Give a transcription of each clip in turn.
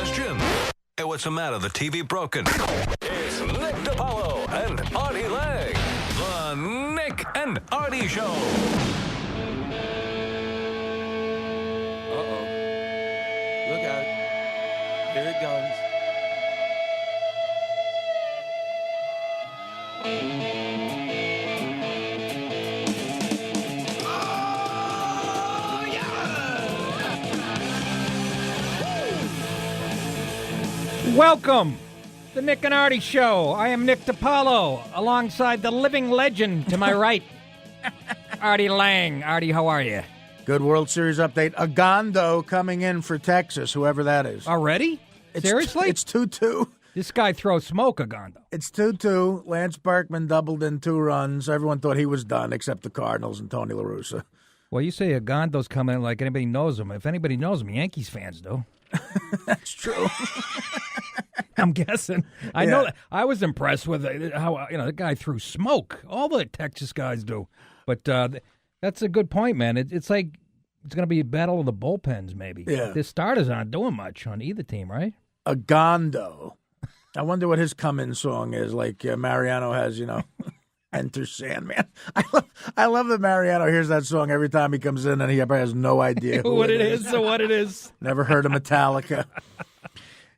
question? Hey, what's the matter? The TV broken? It's Nick DiPaolo and Artie Lang. The Nick and Artie Show. Uh-oh. Look out. Here it goes. Welcome, the Nick and Artie Show. I am Nick DiPaolo, alongside the living legend to my right, Artie Lang. Artie, how are you? Good World Series update. Agondo coming in for Texas, whoever that is. Already? Seriously? It's 2-2. This guy throws smoke, Agondo. It's 2-2. Lance Berkman doubled in 2 runs. Everyone thought he was done except the Cardinals and Tony La Russa. Well, you say Agondo's coming in like anybody knows him. If anybody knows him, Yankees fans do. That's true. I'm guessing. I know. I was impressed with how the guy threw smoke. All the Texas guys do. But that's a good point, man. It's like it's going to be a battle of the bullpens, maybe. Yeah. The starters aren't doing much on either team, right? Agondo. I wonder what his come-in song is. Like Mariano has, Enter Sandman. I love that Mariano hears that song every time he comes in, and he has no idea what it is. So what it is. Never heard of Metallica.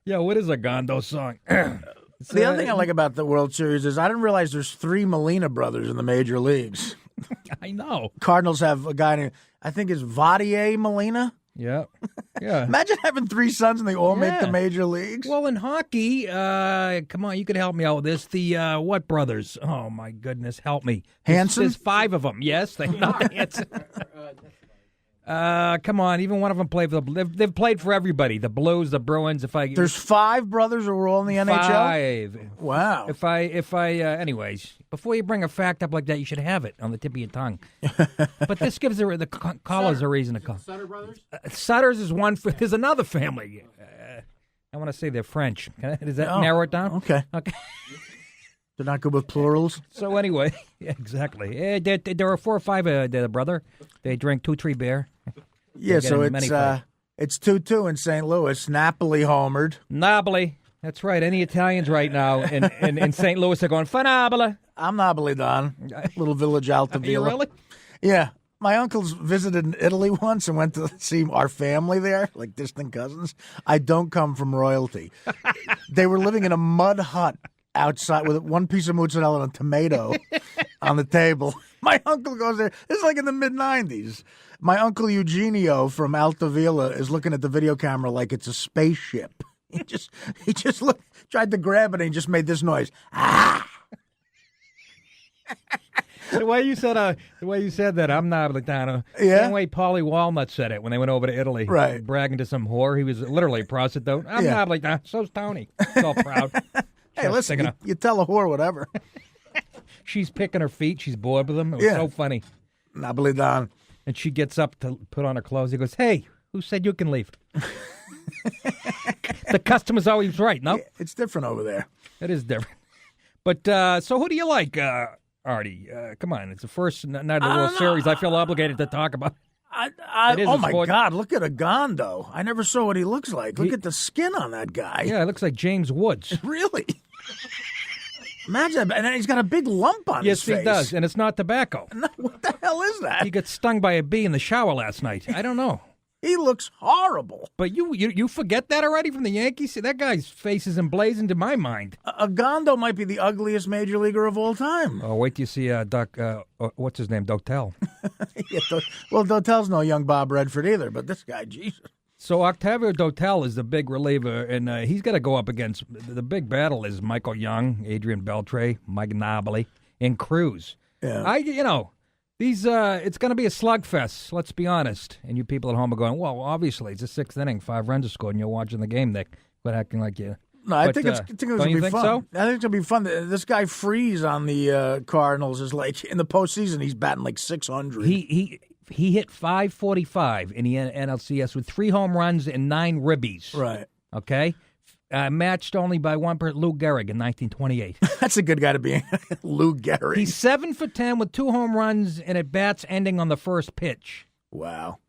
Yeah, what is a Gondo song? The other thing I like about the World Series is I didn't realize there's 3 Molina brothers in the major leagues. I know. Cardinals have a guy named, I think it's Vadier Molina. Yeah. Yeah. Imagine having 3 sons and they all make the major leagues. Well, in hockey, come on, you could help me out with this. The what brothers? Oh, my goodness, help me. Hanson? There's 5 of them. Yes, they're not Hanson. Come on, even one of them played for they've played for everybody. The Blues, the Bruins. There's 5 brothers who were all in the NHL? 5. Wow. If I, anyways, before you bring a fact up like that, you should have it on the tip of your tongue. But this gives the callers a reason to call. Sutter brothers? Sutter's is one. There's another family. I want to say they're French. Does that narrow it down? Okay. They're not good with plurals. So anyway, yeah, exactly. There are 4 or 5. They're brother. They drink 2-3 beer. Yeah, so it's 2-2 in St. Louis. Napoli homered. Napoli. That's right. Any Italians right now in St. Louis are going, Fanabile. I'm Napoli, Don. Little village Altavilla. You really? Yeah. My uncles visited Italy once and went to see our family there, like distant cousins. I don't come from royalty. They were living in a mud hut outside with 1 piece of mozzarella and a tomato on the table. My uncle goes there. This is like in the mid-'90s. My uncle Eugenio from Altavilla is looking at the video camera like it's a spaceship. He just tried to grab it and he just made this noise. Ah! The way you said that, I'm Napolitano. Yeah. Same way Paulie Walnut said it when they went over to Italy. Right. Bragging to some whore. He was literally a prostitute. I'm Napolitano. So's Tony. He's all proud. Hey, listen, you tell a whore whatever. She's picking her feet. She's bored with him. It was so funny. Napolitan. And she gets up to put on her clothes. He goes, "Hey, who said you can leave?" The customer's always right, no? It's different over there. It is different. But, so who do you like, Artie? Come on. It's the first night of the World Series. I feel obligated to talk about. Oh, my God. Look at Agondo. I never saw what he looks like. Look at the skin on that guy. Yeah, it looks like James Woods. Really? Imagine that. And then he's got a big lump on his face. Yes, he does. And it's not tobacco. No, what the hell is that? He got stung by a bee in the shower last night. I don't know. He looks horrible. But you forget that already from the Yankees? That guy's face is emblazoned in my mind. Agondo might be the ugliest major leaguer of all time. Oh, wait till you see what's his name, Dotel. Well, Dotel's no young Bob Redford either, but this guy, Jesus. So Octavio Dotel is the big reliever, and he's got to go up against the big battle is Michael Young, Adrian Beltre, Mike Nobili, and Cruz. Yeah. These it's going to be a slugfest. Let's be honest. And you people at home are going, well, obviously it's a 6th inning, 5 runs are scored, and you're watching the game, Nick. Quit acting like you. No, I think it's going to be fun. So? I think it's going to be fun. This guy Freeze on the Cardinals is like in the postseason. He's batting like 600. He hit .545 in the NLCS with 3 home runs and 9 ribbies. Right. Okay. Matched only by one person, Lou Gehrig in 1928. That's a good guy to be Lou Gehrig. He's 7 for 10 with 2 home runs and at bats ending on the first pitch. Wow.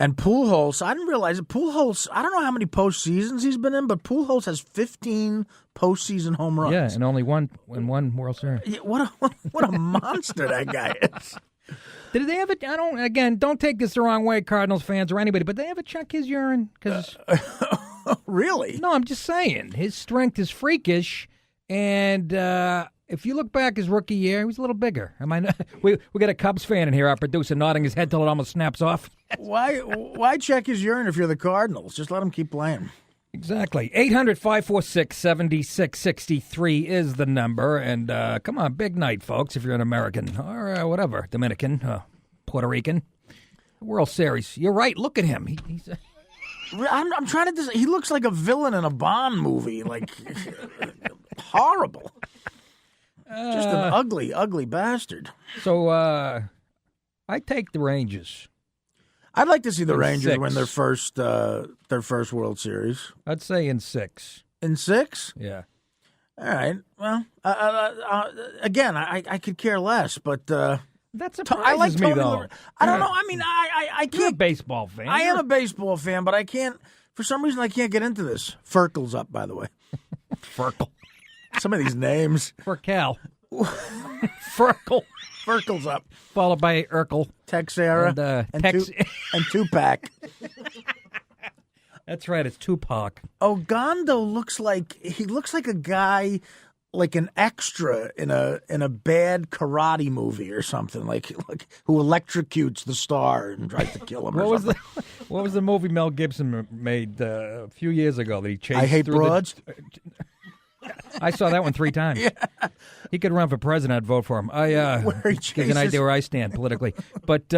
And Pujols, I didn't realize it. Pujols, I don't know how many postseasons he's been in, but Pujols has 15 postseason home runs. Yeah, and only one in one World Series. Yeah, what a monster that guy is. Did they ever? Don't take this the wrong way, Cardinals fans or anybody, but they ever check his urine? Because Really? no, I'm just saying his strength is freakish, and if you look back his rookie year, he was a little bigger. Am I not? We got a Cubs fan in here, our producer, nodding his head till it almost snaps off. Why check his urine if you're the Cardinals? Just let him keep playing. Exactly. 800-546-7663 is the number. And come on, big night, folks, if you're an American or whatever, Dominican, Puerto Rican. World Series. You're right. Look at him. He's I'm trying to. He looks like a villain in a Bond movie. Like horrible. Just an ugly, ugly bastard. So I take the Rangers. I'd like to see the In Rangers 6. win their first World Series. I'd say in 6. In 6? Yeah. All right. Well, again, I could care less, but That surprises I like me, Tony though. I don't know. I mean, I You're a can't. baseball fan. I am a baseball fan, but I can't. For some reason, I can't get into this. Furkel's up, by the way. Furkel. Some of these names. Furkel. Furkel. Furkel's up. Followed by Urkel. Texera and Tupac. That's right. It's Tupac. Ogando looks like a guy, like an extra in a bad karate movie or something, like who electrocutes the star and tries to kill him. What was the movie Mel Gibson made a few years ago that he chased? I Hate through Broads. I saw that one 3 times. Yeah. He could run for president. I'd vote for him. Gives you an idea where I stand politically. But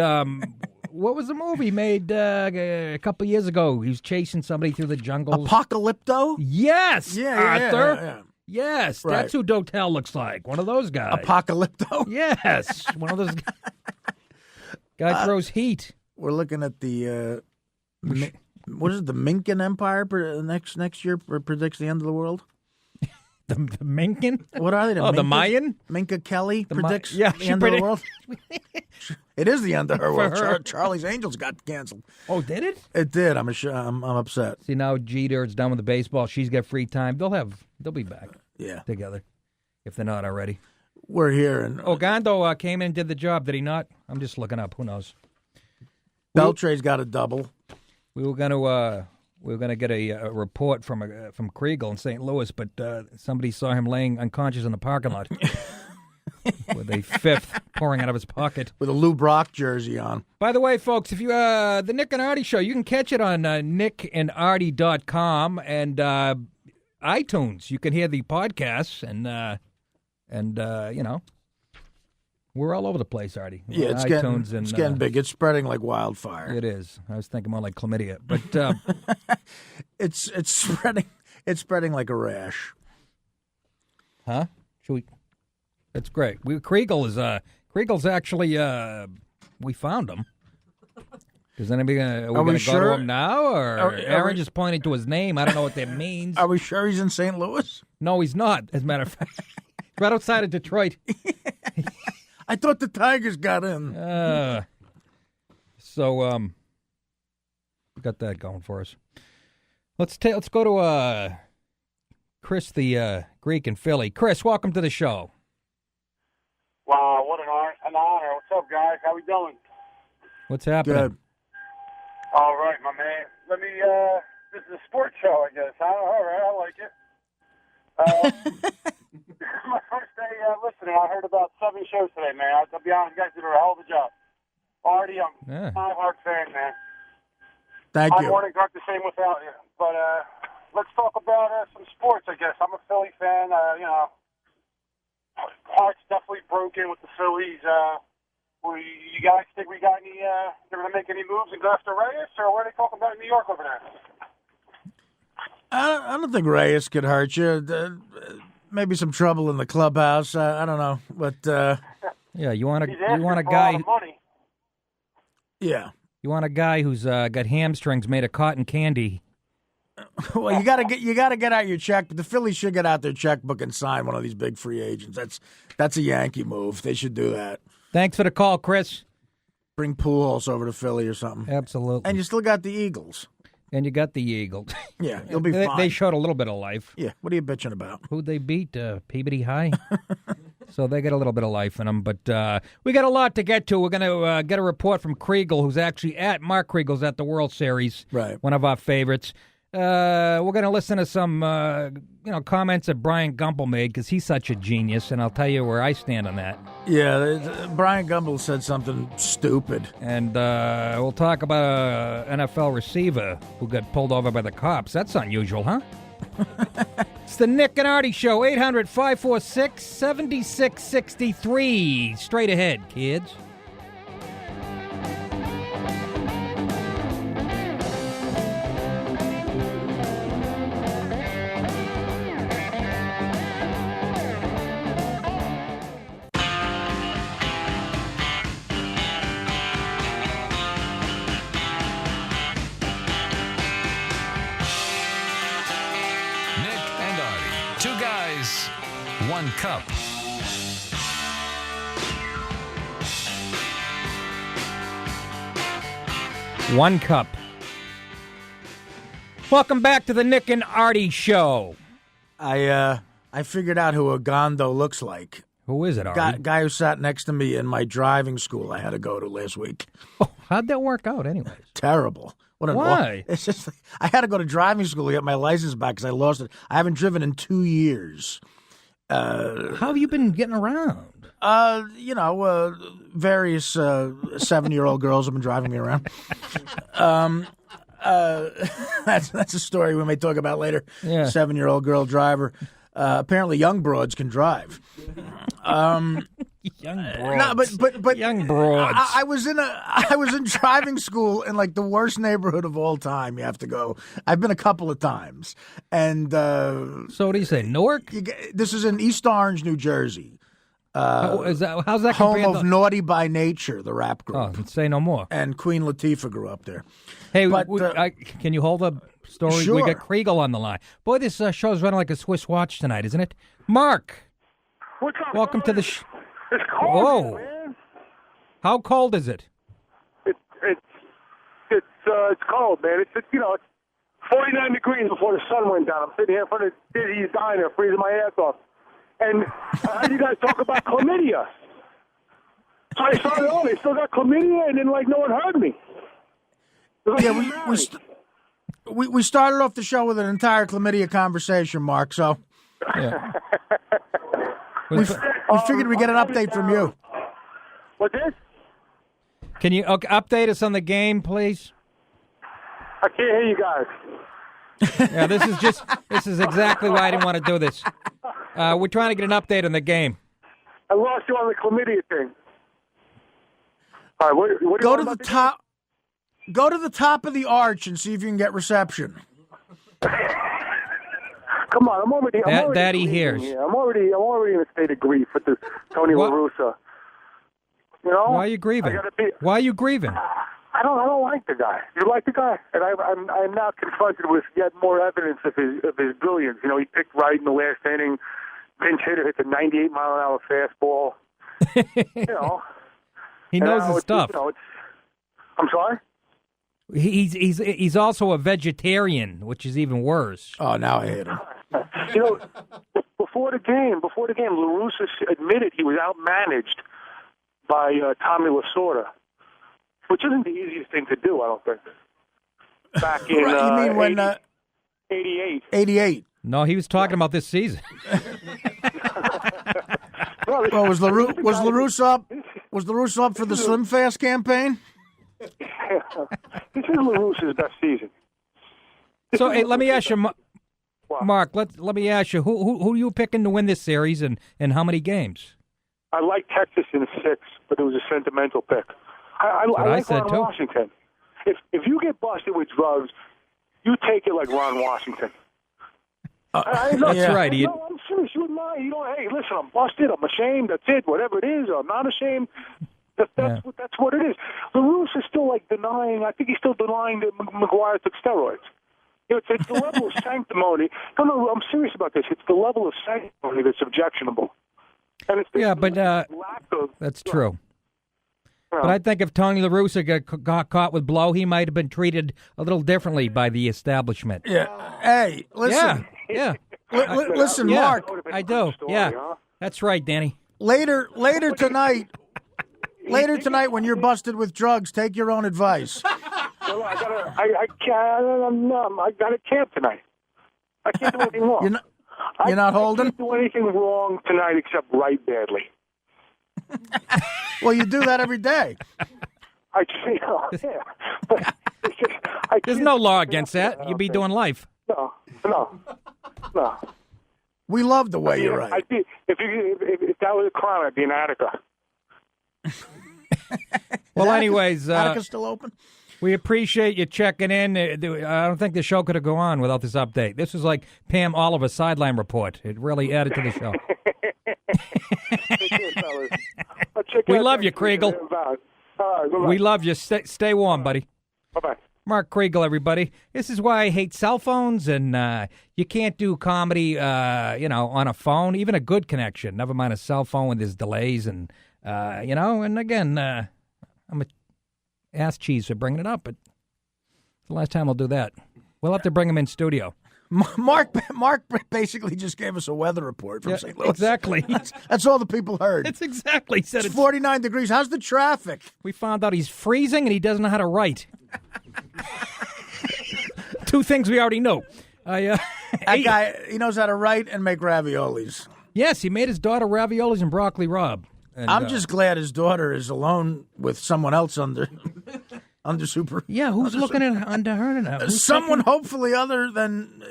what was the movie made a couple years ago? He was chasing somebody through the jungles. Apocalypto? Yes, Arthur. Yeah. Yes, Right. that's who Dotel looks like. One of those guys. Apocalypto? Yes, one of those guys. Guy throws heat. We're looking at the what is it? The Mincan Empire next year predicts the end of the world. The Mincan? What are they? The Mayan? Minka Kelly predicts the end of the world. It is the end of her world. Charlie's Angels got canceled. Oh, did it? It did. I'm upset. See, now Jeter's done with the baseball. She's got free time. They'll be back. Yeah, together, if they're not already. We're here. And Ogando came in and did the job. Did he not? I'm just looking up. Who knows? Beltre's got a double. We were gonna get a report from Kriegel in St. Louis, but somebody saw him laying unconscious in the parking lot with a fifth pouring out of his pocket. With a Lou Brock jersey on. By the way, folks, if you the Nick and Artie Show, you can catch it on nickandartie.com and iTunes. You can hear the podcasts and you know. We're all over the place, Artie. Yeah, it's getting big. It's spreading like wildfire. It is. I was thinking more like chlamydia, but it's spreading. It's spreading like a rash. Huh? Should we? That's great. Kriegel's actually. We found him. Is anybody gonna? Are we gonna go to him now, or Aaron just pointed to his name? I don't know what that means. Are we sure he's in St. Louis? No, he's not. As a matter of fact, right outside of Detroit. I thought the Tigers got in. So we got that going for us. Let's go to Chris, the Greek in Philly. Chris, welcome to the show. Wow, what an honor. What's up, guys? How we doing? What's happening? Good. All right, my man. Let me, this is a sports show, I guess. All right, I like it. My first day listening, I heard about 7 shows today, man. I'll be honest, you guys did a hell of a job. Artie, I'm a hard fan, man. Thank you. I wouldn't got the same without you. But let's talk about some sports, I guess. I'm a Philly fan. Heart's definitely broken with the Phillies. You guys think we got any, they're going to make any moves and go after Reyes, or what are they talking about in New York over there? I don't think Reyes could hurt you. Maybe some trouble in the clubhouse. I don't know, but yeah, you want a guy. Yeah, you want a guy who's got hamstrings made of cotton candy. Well, you got to get out your check. But the Phillies should get out their checkbook and sign one of these big free agents. That's a Yankee move. They should do that. Thanks for the call, Chris. Bring Pujols over to Philly or something. Absolutely. And you still got the Eagles. And you got the Eagles. Yeah, you'll be they, fine. They showed a little bit of life. Yeah, what are you bitching about? Who'd they beat? Peabody High? So they got a little bit of life in them. But we got a lot to get to. We're going to get a report from Kriegel, who's actually Mark Kriegel's at the World Series. Right. One of our favorites. We're going to listen to some comments that Brian Gumbel made because he's such a genius, and I'll tell you where I stand on that. Yeah, Brian Gumbel said something stupid. And we'll talk about an NFL receiver who got pulled over by the cops. That's unusual, huh? It's the Nick and Artie Show, 800-546-7663. Straight ahead, kids. Two guys, one cup. One cup. Welcome back to the Nick and Artie Show. I figured out who Agondo looks like. Who is it, Artie? Guy who sat next to me in my driving school I had to go to last week. Oh, how'd that work out anyways? Terrible. Why? It's just I had to go to driving school to get my license back because I lost it. I haven't driven in 2 years. How have you been getting around? Various 7-year-old girls have been driving me around. That's a story we may talk about later. Yeah. 7-year-old girl driver. Apparently, young broads can drive. Young broads. No, but young broads. I was in driving school in like the worst neighborhood of all time. You have to go. I've been a couple of times, and so what do you say, Newark? This is in East Orange, New Jersey. How's that home compared of to... Naughty by Nature, the rap Oh, group, say no more. and Queen Latifah grew up there. Hey, But, can you hold the story? Sure. We got Kriegel on the line. Boy, this show's running like a Swiss watch tonight, isn't it? Mark, What's up? welcome to the It's cold, Whoa. man. How cold is it? It's cold, man. It's 49 degrees before the sun went down. I'm sitting here in front of Dizzy's diner, freezing my ass off. And I heard you guys talk about chlamydia. So I started on. They still got chlamydia, and then no one heard me. Yeah, we started off the show with an entire chlamydia conversation, Mark. So Yeah. we figured we'd get an update from you. What's this? Can you update us on the game, please? I can't hear you guys. Yeah, this is exactly why I didn't want to do this. We're trying to get an update on the game. I lost you on the chlamydia thing. All right, what do you Go want to the about top. Go to the top of the arch and see if you can get reception. Come on, I'm already That he grieving hears. here. I'm already in a state of grief with this Tony La What? Russa. You know? Why are you grieving? I gotta be, Why are you grieving? I don't like the guy. You like the guy, and I'm now confronted with yet more evidence of his brilliance. You know, he picked right in the last inning. Pinch hitter hits a 98-mile-an-hour fastball. You know, He and knows now his it's, stuff. I'm sorry. He's also a vegetarian, which is even worse. Oh, now I hate him. You know, before the game, La Russa admitted he was outmanaged by Tommy Lasorda, which isn't the easiest thing to do, I don't think. Back in Right, you mean when 88. 88? No, he was talking about this season. Well, was LaRusse up for the Slim Fast campaign? This is La Russa's best season. So, hey, let me ask you, What? Mark. Let me ask you, who are you picking to win this series, and how many games? I like Texas in 6, but it was a sentimental pick. I what I like said, Ron too. Washington. If you get busted with drugs, you take it like Ron Washington. That's right. No, I'm serious. You and I, hey, listen, I'm busted. I'm ashamed. That's it. Whatever it is, I'm not ashamed. That's what it is. La Russa is still denying. I think he's still denying that McGuire took steroids. It's the level of sanctimony. No, I'm serious about this. It's the level of sanctimony that's objectionable. And it's the Yeah, but lack of. that's true. But I think if Tony La Russa got caught with blow, he might have been treated a little differently by the establishment. Yeah. Hey, listen. Yeah. Listen, Yeah, Mark. I do. Yeah. That's right, Danny. Later tonight. Later tonight, when you're busted with drugs, take your own advice. Well, I got a camp tonight. I can't do anything wrong. You're not holding? I can't do anything wrong tonight except write badly. Well, you do that every day. Yeah. But it's just, There's no law against that. You'd be doing life. No. We love the way you write. If that was a crime, I'd be an Attica. Well, anyways, Attica's still open? we appreciate you checking in. I don't think the show could have gone on without this update. This was like Pam Oliver's sideline report. It really added to the show. We love you, Kriegel. We love you. Stay warm, buddy. Bye-bye. Mark Kriegel, everybody. This is why I hate cell phones, and you can't do comedy, on a phone, even a good connection. Never mind a cell phone with there's delays, and and again, I'm a ass cheese for bringing it up, but it's the last time I'll do that. We'll have to bring him in studio. Mark basically just gave us a weather report from St. Louis. Exactly. That's all the people heard. It's exactly said. It's 49 degrees. How's the traffic? We found out he's freezing and he doesn't know how to write. Two things we already know. That guy, he knows how to write and make raviolis. Yes, he made his daughter raviolis and broccoli rabe. And, I'm just glad his daughter is alone with someone else under super. Yeah, who's looking under her now? Someone hopefully other than,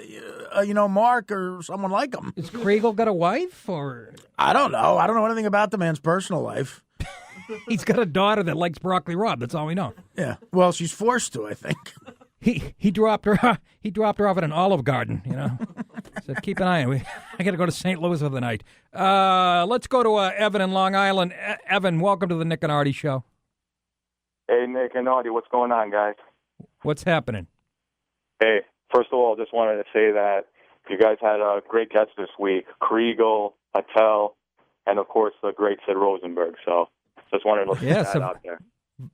Mark or someone like him. Is Kriegel got a wife or? I don't know. I don't know anything about the man's personal life. He's got a daughter that likes broccoli rabe. That's all we know. Yeah. Well, she's forced to, I think. He dropped her. He dropped her off at an Olive Garden. So keep an eye on it. I got to go to St. Louis for the night. Let's go to Evan in Long Island. Evan, welcome to the Nick and Artie Show. Hey, Nick and Artie, what's going on, guys? What's happening? Hey, first of all, just wanted to say that you guys had a great guest this week, Kriegel, Patel, and, of course, the great Sid Rosenberg. So just wanted to put that out there.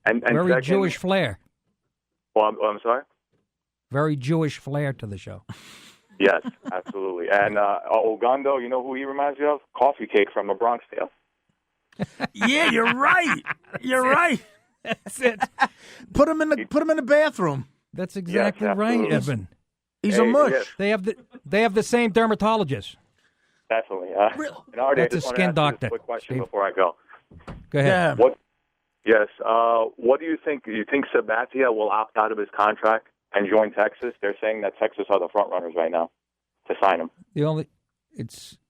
And very second, Jewish flair. Well, I'm sorry? Very Jewish flair to the show. Yes, absolutely. And Ogando, you know who he reminds me of? Coffee Cake from A Bronx Tale. Yeah, you're right. You're right. That's it. Put him in the bathroom. That's exactly right, Evan. He's a mush. Yes. They have the same dermatologist. Definitely. And Artie, That's I just a want to skin ask doctor. you a quick question Steve. before I go. Go ahead. Yeah. What do you think? Do you think Sabathia will opt out of his contract and join Texas? They're saying that Texas are the front runners right now to sign him.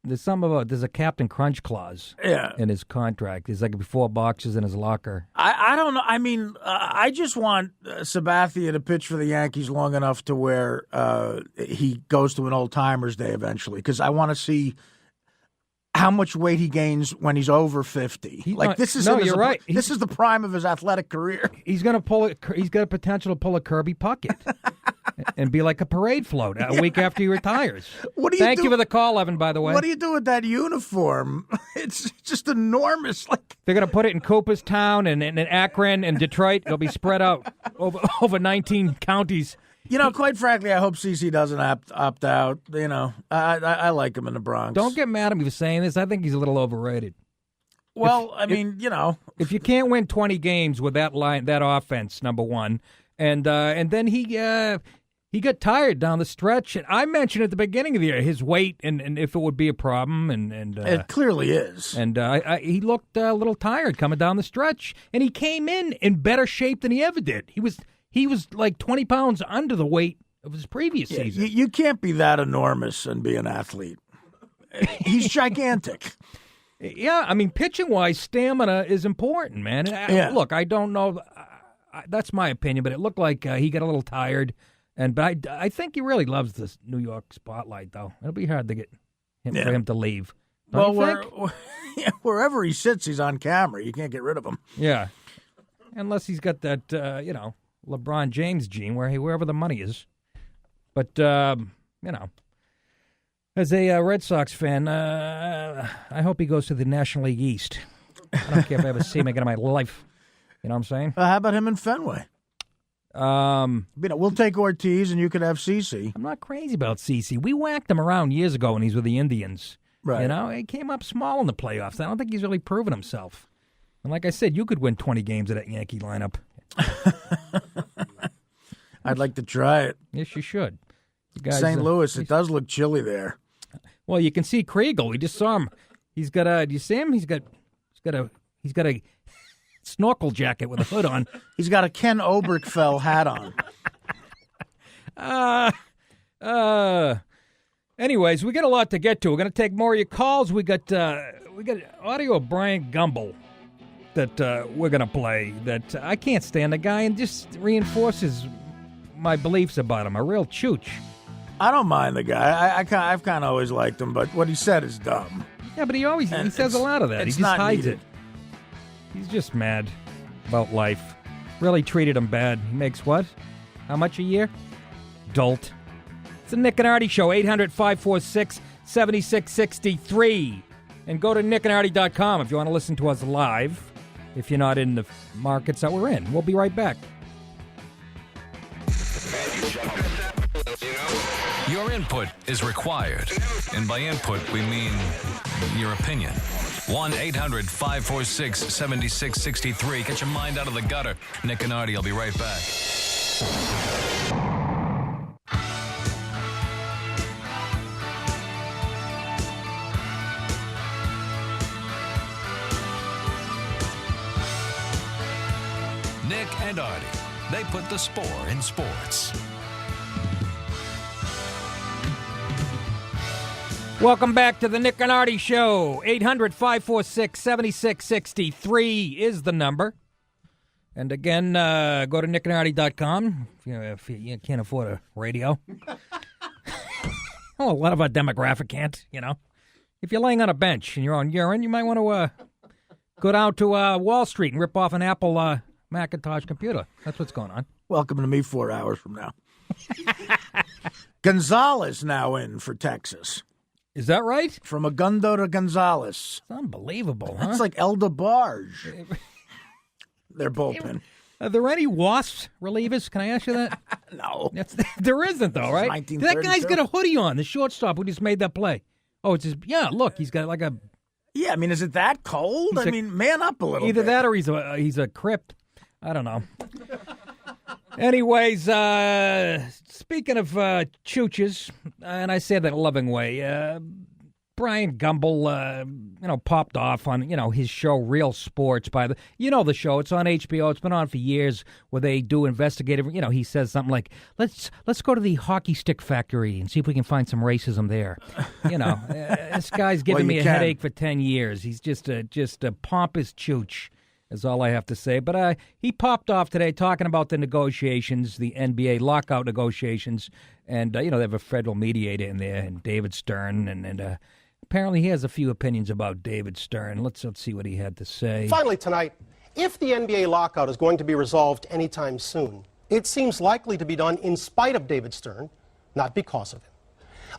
There's a Captain Crunch clause in his contract. He's like 4 boxes in his locker. I don't know. I mean, I just want Sabathia to pitch for the Yankees long enough to where he goes to an old timers day eventually, because I want to see how much weight he gains when he's over 50. You're right. This is the prime of his athletic career. He's going to pull it. He's got a potential to pull a Kirby Puckett and be like a parade float a week after he retires. Thank you for the call, Evan, by the way. What do you do with that uniform? It's just enormous. They're going to put it in Cooperstown and in Akron and Detroit. It'll be spread out over 19 counties. Quite frankly, I hope CeCe doesn't opt out. I like him in the Bronx. Don't get mad at me for saying this. I think he's a little overrated. Well, if you can't win 20 games with that offense, number one, and then he got tired down the stretch. And I mentioned at the beginning of the year his weight and if it would be a problem, and it clearly is. And he looked a little tired coming down the stretch, and he came in better shape than he ever did. He was like 20 pounds under the weight of his previous season. You can't be that enormous and be an athlete. He's gigantic. Yeah, I mean, pitching-wise, stamina is important, man. Look, I don't know. That's my opinion, but it looked like he got a little tired. But I think he really loves this New York spotlight, though. It'll be hard to get for him to leave. Wherever he sits, he's on camera. You can't get rid of him. Yeah, unless he's got that, LeBron James gene wherever the money is. But as a Red Sox fan, I hope he goes to the National League East. I don't care if I ever see him again in my life. You know what I'm saying? How about him in Fenway? We'll take Ortiz, and you could have CeCe. I'm not crazy about CeCe. We whacked him around years ago when he was with the Indians. Right. You know, he came up small in the playoffs. I don't think he's really proven himself. And like I said, you could win 20 games of that Yankee lineup. I'd like to try it. Yes, you should. You guys, St. Louis, it does look chilly there. Well, you can see Kriegel. We just saw him. He's got a. Do you see him? He's got a snorkel jacket with a hood on. He's got a Ken Oberkfell hat on. Anyways, we got a lot to get to. We're going to take more of your calls. We got audio of Brian Gumble that we're going to play. That I can't stand the guy, and just reinforces my beliefs about him. A real chooch. I don't mind the guy. I've kind of always liked him, but what he said is dumb. Yeah, but he says a lot of that. He just hides it. He's just mad about life. Really treated him bad. He makes what? How much a year? Dolt. It's the Nick and Artie Show, 800-546-7663. And go to nickandartie.com if you want to listen to us live, if you're not in the markets that we're in. We'll be right back. Your input is required. And by input, we mean your opinion. 1-800-546-7663. Get your mind out of the gutter. Nick and Artie will be right back. Nick and Artie. They put the spore in sports. Welcome back to the Nick and Artie Show. 800-546-7663 is the number. And again, go to nickandartie.com if you can't afford a radio. Well, a lot of our demographic can't, you know. If you're laying on a bench and you're on urine, you might want to go down to Wall Street and rip off an Apple Macintosh computer. That's what's going on. Welcome to me 4 hours from now. Gonzalez now in for Texas. Is that right? From Agundo to Gonzalez. It's unbelievable, huh? It's like El DeBarge. Their bullpen. Are there any Wasps relievers? Can I ask you that? No. There isn't, though, right? That guy's got a hoodie on, the shortstop who just made that play. Oh, it's just, yeah, look, he's got like a... Yeah, I mean, is it that cold? Man up a little either bit. That or he's a crypt. I don't know. Anyways, speaking of chooches, and I say that in a loving way, Brian Gumble, popped off on, his show Real Sports the show. It's on HBO. It's been on for years where they do investigative, he says something like, let's go to the hockey stick factory and see if we can find some racism there. This guy's giving me a headache for 10 years. He's just a pompous chooch. Is all I have to say. But he popped off today talking about the negotiations, the NBA lockout negotiations, and, they have a federal mediator in there, and David Stern, and apparently he has a few opinions about David Stern. Let's see what he had to say. Finally tonight, if the NBA lockout is going to be resolved anytime soon, it seems likely to be done in spite of David Stern, not because of him.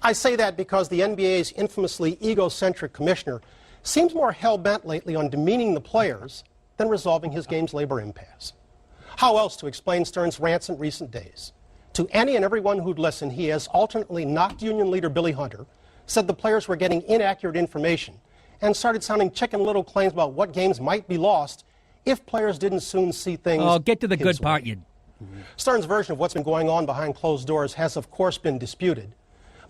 I say that because the NBA's infamously egocentric commissioner seems more hell-bent lately on demeaning the players than resolving his game's labor impasse. How else to explain Stern's rants in recent days? To any and everyone who'd listen, he has alternately knocked union leader Billy Hunter, said the players were getting inaccurate information, and started sounding Chicken Little claims about what games might be lost if players didn't soon see things. Oh, get to the good part, you. Stern's version of what's been going on behind closed doors has, of course, been disputed,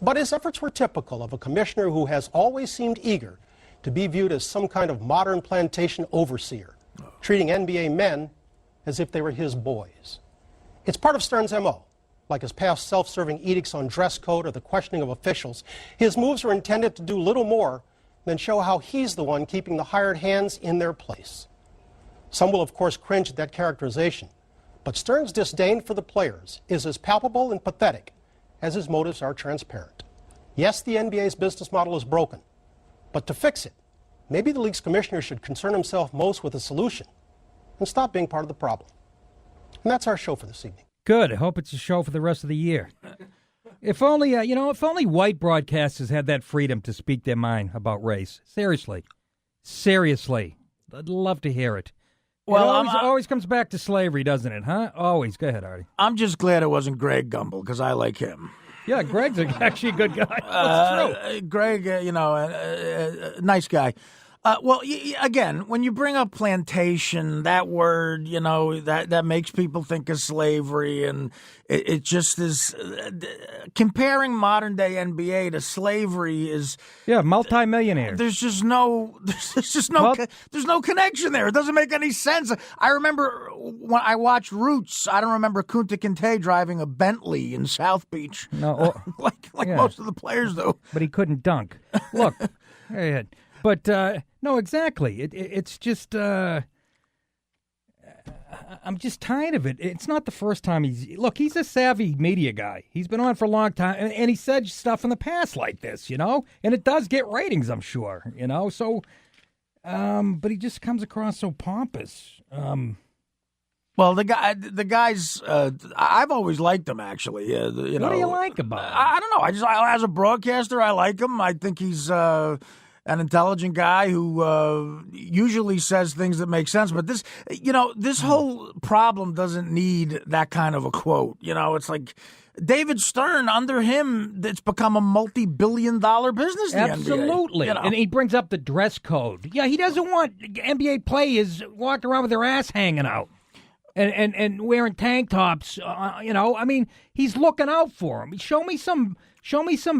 but his efforts were typical of a commissioner who has always seemed eager to be viewed as some kind of modern plantation overseer, treating NBA men as if they were his boys. It's part of Stern's M.O. Like his past self-serving edicts on dress code or the questioning of officials, his moves are intended to do little more than show how he's the one keeping the hired hands in their place. Some will, of course, cringe at that characterization, but Stern's disdain for the players is as palpable and pathetic as his motives are transparent. Yes, the NBA's business model is broken, but to fix it, maybe the league's commissioner should concern himself most with a solution and stop being part of the problem. And that's our show for this evening. Good. I hope it's a show for the rest of the year. If only, if only white broadcasters had that freedom to speak their mind about race. Seriously. I'd love to hear it. Well, it always comes back to slavery, doesn't it, huh? Always. Go ahead, Artie. I'm just glad it wasn't Greg Gumbel because I like him. Yeah, Greg's actually a good guy. That's true. Greg, nice guy. Again, when you bring up plantation, that word, that makes people think of slavery, and it just is comparing modern day NBA to slavery is multimillionaires. There's no connection there. It doesn't make any sense. I remember when I watched Roots. I don't remember Kunta Kinte driving a Bentley in South Beach. No, like most of the players do. But he couldn't dunk. Look, but no, exactly. It's just I'm just tired of it. It's not the first time he's a savvy media guy. He's been on for a long time, and he said stuff in the past like this, and it does get ratings, I'm sure, So, but he just comes across so pompous. Well, the guys, I've always liked him. Actually, What do you like about him? I don't know. As a broadcaster, I like him. I think he's an intelligent guy who usually says things that make sense. But this whole problem doesn't need that kind of a quote. It's like David Stern, under him, it's become a multi-billion-dollar business. Absolutely. The NBA, And he brings up the dress code. Yeah, he doesn't want NBA players walking around with their ass hanging out. And wearing tank tops, I mean, he's looking out for him. Show me some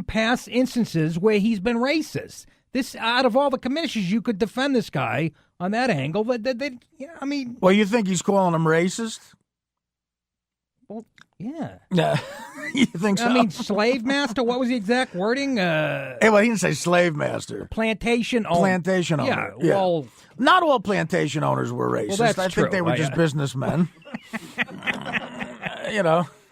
past instances where he's been racist. This, out of all the commissions, you could defend this guy on that angle. Well, you think he's calling him racist? Well, yeah. Yeah, you think so? I mean, slave master. What was the exact wording? He didn't say slave master. Plantation owner. Plantation owner. Yeah. Well, not all plantation owners were racist. Well, that's I true. think they were just businessmen.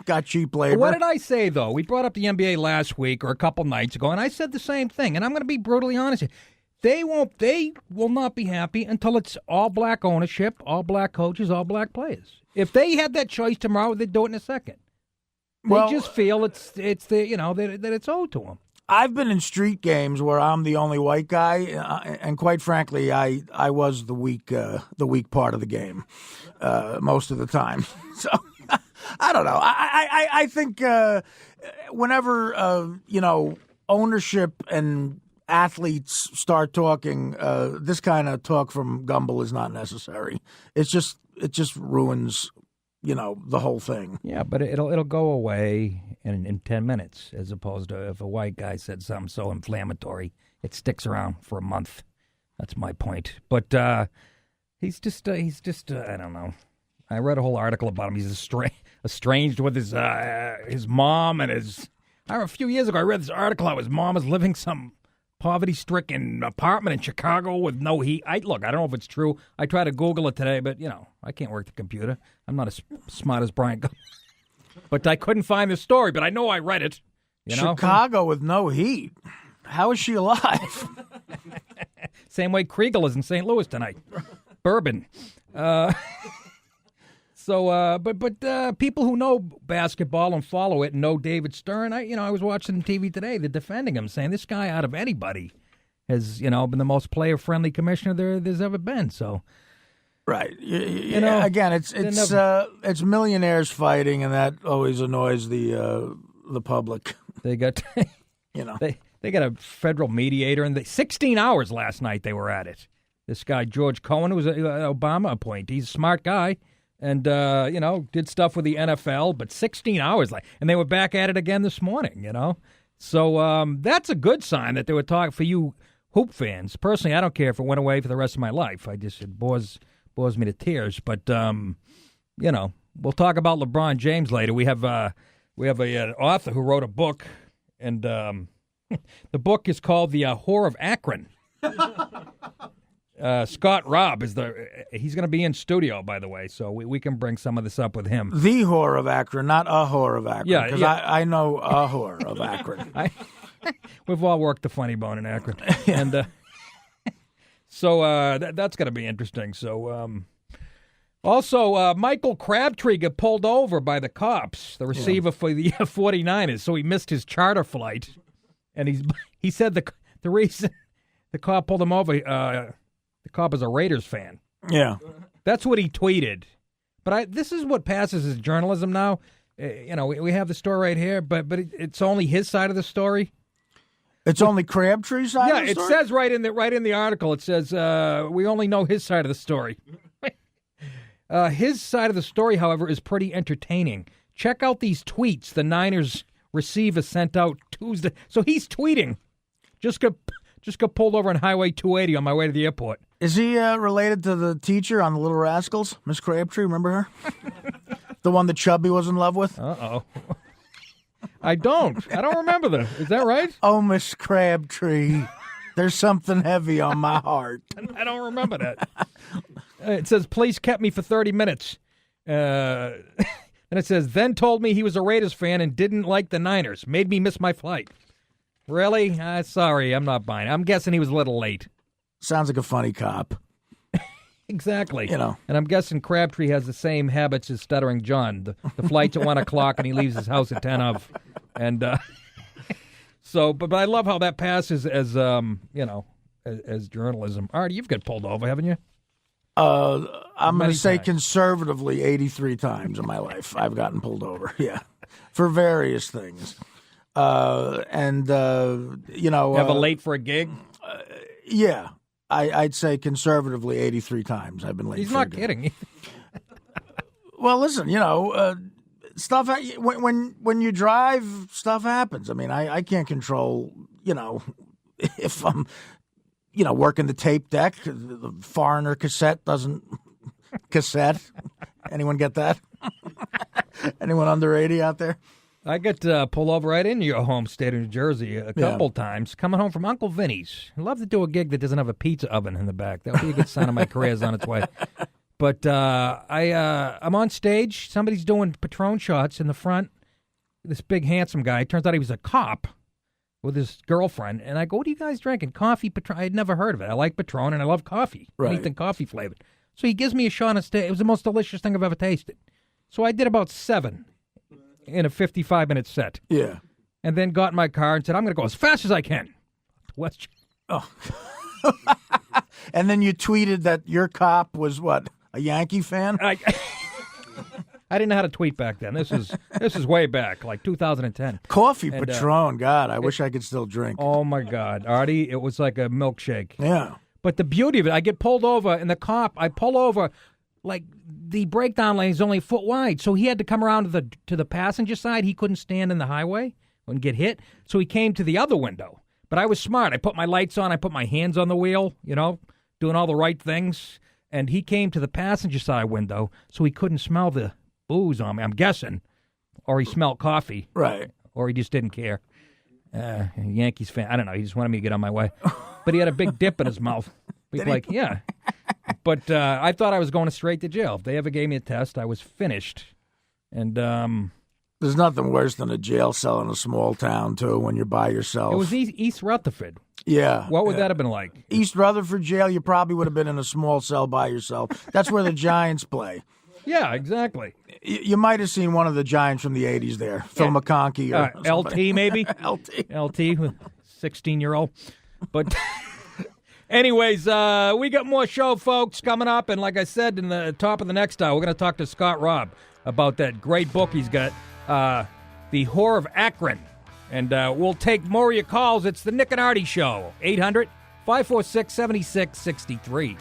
Got cheap labor. What did I say, though? We brought up the NBA last week or a couple nights ago, and I said the same thing. And I'm going to be brutally honest here. They will not be happy until it's all black ownership, all black coaches, all black players. If they had that choice tomorrow, they'd do it in a second. They just feel it's that it's owed to them. I've been in street games where I'm the only white guy, and quite frankly, I was the weak part of the game most of the time. So I don't know. I think whenever ownership and athletes start talking, this kind of talk from Gumbel is not necessary. It just ruins the whole thing. Yeah, but it'll go away in 10 minutes, as opposed to if a white guy said something so inflammatory, it sticks around for a month. That's my point. But he's just I don't know. I read a whole article about him. He's estranged with his mom and a few years ago I read this article how his mom is living some poverty-stricken apartment in Chicago with no heat. I don't know if it's true. I tried to Google it today, but, I can't work the computer. I'm not as smart as Brian. But I couldn't find the story, but I know I read it. Chicago with no heat. How is she alive? Same way Kriegel is in St. Louis tonight. Bourbon. But people who know basketball and follow it and know David Stern, I was watching TV today. They're defending him, saying this guy, out of anybody, has been the most player-friendly commissioner there's ever been. So, right, again, it's millionaires fighting, and that always annoys the public. They got they got a federal mediator, and 16 hours last night they were at it. This guy George Cohen, who was an Obama appointee, he's a smart guy. And, did stuff with the NFL, but 16 hours. And they were back at it again this morning, So that's a good sign that they were talking for you hoop fans. Personally, I don't care if it went away for the rest of my life. It bores me to tears. But, we'll talk about LeBron James later. We have an author who wrote a book, and the book is called The Whore of Akron. Scott Robb he's going to be in studio, by the way, so we can bring some of this up with him. The whore of Akron, not a whore of Akron. Yeah, because I know a whore of Akron. We've all worked the funny bone in Akron, and so that's going to be interesting. So also, Michael Crabtree got pulled over by the cops, the receiver for the 49ers, so he missed his charter flight, and he said the reason the cop pulled him over. The cop is a Raiders fan. Yeah. That's what he tweeted. But this is what passes as journalism now. We have the story right here, but it's only his side of the story. It's only Crabtree's side of the story? Yeah, it says right in the article, it says we only know his side of the story. His side of the story, however, is pretty entertaining. Check out these tweets the Niners receiver sent out Tuesday. So he's tweeting. Just got pulled over on Highway 280 on my way to the airport. Is he related to the teacher on The Little Rascals, Miss Crabtree? Remember her? The one that Chubby was in love with? Uh-oh. I don't remember that. Is that right? Oh, Miss Crabtree, there's something heavy on my heart. I don't remember that. It says, police kept me for 30 minutes. And it says, then told me he was a Raiders fan and didn't like the Niners. Made me miss my flight. Really? Sorry, I'm not buying it. I'm guessing he was a little late. Sounds like a funny cop. Exactly. And I'm guessing Crabtree has the same habits as Stuttering John. The flight's at 1 o'clock and he leaves his house at 10 of. And so, but I love how that passes as, as journalism. Artie, you've got pulled over, haven't you? I'm going to say conservatively 83 times in my life I've gotten pulled over. Yeah. For various things. You have a late for a gig? Yeah. I'd say conservatively 83 times I've been late. He's not kidding. Well, listen, stuff when you drive, stuff happens. I mean, I can't control, if I'm, working the tape deck, the Foreigner cassette doesn't cassette. Anyone get that? Anyone under 80 out there? I got pulled over right into your home state of New Jersey a couple times, coming home from Uncle Vinny's. I'd love to do a gig that doesn't have a pizza oven in the back. That would be a good sign of my career's on its way. But I'm on stage. Somebody's doing Patron shots in the front. This big, handsome guy. Turns out he was a cop with his girlfriend. And I go, what are you guys drinking? Coffee Patron? I had never heard of it. I like Patron, and I love coffee. Right. Anything coffee-flavored. So he gives me a shot on stage. It was the most delicious thing I've ever tasted. So I did about 7 in a 55-minute set. Yeah. And then got in my car and said, I'm going to go as fast as I can. West. Oh. And then you tweeted that your cop was what? A Yankee fan? I didn't know how to tweet back then. This is way back, like 2010. Coffee Patron. God, I wish I could still drink. Oh, my God. Artie, it was like a milkshake. Yeah. But the beauty of it, I get pulled over, and I pull over, like the breakdown lane is only a foot wide, so he had to come around to the passenger side. He couldn't stand in the highway and get hit, so he came to the other window. But I was smart. I put my lights on. I put my hands on the wheel, doing all the right things. And he came to the passenger side window, so he couldn't smell the booze on me, I'm guessing. Or he smelled coffee. Right. Or he just didn't care. Yankees fan. I don't know. He just wanted me to get on my way. But he had a big dip in his mouth. Yeah. But I thought I was going straight to jail. If they ever gave me a test, I was finished. And there's nothing worse than a jail cell in a small town, too, when you're by yourself. It was East Rutherford. Yeah. What would that have been like? East Rutherford jail, you probably would have been in a small cell by yourself. That's where the Giants play. Yeah, exactly. You might have seen one of the Giants from the 80s there. Phil McConkey. Or LT, maybe? LT, 16-year-old. But anyways, we got more show, folks, coming up. And like I said, in the top of the next hour, we're going to talk to Scott Robb about that great book he's got, The Whore of Akron. And we'll take more of your calls. It's the Nick and Artie Show, 800-546-7663.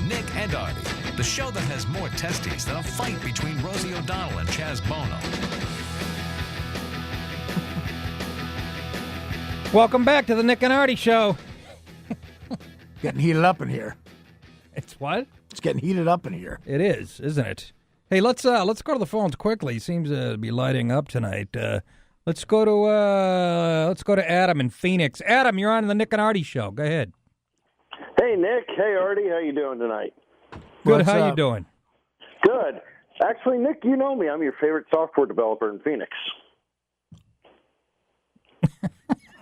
Nick and Artie, the show that has more testes than a fight between Rosie O'Donnell and Chaz Bono. Welcome back to the Nick and Artie Show. Getting heated up in here. It's what? It's getting heated up in here. It is, isn't it? Hey, let's go to the phones quickly. Seems to be lighting up tonight. Let's go to Adam in Phoenix. Adam, you're on the Nick and Artie Show. Go ahead. Hey, Nick. Hey, Artie. How you doing tonight? Good. What's How up? you doing? Good. Actually, Nick, you know me. I'm your favorite software developer in Phoenix.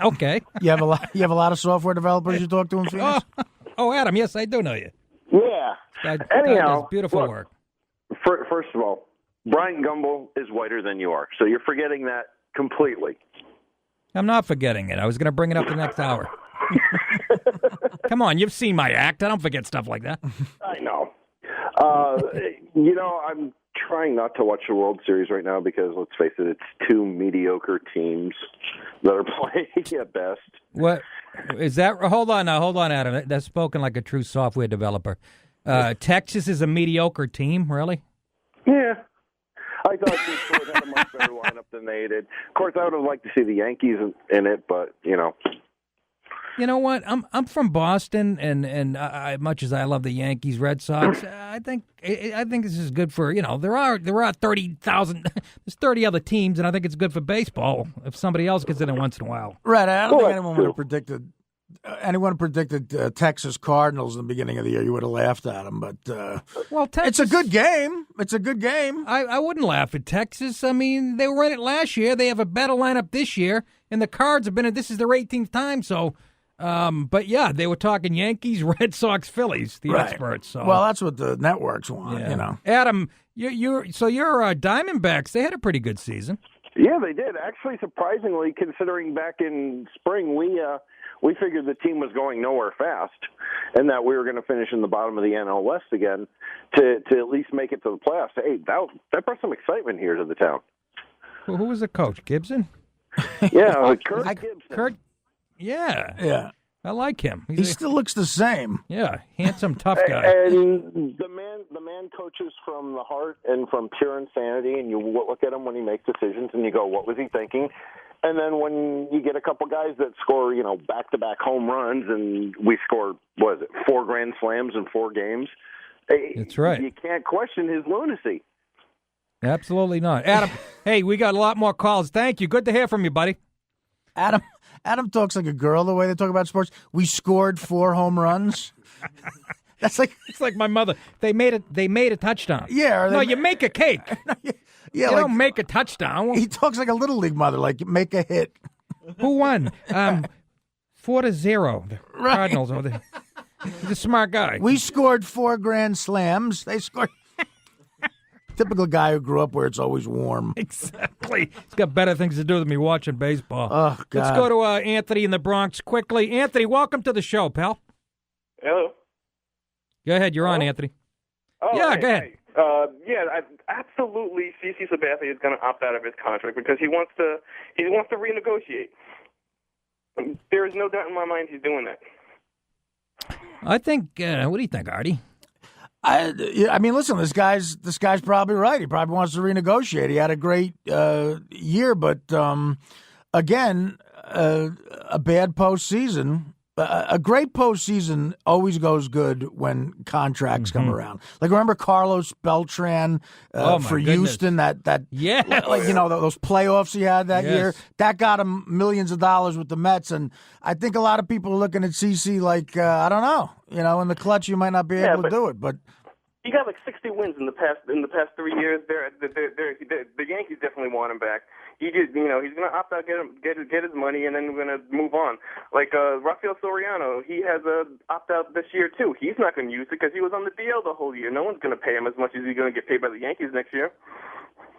Okay. You have a lot of software developers you talk to in Phoenix? Oh, Adam, yes, I do know you. Yeah. Guy Anyhow, does beautiful look, work. First of all, Brian Gumbel is whiter than you are, so you're forgetting that completely. I'm not forgetting it. I was going to bring it up the next hour. Come on, you've seen my act. I don't forget stuff like that. I know. I'm trying not to watch the World Series right now because, let's face it, it's two mediocre teams that are playing at best. What is that? Hold on, Adam. That's spoken like a true software developer. Texas is a mediocre team, really? Yeah. I thought Detroit had a much better lineup than they did. Of course, I would have liked to see the Yankees in it, but, You know what? I'm from Boston, and much as I love the Yankees, Red Sox, I think this is good for there are 30,000. There's 30 other teams, and I think it's good for baseball if somebody else gets in it once in a while. Right. I don't think anyone would have predicted. Anyone predicted Texas Cardinals in the beginning of the year, you would have laughed at them. But Texas, it's a good game. It's a good game. I wouldn't laugh at Texas. I mean, they were in it last year. They have a better lineup this year, and the Cards have been in. This is their 18th time, so. But yeah, they were talking Yankees, Red Sox, Phillies, the experts. So. Well, that's what the networks want, Adam, you're Diamondbacks. They had a pretty good season. Yeah, they did. Actually, surprisingly, considering back in spring, we figured the team was going nowhere fast, and that we were going to finish in the bottom of the NL West again to at least make it to the playoffs. Hey, that brought some excitement here to the town. Well, who was the coach? Gibson? Yeah, Kurt Gibson. Yeah. Yeah. I like him. He still looks the same. Yeah, handsome, tough guy. And the man coaches from the heart and from pure insanity, and you look at him when he makes decisions, and you go, what was he thinking? And then when you get a couple guys that score, back-to-back home runs, and we scored, 4 grand slams in 4 games? That's right. You can't question his lunacy. Absolutely not. Adam, hey, we got a lot more calls. Thank you. Good to hear from you, buddy. Adam talks like a girl the way they talk about sports. We scored 4 home runs. That's like it's like my mother. They made a touchdown. Yeah. No, you make a cake. Yeah, you don't make a touchdown. He talks like a little league mother, like make a hit. Who won? 4-0. The Cardinals. He's a smart guy. We scored 4 grand slams. They scored. Typical guy who grew up where it's always warm. Exactly. He's got better things to do than me watching baseball. Oh, God. Let's go to Anthony in the Bronx quickly. Anthony, welcome to the show, pal. Hello. Go ahead. You're on, Anthony. Oh, yeah, hey, go ahead. Absolutely, CC Sabathia is going to opt out of his contract because he wants to renegotiate. There is no doubt in my mind he's doing that. I think. What do you think, Artie? I mean, listen. This guy's probably right. He probably wants to renegotiate. He had a great year, but again, a bad postseason. A great postseason always goes good when contracts come around. Like remember Carlos Beltran for Houston? That those playoffs he had that year that got him millions of dollars with the Mets. And I think a lot of people are looking at CC like I don't know. In the clutch you might not be able to do it, but. He got like 60 wins in the past 3 years. The Yankees definitely want him back. He's going to opt out, get his money, and then we're going to move on. Like Rafael Soriano, he has a opt out this year too. He's not going to use it because he was on the DL the whole year. No one's going to pay him as much as he's going to get paid by the Yankees next year.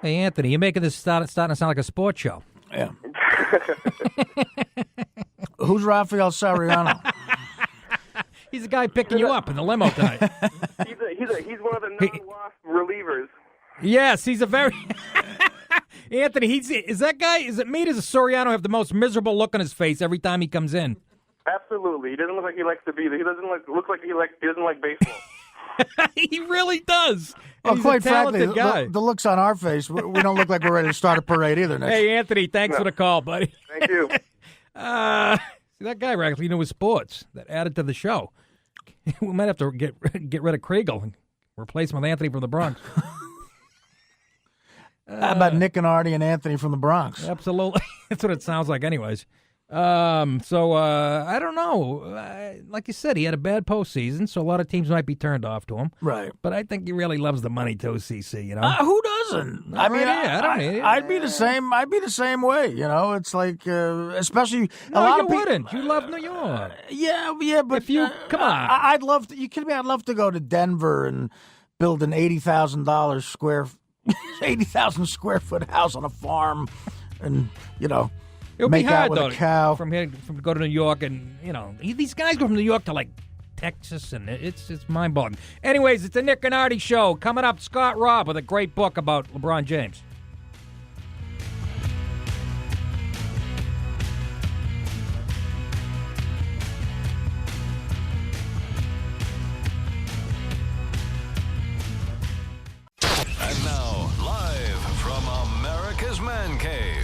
Hey Anthony, you're making this starting to sound like a sports show. Yeah. Who's Rafael Soriano? He's the guy picking you up in the limo tonight. He's one of the non-lost relievers. Yes, he's a very Anthony. Is that guy? Is it me? Does Soriano have the most miserable look on his face every time he comes in? Absolutely. He doesn't look like he likes to be there. He doesn't look like he doesn't like baseball. He really does. Well, he's quite a talented frankly, guy. the looks on our face, we don't look like we're ready to start a parade either. Hey, Anthony, thanks for the call, buddy. Thank you. That guy actually knew his sports. That added to the show. We might have to get rid of Kriegel and replace him with Anthony from the Bronx. How about Nick and Artie and Anthony from the Bronx? Absolutely. That's what it sounds like anyways. So I don't know. Like you said, he had a bad postseason, so a lot of teams might be turned off to him. Right. But I think he really loves the money too, CC. You know, who doesn't? I mean, I'd be the same. I'd be the same way. You know, it's like, especially a lot of people. Wouldn't. You love New York. Yeah, but if you come on, I'd love to. You kidding me? I'd love to go to Denver and build an $80,000 square foot house on a farm, and it would make be hard, out with though, a cow. from go to New York, and these guys go from New York to like Texas, and it's mind-boggling. Anyways, it's the Nick and Artie Show. Coming up, Scott Robb with a great book about LeBron James. And now, live from America's Man Cave.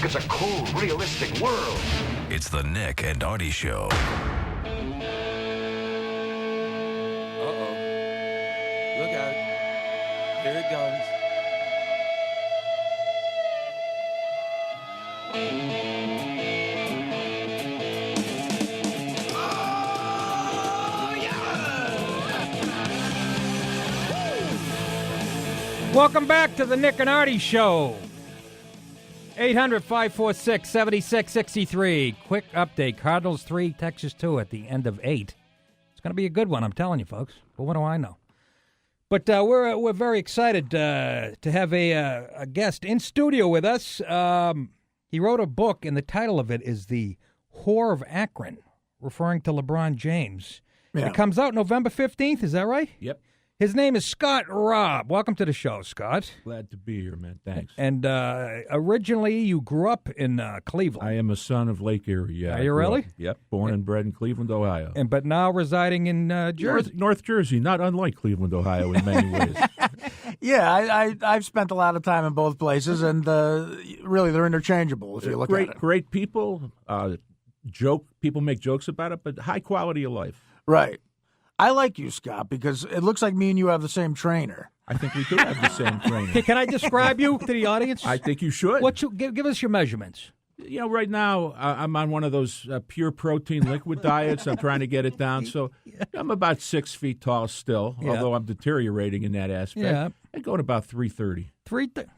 It's a cold, realistic world. It's the Nick and Artie Show. Uh-oh. Look out. Here it goes. Welcome back to the Nick and Artie Show. 800-546-7663. Quick update. Cardinals 3, Texas 2 at the end of 8. It's going to be a good one, I'm telling you, folks. But what do I know? But we're very excited to have a guest in studio with us. He wrote a book, and the title of it is The Whore of Akron, referring to LeBron James. Yeah. It comes out November 15th, is that right? Yep. His name is Scott Robb. Welcome to the show, Scott. Glad to be here, man. Thanks. And originally, you grew up in Cleveland. I am a son of Lake Erie. Yeah. Are you really? Yep. Born and bred in Cleveland, Ohio. But now residing in Jersey. North Jersey, not unlike Cleveland, Ohio in many ways. Yeah, I've spent a lot of time in both places, and really they're interchangeable if you look at it. Great people. People make jokes about it, but high quality of life. Right. I like you, Scott, because it looks like me and you have the same trainer. I think we do have the same trainer. Can I describe you to the audience? I think you should. Give us your measurements. Right now I'm on one of those pure protein liquid diets. I'm trying to get it down. So I'm about 6 feet tall still, although I'm deteriorating in that aspect. Yeah. I go to about 330.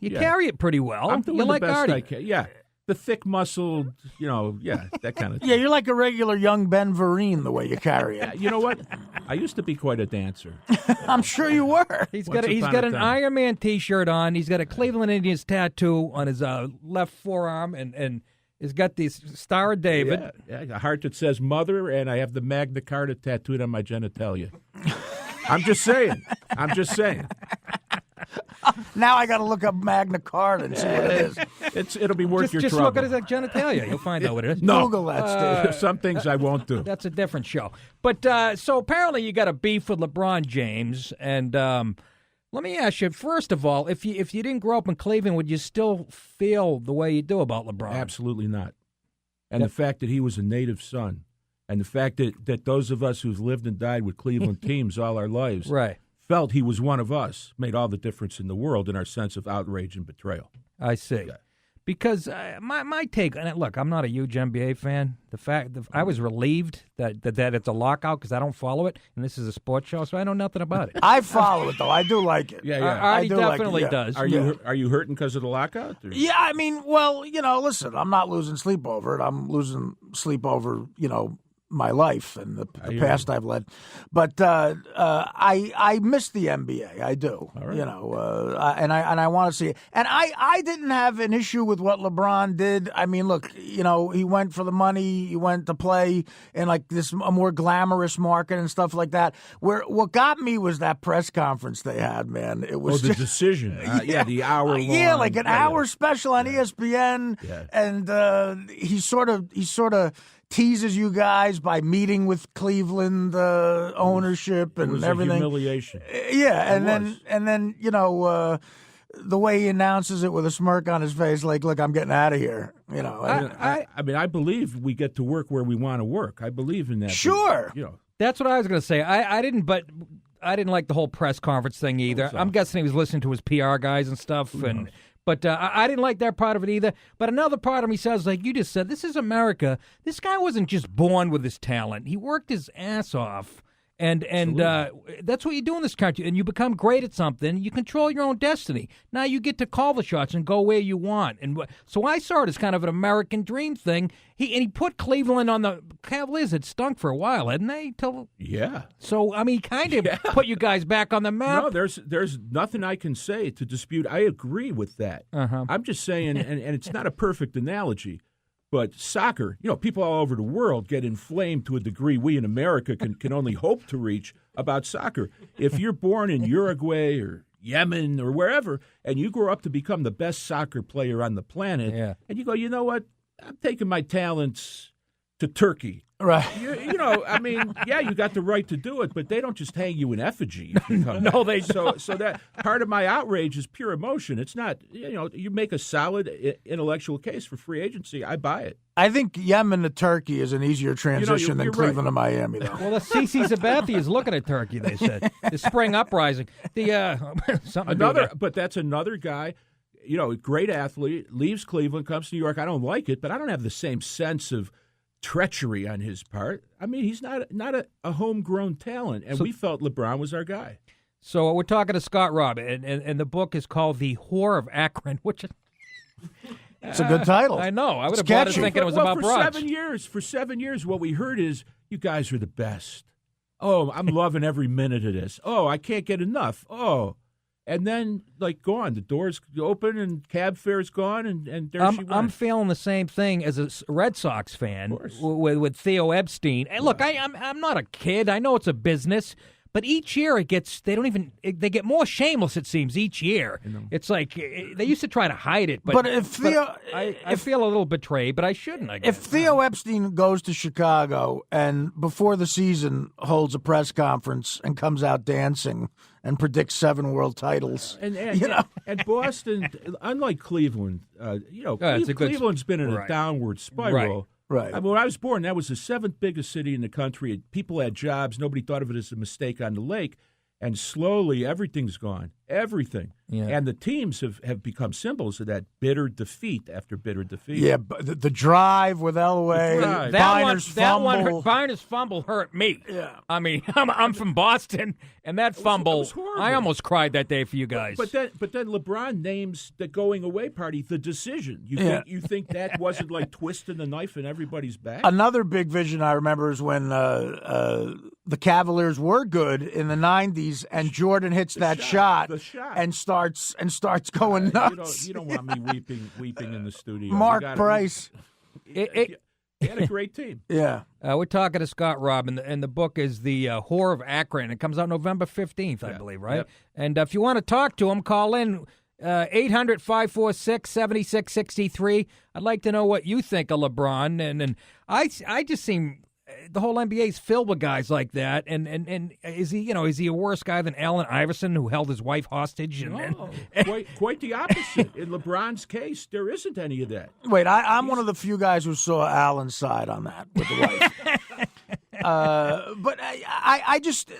You carry it pretty well. I'm doing you the like best Artie. I can. Yeah. The thick muscled, that kind of thing. Yeah, you're like a regular young Ben Vereen the way you carry it. You know what? I used to be quite a dancer. I'm sure you were. He's got an Iron Man T-shirt on. He's got a Cleveland Indians tattoo on his left forearm, and he's got the Star of David. Yeah, a heart that says Mother, and I have the Magna Carta tattooed on my genitalia. I'm just saying. Now I got to look up Magna Carta and see what it is. It'll be worth your just trouble. Look at his genitalia. You'll find out what it is. No. Google that, Steve. Some things I won't do. That's a different show. But so apparently you got a beef with LeBron James, and let me ask you, first of all, if you didn't grow up in Cleveland, would you still feel the way you do about LeBron? Absolutely not. And the fact that he was a native son, and the fact that those of us who've lived and died with Cleveland teams all our lives right. felt he was one of us, made all the difference in the world in our sense of outrage and betrayal. I see. Yeah. Because my take on it, look, I'm not a huge NBA fan. I was relieved that it's a lockout because I don't follow it, and this is a sports show, so I know nothing about it. I follow it, though. I do like it. Yeah. Artie definitely does. Are you hurting because of the lockout? Or? Yeah, I mean, well, listen, I'm not losing sleep over it. I'm losing sleep over, my life and the past I've led. But I miss the NBA. I do. Right. And I want to see it. And I didn't have an issue with what LeBron did. I mean, look, he went for the money. He went to play in like a more glamorous market and stuff like that. What got me was that press conference they had, man. It was the decision. The hour long. Yeah, like an hour special on ESPN. Yeah. And he sort of teases you guys by meeting with Cleveland ownership and everything. It was a humiliation. Yeah, and then the way he announces it with a smirk on his face, like, "Look, I'm getting out of here." I believe we get to work where we want to work. I believe in that. Sure. That's what I was going to say. I didn't like the whole press conference thing either. I'm guessing he was listening to his PR guys and stuff, and But I didn't like that part of it either. But another part of me says, like you just said, this is America. This guy wasn't just born with this talent. He worked his ass off. And that's what you do in this country. And you become great at something. You control your own destiny. Now you get to call the shots and go where you want. And so I saw it as kind of an American dream thing. He put Cleveland on the Cavaliers. Had stunk for a while, hadn't they? Yeah. So, I mean, he kind of put you guys back on the map. No, there's nothing I can say to dispute. I agree with that. I'm just saying, and it's not a perfect analogy, but soccer, people all over the world get inflamed to a degree we in America can only hope to reach about soccer. If you're born in Uruguay or Yemen or wherever, and you grow up to become the best soccer player on the planet, and you go, you know what, I'm taking my talents to Turkey. Right. You got the right to do it, but they don't just hang you in effigy. No, they don't. So that part of my outrage is pure emotion. It's not, you make a solid intellectual case for free agency. I buy it. I think Yemen to Turkey is an easier transition than Cleveland to Miami, though. Well, the Sisi Sabathia is looking at Turkey, they said. The spring uprising. But that's another guy, great athlete, leaves Cleveland, comes to New York. I don't like it, but I don't have the same sense of treachery on his part. I mean, he's not a homegrown talent, and we felt LeBron was our guy. So we're talking to Scott Robb, and the book is called The Whore of Akron, which is... It's a good title. I know. I would have bought it thinking it was about broads. For 7 years, what we heard is, you guys are the best. Oh, I'm loving every minute of this. Oh, I can't get enough. Oh. And then, gone. The doors open and cab fare's gone, and there she went. I'm feeling the same thing as a Red Sox fan with Theo Epstein. Hey, look, I'm not a kid. I know it's a business. But each year they get more shameless, it seems, each year. It's like they used to try to hide it. But I feel a little betrayed, but I shouldn't, I guess. If Theo Epstein goes to Chicago and before the season holds a press conference and comes out dancing and predicts 7 world titles, and Boston, unlike Cleveland, Cleveland's been in a downward spiral. Right. I mean, when I was born, that was the 7th biggest city in the country. People had jobs. Nobody thought of it as a mistake on the lake. And slowly, everything's gone. Everything. Yeah. And the teams have become symbols of that bitter defeat after bitter defeat. Yeah, but the drive with Elway, Byner's fumble hurt me. Yeah. I mean, I'm from Boston, and that fumble, I almost cried that day for you guys. But then LeBron names the going away party the decision. You think that wasn't like twisting the knife in everybody's back? Another big vision I remember is when the Cavaliers were good in the 90s, and Jordan hits that shot and starts going nuts. You don't want me weeping in the studio. Mark Price. He had a great team. Yeah. We're talking to Scott Robb, and the book is The Whore of Akron. It comes out November 15th, I believe, right? Yep. And if you want to talk to him, call in 800-546-7663. I'd like to know what you think of LeBron. And I just seem... The whole NBA is filled with guys like that, and is he a worse guy than Allen Iverson, who held his wife hostage? Quite the opposite. In LeBron's case, there isn't any of that. Wait, I'm one of the few guys who saw Allen's side on that with the wife. But I just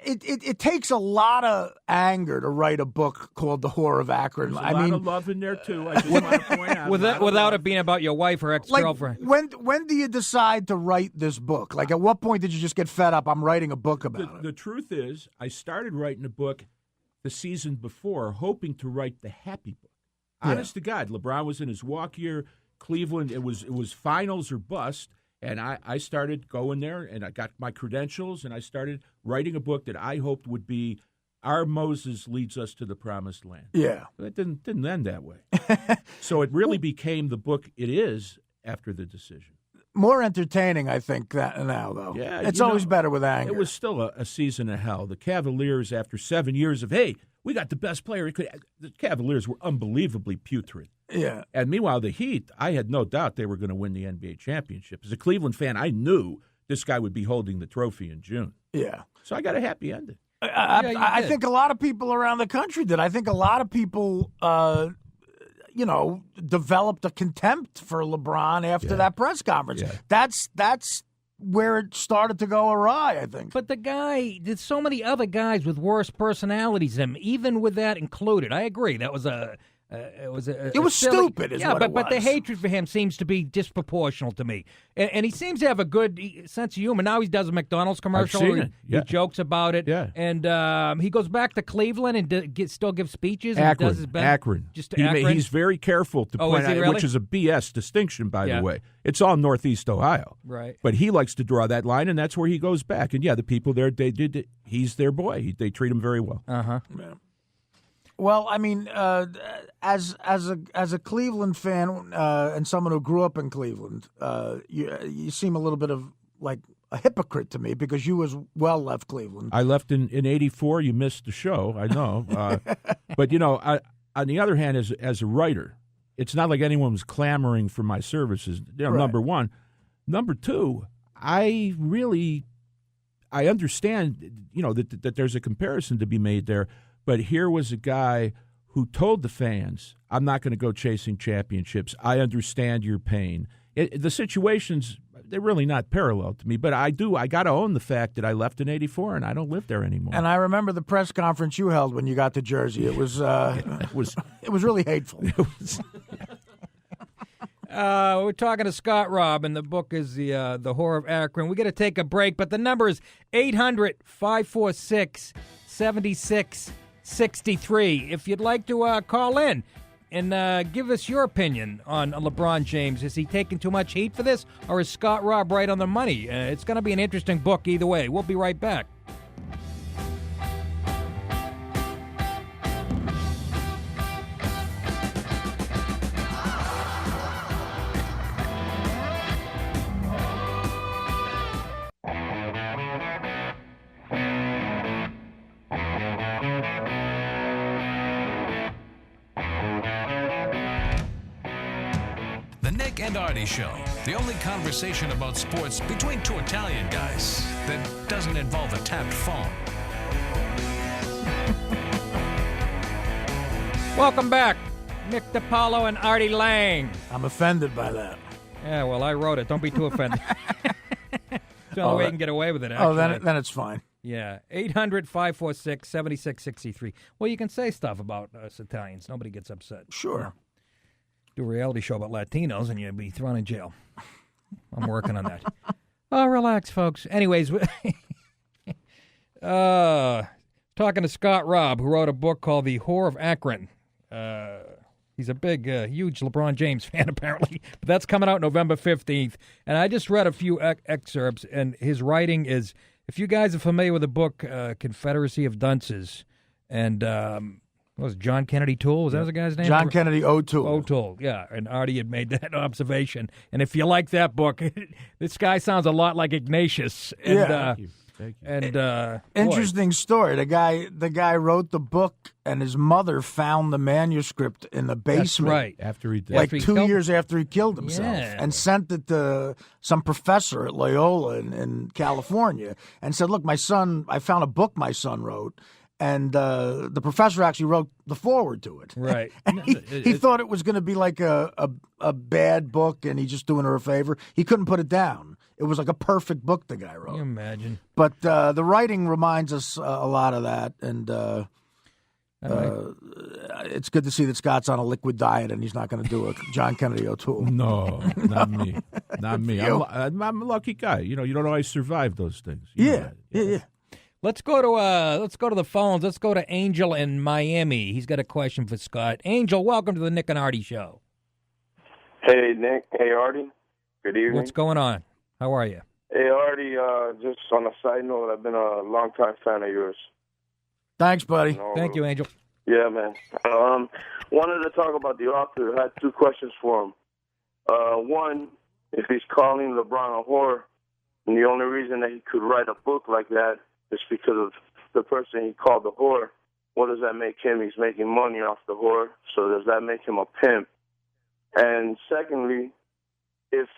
it takes a lot of anger to write a book called The Whore of Akron. There's a lot of love in there too. I just want to point out without it being about your wife or ex-girlfriend. When do you decide to write this book? Like, at what point did you just get fed up? I'm writing a book about it. The truth is, I started writing a book the season before, hoping to write the happy book. Honest to God, LeBron was in his walk year. Cleveland, it was finals or bust. And I started going there, and I got my credentials, and I started writing a book that I hoped would be Our Moses Leads Us to the Promised Land. Yeah. But it didn't end that way. So it really became the book it is after the decision. More entertaining, I think, now, though. Yeah, it's always better with anger. It was still a season of hell. The Cavaliers, after 7 years of, hey, we got the best player. The Cavaliers were unbelievably putrid. Yeah. And meanwhile, the Heat, I had no doubt they were going to win the NBA championship. As a Cleveland fan, I knew this guy would be holding the trophy in June. Yeah. So I got a happy ending. I think a lot of people around the country did. I think a lot of people, developed a contempt for LeBron after that press conference. Yeah. That's where it started to go awry, I think. But there's so many other guys with worse personalities than him, even with that included. I agree. That was a It was silly, stupid, is yeah, what it but the was. hatred for him seems to be disproportional to me. And he seems to have a good sense of humor. Now he does a McDonald's commercial. I've seen where it. Yeah. He jokes about it. Yeah. And he goes back to Cleveland and still gives speeches. And Akron. does his best. Akron. Just Akron. He's very careful to Oh, point is he out, really? which is a BS distinction, by Yeah. the way. It's all Northeast Ohio. Right. But he likes to draw that line, and that's where he goes back. And, yeah, the people there, he's their boy. They treat him very well. Uh-huh. Yeah. Well, I mean, as a Cleveland fan and someone who grew up in Cleveland, you seem a little bit of like a hypocrite to me because you as well left Cleveland. I left in '84. You missed the show, I know. But, on the other hand, as a writer, it's not like anyone was clamoring for my services, Right. number one. Number two, I understand, that there's a comparison to be made there. But here was a guy who told the fans, I'm not going to go chasing championships. I understand your pain. The situations, they're really not parallel to me. But I got to own the fact that I left in '84 and I don't live there anymore. And I remember the press conference you held when you got to Jersey. It was it was really hateful. We're talking to Scott Robb, and the book is the Whore of Akron. We got to take a break, but the number is 800-546-7663. If you'd like to call in and give us your opinion on LeBron James. Is he taking too much heat for this, or is Scott Robb right on the money? It's going to be an interesting book either way. We'll be right back. The Nick and Artie Show, the only conversation about sports between two Italian guys that doesn't involve a tapped phone. Welcome back, Nick DiPaolo and Artie Lang. I'm offended by that. Yeah, well, I wrote it. Don't be too offended. It's the only way you can get away with it, actually. Oh, then it's fine. Yeah, 800-546-7663. Well, you can say stuff about us Italians. Nobody gets upset. Sure. Do a reality show about Latinos, and you'd be thrown in jail. I'm working on that. Oh, relax, folks. Anyways, talking to Scott Robb, who wrote a book called The Whore of Akron. He's a big, huge LeBron James fan, apparently. But that's coming out November 15th. And I just read a few excerpts, and his writing is, if you guys are familiar with the book Confederacy of Dunces, and what was it, John Kennedy Toole? Was that the guy's name? John Kennedy O'Toole. O'Toole, yeah. And Artie had made that observation. And if you like that book, this guy sounds a lot like Ignatius. And, Yeah. Thank you. And Interesting story. The guy wrote the book, and his mother found the manuscript in the basement. That's right. After he did. Like After he 2 killed- years after he killed himself, Yeah. and sent it to some professor at Loyola in California, and said, "Look, I found a book my son wrote." And the professor actually wrote the foreword to it. Right. And he thought it was going to be like a bad book, and he's just doing her a favor. He couldn't put it down. It was like a perfect book the guy wrote. Can you imagine? But the writing reminds us a lot of that, and it's good to see that Scott's on a liquid diet and he's not going to do a John Kennedy O'Toole. No, not me. Not me. I'm a lucky guy. You don't always survive those things. You know that. Yeah. Let's go to the phones. Let's go to Angel in Miami. He's got a question for Scott. Angel, welcome to the Nick and Artie Show. Hey, Nick. Hey, Artie. Good evening. What's going on? How are you? Hey, Artie, just on a side note, I've been a longtime fan of yours. Thanks, buddy. Thank you, Angel. Yeah, man. Wanted to talk about the author. I had two questions for him. One, if he's calling LeBron a whore, and the only reason that he could write a book like that is because of the person he called a whore, what does that make him? He's making money off the whore, so does that make him a pimp? And secondly, if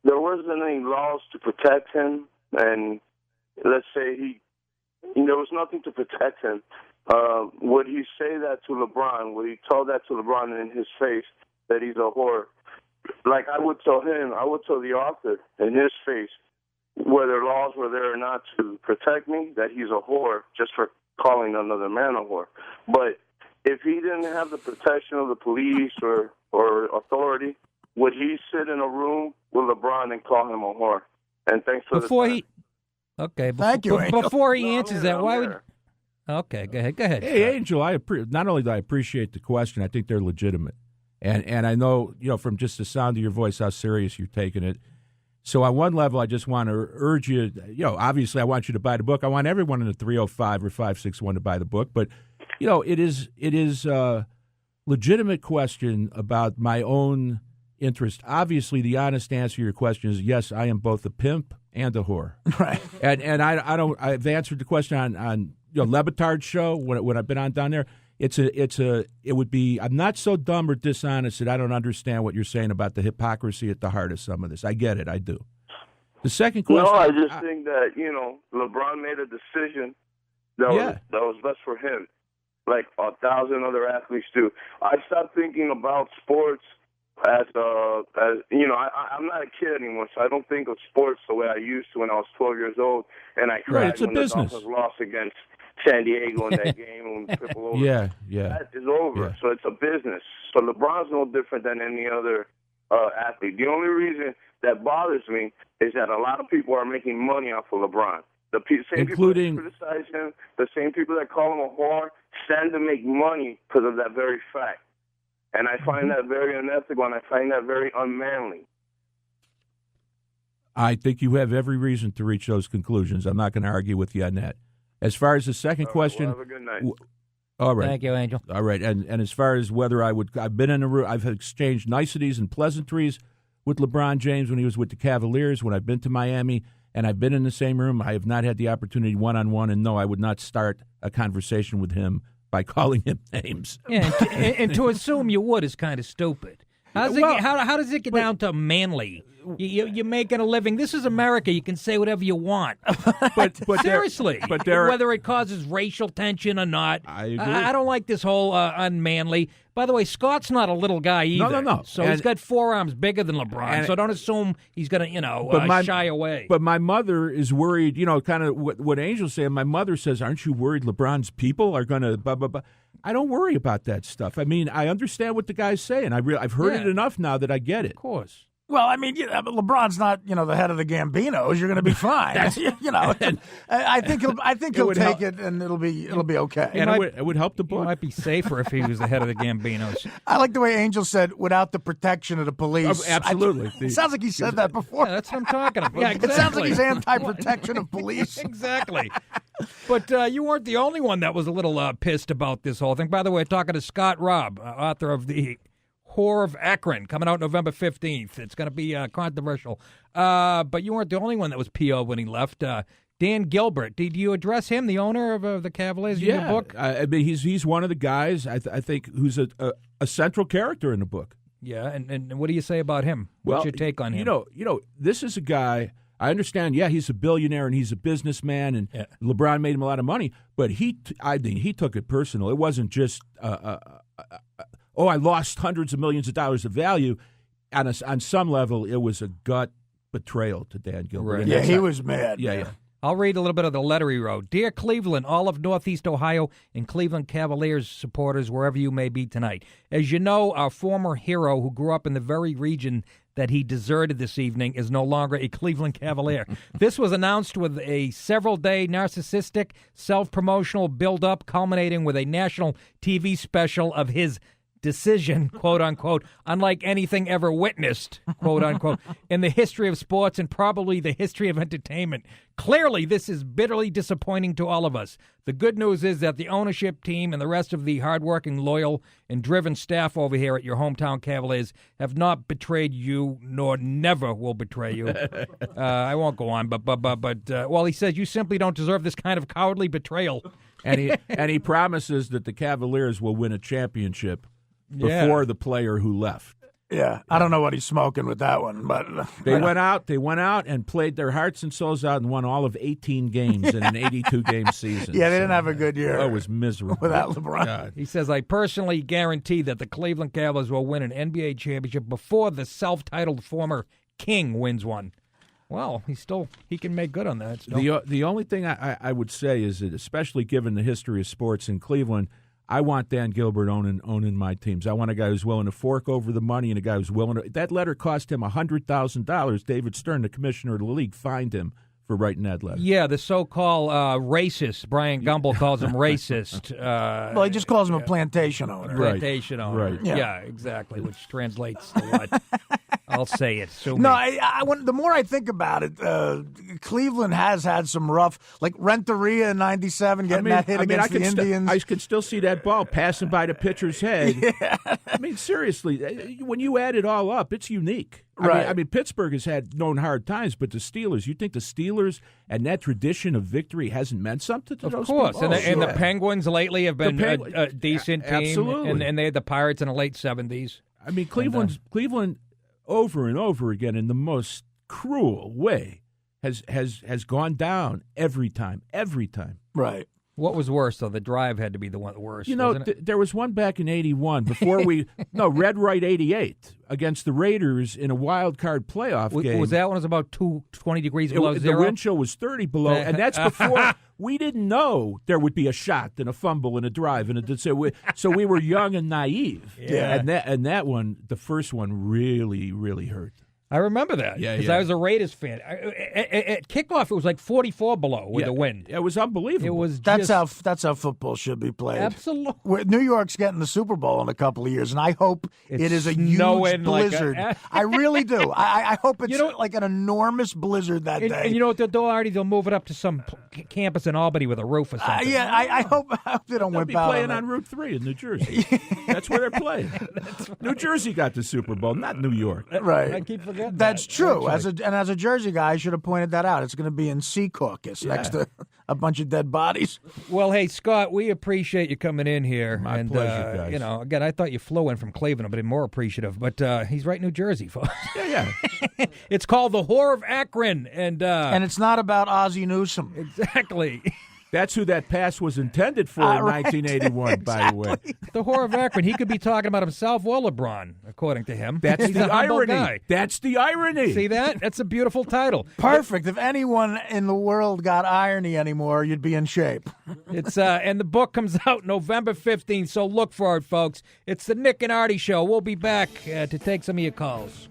there wasn't any laws to protect him, and let's say there was nothing to protect him, would he say that to LeBron? Would he tell that to LeBron in his face that he's a whore? Like I would tell him, I would tell the author in his face, whether laws were there or not to protect me, that he's a whore just for calling another man a whore. But if he didn't have the protection of the police or authority, would he sit in a room with LeBron and call him a whore? And thanks for before the he. Okay, Thank you, Angel. before he answers that, why would? Okay, go ahead. Hey, Angel, not only do I appreciate the question, I think they're legitimate. And I know, from just the sound of your voice how serious you're taking it. So on one level, I just want to urge you, obviously I want you to buy the book. I want everyone in the 305 or 561 to buy the book. But, it is a legitimate question about my own interest. Obviously, the honest answer to your question is yes, I am both a pimp and a whore. Right. And I've answered the question on Lebitard's show when I've been on down there. I'm not so dumb or dishonest that I don't understand what you're saying about the hypocrisy at the heart of some of this. I get it. I do. The second question. No, I just think that, LeBron made a decision that was best for him, like 1,000 other athletes do. I stopped thinking about sports as I'm not a kid anymore, so I don't think of sports the way I used to when I was 12 years old, and I cried it's a when business. the Dolphins lost against San Diego in that game when triple over. Yeah. That is over. Yeah. So it's a business. So LeBron's no different than any other athlete. The only reason that bothers me is that a lot of people are making money off of LeBron. The same Including, people that criticize him, the same people that call him a whore, stand to make money because of that very fact. And I find that very unethical, and I find that very unmanly. I think you have every reason to reach those conclusions. I'm not going to argue with you on that. As far as the second question, well, have a good night. All right. Thank you, Angel. All right, and as far as whether I've been in a room, I've exchanged niceties and pleasantries with LeBron James when he was with the Cavaliers, when I've been to Miami, and I've been in the same room. I have not had the opportunity one-on-one, and no, I would not start a conversation with him by calling him names. Yeah, and to assume you would is kind of stupid. How does it get down to manly? You're making a living. This is America. You can say whatever you want. But seriously, whether it causes racial tension or not, I agree. I don't like this whole unmanly. By the way, Scott's not a little guy either. No. So he's got forearms bigger than LeBron. So don't assume he's going to, shy away. But my mother is worried. kind of what Angel's saying. My mother says, "Aren't you worried LeBron's people are going to blah blah blah?" I don't worry about that stuff. I mean, I understand what the guy's saying. I've heard it enough now that I get it. Of course. Well, I mean, but LeBron's not, the head of the Gambinos. You're going to be fine. I think he'll take it, and it'll be okay. And it would help the book. It might be safer if he was the head of the Gambinos. I like the way Angel said, without the protection of the police. Oh, absolutely. It sounds like he said that before. Yeah, that's what I'm talking about. Yeah, exactly. It sounds like he's anti-protection of police. Exactly. But you weren't the only one that was a little pissed about this whole thing. By the way, talking to Scott Robb, author of the Whore of Akron, coming out November 15th. It's going to be controversial. But you weren't the only one that was PO when he left. Dan Gilbert, did you address him, the owner of the Cavaliers, in your book? I mean, he's one of the guys, I think, who's a central character in the book. Yeah, and what do you say about him? What's your take on him? This is a guy, I understand, he's a billionaire and he's a businessman, and LeBron made him a lot of money, but I think he took it personal. It wasn't just I lost hundreds of millions of dollars of value. On some level, it was a gut betrayal to Dan Gilbert. Right. Yeah, he was mad. Yeah. I'll read a little bit of the letter he wrote. Dear Cleveland, all of Northeast Ohio, and Cleveland Cavaliers supporters, wherever you may be tonight. As you know, our former hero, who grew up in the very region that he deserted this evening, is no longer a Cleveland Cavalier. This was announced with a several-day narcissistic, self-promotional build-up, culminating with a national TV special of his decision, quote-unquote, unlike anything ever witnessed, quote-unquote, in the history of sports and probably the history of entertainment. Clearly, this is bitterly disappointing to all of us. The good news is that the ownership team and the rest of the hardworking, loyal, and driven staff over here at your hometown Cavaliers have not betrayed you, nor never will betray you. I won't go on, but he says you simply don't deserve this kind of cowardly betrayal. And he promises that the Cavaliers will win a championship before the player who left. Yeah, I don't know what he's smoking with that one, but they went out and played their hearts and souls out and won all of 18 games in an 82-game season. Yeah, they didn't have a good year. It was miserable without LeBron. God. He says, I personally guarantee that the Cleveland Cavaliers will win an NBA championship before the self-titled former king wins one. Well, he can make good on that. The only thing I would say is that, especially given the history of sports in Cleveland, I want Dan Gilbert owning my teams. I want a guy who's willing to fork over the money and a guy who's willing to. That letter cost him $100,000. David Stern, the commissioner of the league, fined him for writing that letter. Yeah, the so-called racist. Brian Gumbel calls him racist. Well, he just calls him a plantation owner. Plantation owner. Right. Yeah, exactly, which translates to what? I'll say it. So No, the more I think about it, Cleveland has had some rough, like Renteria in '97 getting that hit against the Indians. I could still see that ball passing by the pitcher's head. Yeah. I mean, seriously, when you add it all up, it's unique. Right. I mean, Pittsburgh has had known hard times, but the Steelers, you think the Steelers and that tradition of victory hasn't meant something to those people? Of course. And the Penguins lately have been a decent team. Absolutely. And they had the Pirates in the late 70s. I mean, Cleveland over and over again in the most cruel way has gone down every time. Right. What was worse, though? The drive had to be the worst. You know, there was one back in '81 before Red Right '88 against the Raiders in a wild card playoff game. Was that one was about 20 degrees below The zero? wind chill was 30 below, and that's before we didn't know there would be a shot and a fumble and a drive, so we were young and naive. Yeah. And that one, the first one, really, really hurt. I remember that because I was a Raiders fan. At kickoff, it was like 44 below with the wind. It was unbelievable. It was that's how football should be played. Absolutely. New York's getting the Super Bowl in a couple of years, and I hope it is a huge blizzard. I really do. I hope it's like an enormous blizzard that day. And you know what they'll do, Artie? They'll move it up to some campus in Albany with a roof or something. I hope they don't They'll whip be out playing on Route 3 in New Jersey. That's where they're playing. New Jersey got the Super Bowl, not New York. Right. I keep forgetting That's true. That's as a Jersey guy, I should have pointed that out. It's going to be in Sea Caucus next to a bunch of dead bodies. Well, hey, Scott, we appreciate you coming in here. My pleasure, guys. You know, again, I thought you flew in from Cleveland, but I'm more appreciative. But he's right in New Jersey, folks. Yeah. It's called The Whore of Akron. And it's not about Ozzie Newsome. Exactly. That's who that pass was intended for in 1981, by the way. The Whore of Akron. He could be talking about himself or LeBron, according to him. That's He's the a humble irony. guy. That's the irony. See that? That's a beautiful title. Perfect. If anyone in the world got irony anymore, you'd be in shape. It's and the book comes out November 15th, so look for it, folks. It's the Nick and Artie Show. We'll be back to take some of your calls.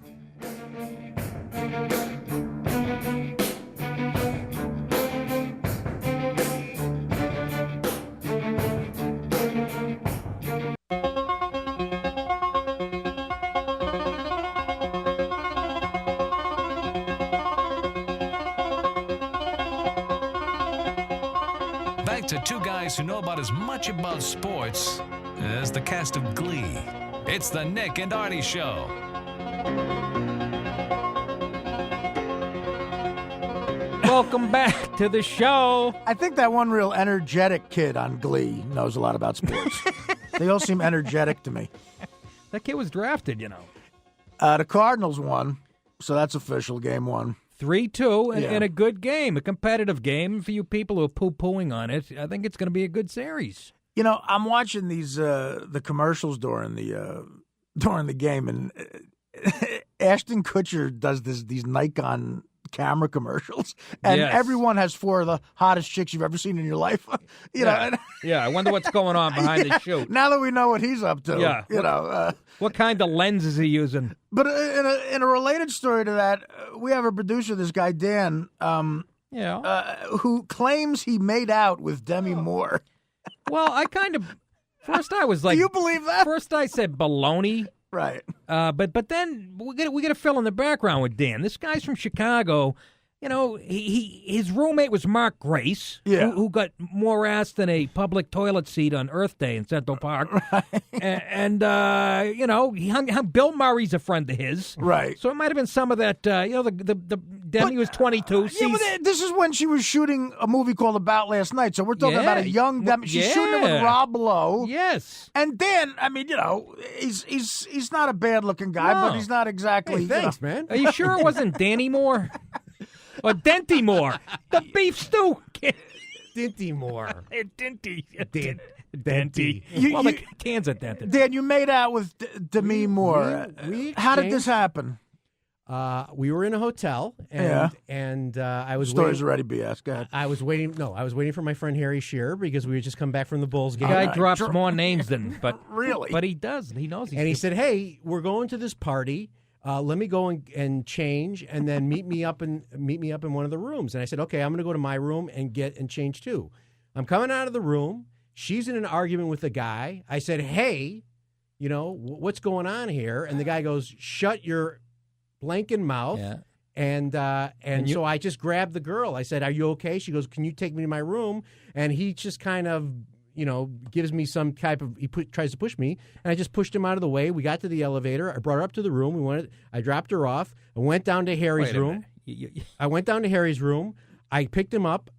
Back to two guys who know about as much about sports as the cast of Glee. It's the Nick and Artie Show. Welcome back to the show. I think that one real energetic kid on Glee knows a lot about sports. They all seem energetic to me. That kid was drafted, you know. The Cardinals won, so that's official, game one. 3-2 and a good game, a competitive game. For you people who are poo-pooing on it, I think it's going to be a good series. You know, I'm watching these the commercials during the game, and Ashton Kutcher does these Nikon camera commercials, and everyone has four of the hottest chicks you've ever seen in your life. You know, I wonder what's going on behind the shoot. Now that we know what he's up to, you know, what kind of lens is he using? But in a related story to that, we have a producer, this guy Dan, who claims he made out with Demi Moore. Well, I kind of first I was like, do you believe that? First I said baloney. Right. But then we got to fill in the background with Dan. This guy's from Chicago. You know, his roommate was Mark Grace, who got more ass than a public toilet seat on Earth Day in Central Park. Right. And you know, he hung Bill Murray's a friend of his. Right. So it might have been some of that, you know, the Demi was 22. But this is when she was shooting a movie called About Last Night. So we're talking about a young Demi. She's shooting it with Rob Lowe. Yes. And Dan, I mean, you know, he's not a bad-looking guy, but he's not exactly. Hey, thanks, man. Are you sure it wasn't Danny Moore? Or Denty Moore, the beef stew. Dinty Moore. Denty. Denty. Well, the cans are dented. Dan, you made out with Demi Moore. How did this happen? We were in a hotel, and I was Story's waiting. already BS. Go ahead. I was waiting. No, I was waiting for my friend Harry Shearer because we had just come back from the Bulls game. The guy drops more names than, but really, but he does. He knows. And he said, "Hey, we're going to this party. Let me go and change, and then meet me up in one of the rooms." And I said, "Okay, I'm going to go to my room and change too." I'm coming out of the room. She's in an argument with the guy. I said, "Hey, what's going on here?" And the guy goes, "Shut your blanking mouth." Yeah. And so I just grabbed the girl. I said, "Are you okay?" She goes, "Can you take me to my room?" And he just kind of, gives me some type of, tries to push me, and I just pushed him out of the way. We got to the elevator. I brought her up to the room. I dropped her off. I went down to Harry's room. I went down to Harry's room. I picked him up,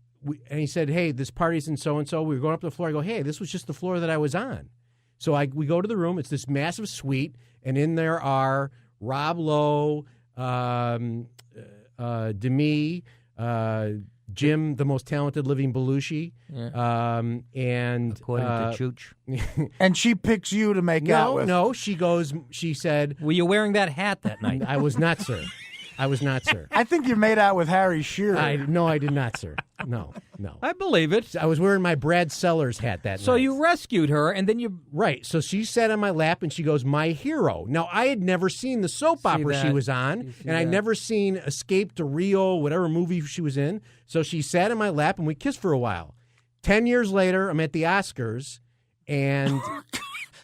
and he said, "Hey, this party's in so-and-so." We were going up to the floor. I go, "Hey, this was just the floor that I was on." So we go to the room. It's this massive suite, and in there are Rob Lowe, Demi, Jim, the most talented living Belushi, and according to Chooch. And she picks you to make out with. No, she said, "Were you wearing that hat that night?" I was not, sir. I was not, sir. I think you made out with Harry Shearer. No, I did not, sir. No. I believe it. I was wearing my Brad Sellers hat that night. So you rescued her, and then you... Right. So she sat on my lap, and she goes, "My hero." Now, I had never seen the soap opera she was on, and I'd never seen Escape to Rio, whatever movie she was in. So she sat on my lap, and we kissed for a while. 10 years later, I'm at the Oscars, and...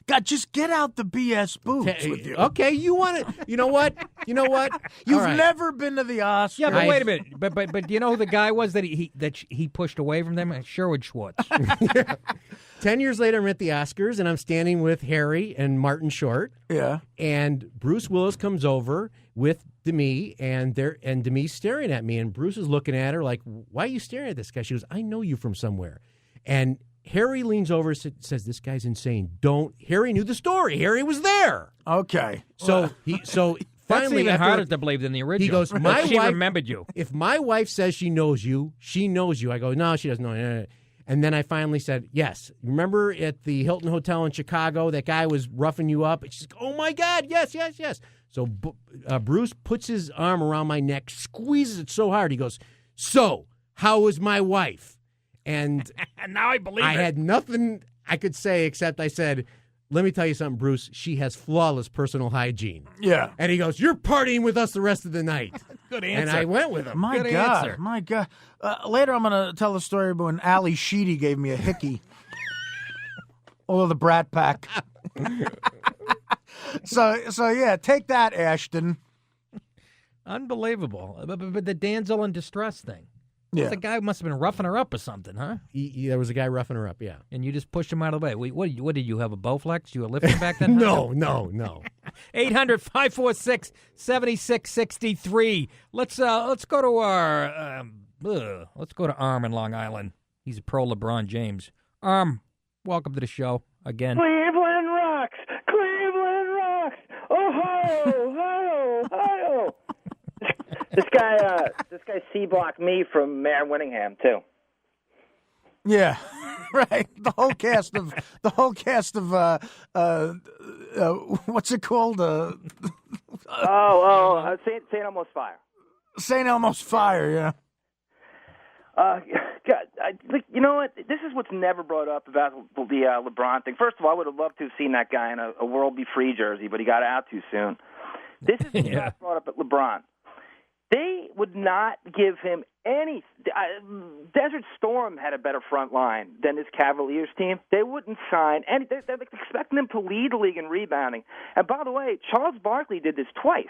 God, just get out the BS boobs with you. Okay, you want it? You know what? You've never been to the Oscars. Yeah, but wait a minute. But do you know who the guy was that he pushed away from them? Sherwood Schwartz. 10 years later, I'm at the Oscars, and I'm standing with Harry and Martin Short. Yeah. And Bruce Willis comes over with Demi, and Demi's staring at me, and Bruce is looking at her like, "Why are you staring at this guy?" She goes, "I know you from somewhere." And Harry leans over and says, "This guy's insane. Don't." Harry knew the story. Harry was there. Okay. So finally, that's even harder to believe than the original. He goes, She remembered you. If my wife says she knows you, she knows you. I go, "No, she doesn't know you." And then I finally said, "Yes. Remember at the Hilton Hotel in Chicago, that guy was roughing you up?" And she's like, "Oh, my God, yes. So Bruce puts his arm around my neck, squeezes it so hard. He goes, "So, how was my wife?" And now I believe I had nothing I could say except I said, "Let me tell you something, Bruce. She has flawless personal hygiene." Yeah. And he goes, "You're partying with us the rest of the night." Good answer. And I went with him. My Good God. answer. My God. Later, I'm going to tell the story about when Ali Sheedy gave me a hickey. Or the Brat Pack. So yeah, take that, Ashton. Unbelievable. But the damsel in distress thing. Yeah. The guy must have been roughing her up or something, huh? There was a guy roughing her up, yeah. And you just pushed him out of the way. What did you have, a Bowflex? You were lifting back then? No. 800-546-7663. Let's go to our let's go to Arm in Long Island. He's a pro LeBron James. Arm, welcome to the show again. Cleveland rocks. Cleveland rocks. Ohio. This guy C-blocked me from Mayor Winningham too. Yeah, right. The whole cast of what's it called? St. Elmo's Fire. St. Elmo's Fire. Yeah. God, you know what? This is what's never brought up about the LeBron thing. First of all, I would have loved to have seen that guy in a World Be Free jersey, but he got out too soon. This is what's not brought up at LeBron. They would not give him any. Desert Storm had a better front line than this Cavaliers team. They wouldn't sign any. They're expecting him to lead the league in rebounding. And by the way, Charles Barkley did this twice.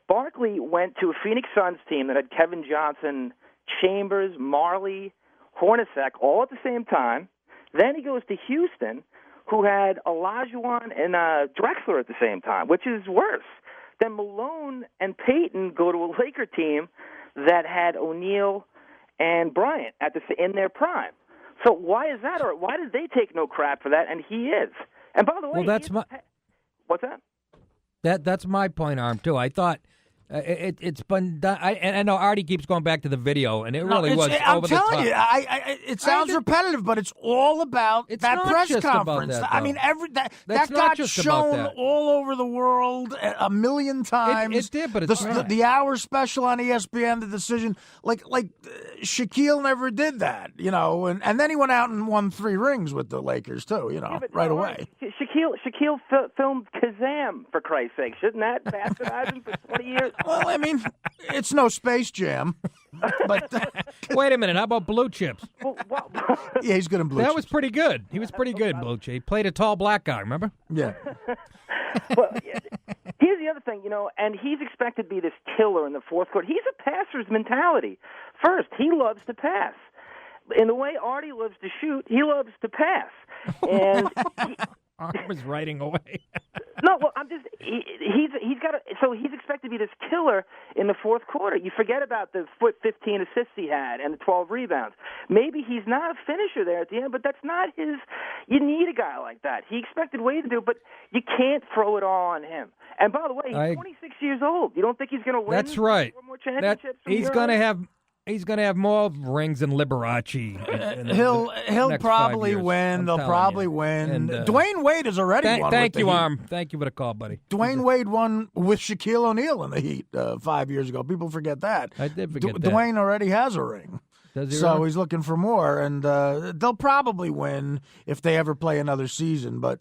Barkley went to a Phoenix Suns team that had Kevin Johnson, Chambers, Marley, Hornacek all at the same time. Then he goes to Houston, who had Olajuwon and Drexler at the same time, which is worse. Then Malone and Peyton go to a Laker team that had O'Neal and Bryant in their prime. So why is that? Or why did they take no crap for that? And he is. And by the way, that's what's that? That's my point, Arm, too. I thought it's been done. I know Artie keeps going back to the video, and it really was I'm over the top. telling you, it sounds repetitive, but it's all about that press conference. I mean, that got shown all over the world. heralded a million times. It did, but it's the hour special on ESPN, the decision, like Shaquille never did that, and then he went out and won 3 rings with the Lakers too, right away. Shaquille filmed Kazam, for Christ's sake. Shouldn't that bastardize him for 20 years? Well, I mean, it's no Space Jam. But wait a minute, how about Blue Chips? Yeah, he's good in Blue Chips. That was pretty good. He was pretty good in Blue Chips. He played a tall black guy, remember? Yeah. Well, here's the other thing, and he's expected to be this killer in the fourth quarter. He's a passer's mentality. First, he loves to pass. In the way Artie loves to shoot, he loves to pass. And Artie was writing away. No, well, he's expected to be this killer in the fourth quarter. You forget about the 15 assists he had and the 12 rebounds. Maybe he's not a finisher there at the end, but that's not his. You need a guy like that. He expected Wade to do, but you can't throw it all on him. And by the way, he's 26 years old. You don't think he's going to win? That's right. 4 more championships? He's going to have. He's going to have more rings than Liberace. He'll probably win. They'll probably win. And, Dwayne Wade has already won. Thank you, Arm. Thank you for the call, buddy. Dwayne Wade won with Shaquille O'Neal in the Heat 5 years ago. People forget that. I did forget that. Dwayne already has a ring. Does he so really? He's looking for more, and they'll probably win if they ever play another season. But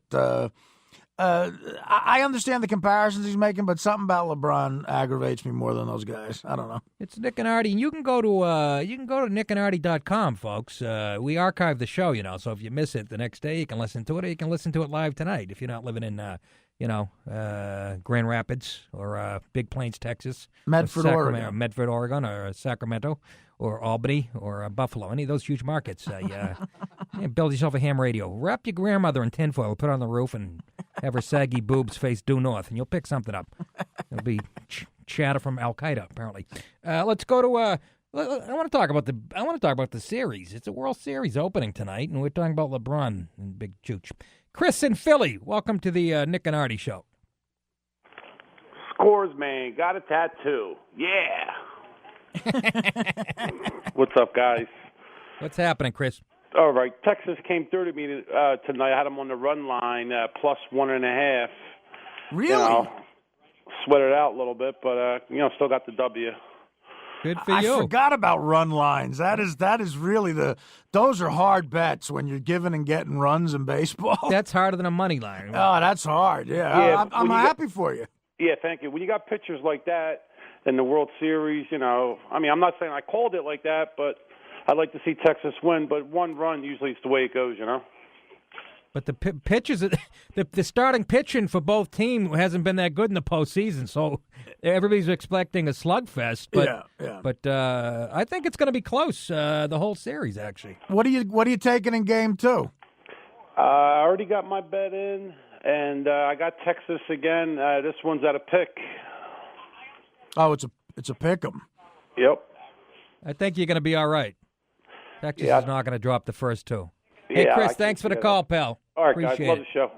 I understand the comparisons he's making, but something about LeBron aggravates me more than those guys. I don't know. It's Nick and Artie, and you can go to nickанdartie.com, folks. We archive the show, so if you miss it the next day, you can listen to it. Or you can listen to it live tonight if you're not living in, Grand Rapids or Big Plains, Texas, Medford, Oregon, or Sacramento, or Albany, or Buffalo. Any of those huge markets. Build yourself a ham radio. Wrap your grandmother in tinfoil, put it on the roof, and have her saggy boobs face due north, and you'll pick something up. It'll be chatter from Al Qaeda, apparently. Let's go to. I want to talk about the series. It's a World Series opening tonight, and we're talking about LeBron and Big Chooch. Chris in Philly, welcome to the Nick and Artie show. Scores, man. Got a tattoo. Yeah. What's up, guys? What's happening, Chris? All right. Texas came through to me tonight. I had them on the run line, plus 1.5. Really? Sweat it out a little bit, but, still got the W. Good for you. I forgot about run lines. That is really those are hard bets when you're giving and getting runs in baseball. That's harder than a money line. Oh, that's hard. Yeah. I'm happy for you. Yeah, thank you. When you got pitchers like that in the World Series, I'm not saying I called it like that, but I'd like to see Texas win. But one run usually is the way it goes, But the pitches, the starting pitching for both teams hasn't been that good in the postseason, so everybody's expecting a slugfest. But, yeah. But I think it's going to be close the whole series, actually. What are you taking in Game 2? I already got my bet in, and I got Texas again. This one's at a pick. Oh, it's a pick 'em. Yep. I think you're going to be all right. Texas is not going to drop the first two. Yeah, hey, Chris, thanks for the call, pal. All right, Appreciate guys, love the show.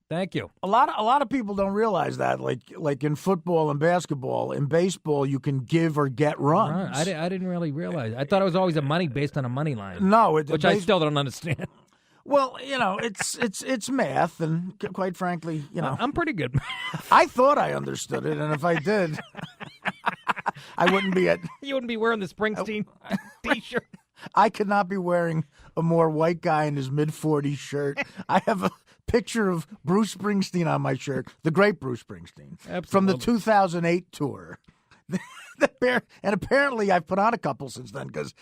Thank you. A lot of people don't realize that, like in football and basketball. In baseball, you can give or get runs. I didn't really realize. I thought it was always a money based on a money line. No, which I still don't understand. Well, it's math, and quite frankly, I'm pretty good. I thought I understood it, and if I did, I wouldn't be at. You wouldn't be wearing the Springsteen T-shirt. I could not be wearing a more white guy in his mid-40s shirt. I have a picture of Bruce Springsteen on my shirt, the great Bruce Springsteen, from the 2008 tour. And apparently I've put on a couple since then because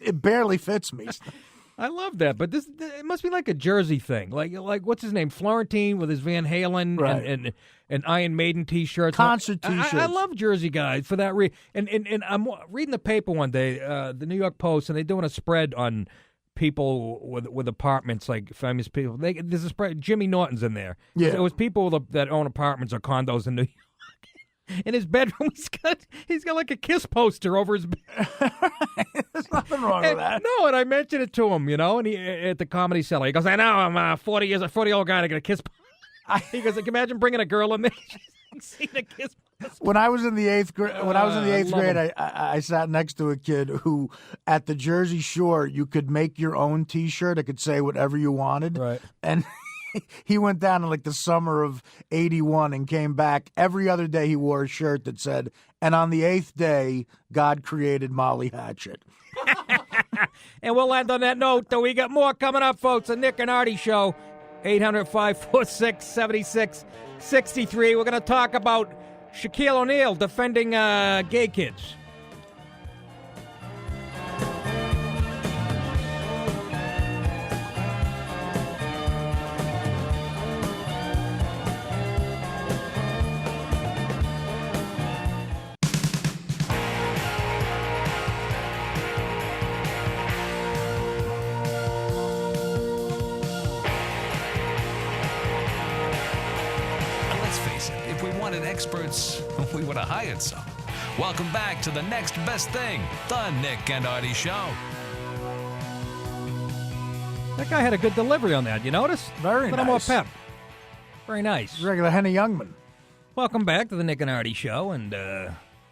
it barely fits me. I love that, but it must be like a Jersey thing. Like what's his name? Florentine with his Van Halen right. and Iron Maiden T-shirts. Concert T-shirts. I love Jersey guys for that reason. And I'm reading the paper one day, the New York Post, and they're doing a spread on people with apartments, like famous people. There's a spread. Jimmy Norton's in there. Yeah. So it was people that own apartments or condos in New York. In his bedroom, he's got like a Kiss poster over his bed. There's nothing wrong with that. No, and I mentioned it to him, and he at the Comedy Cellar. He goes, "I know, I'm a 40-year-old guy. I got a Kiss." He goes, "Like, imagine bringing a girl in there, seeing a Kiss." When I was in the eighth grade, I sat next to a kid who, at the Jersey Shore, you could make your own T-shirt. It could say whatever you wanted, right? And he went down in like the summer of '81 and came back. Every other day he wore a shirt that said, "And on the 8th day, God created Molly Hatchet." And we'll end on that note, though. We got more coming up, folks. The Nick and Artie Show, 800-546-7663. We're going to talk about Shaquille O'Neal defending gay kids. Experts, we would have hired some. Welcome back to the next best thing, the Nick and Artie Show. That guy had a good delivery on that. You notice? Very nice. More pep. Very nice. Regular Henny Youngman. Welcome back to the Nick and Artie Show, and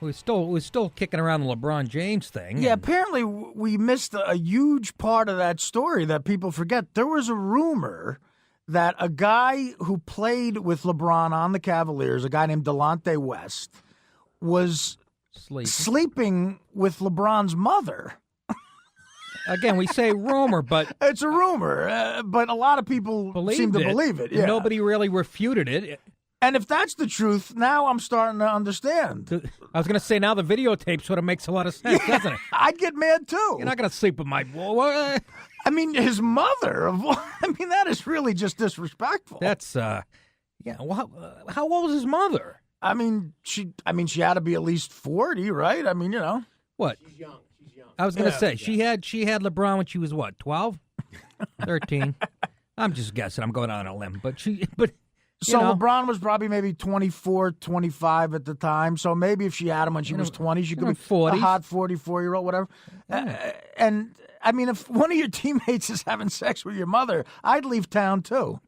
we're still kicking around the LeBron James thing. Yeah, apparently we missed a huge part of that story that people forget. There was a rumor that a guy who played with LeBron on the Cavaliers, a guy named Delonte West, was sleeping with LeBron's mother. Again, we say rumor, but... It's a rumor, but a lot of people seem to believe it. Yeah. Nobody really refuted it. And if that's the truth, now I'm starting to understand. I was going to say, now the videotape sort of makes a lot of sense, doesn't it? I'd get mad, too. You're not going to sleep with my... I mean, his mother. I mean, that is really just disrespectful. That's, yeah. Well, how old was his mother? I mean, she had to be at least 40, right? I mean, you know. What? She's young. I was going to say, she had LeBron when she was what, 12? 13? I'm just guessing. I'm going on a limb. So LeBron was probably maybe 24, 25 at the time. So maybe if she had him when she was 20, she could be 40s. A hot 44-year-old, whatever. And I mean, if one of your teammates is having sex with your mother, I'd leave town too,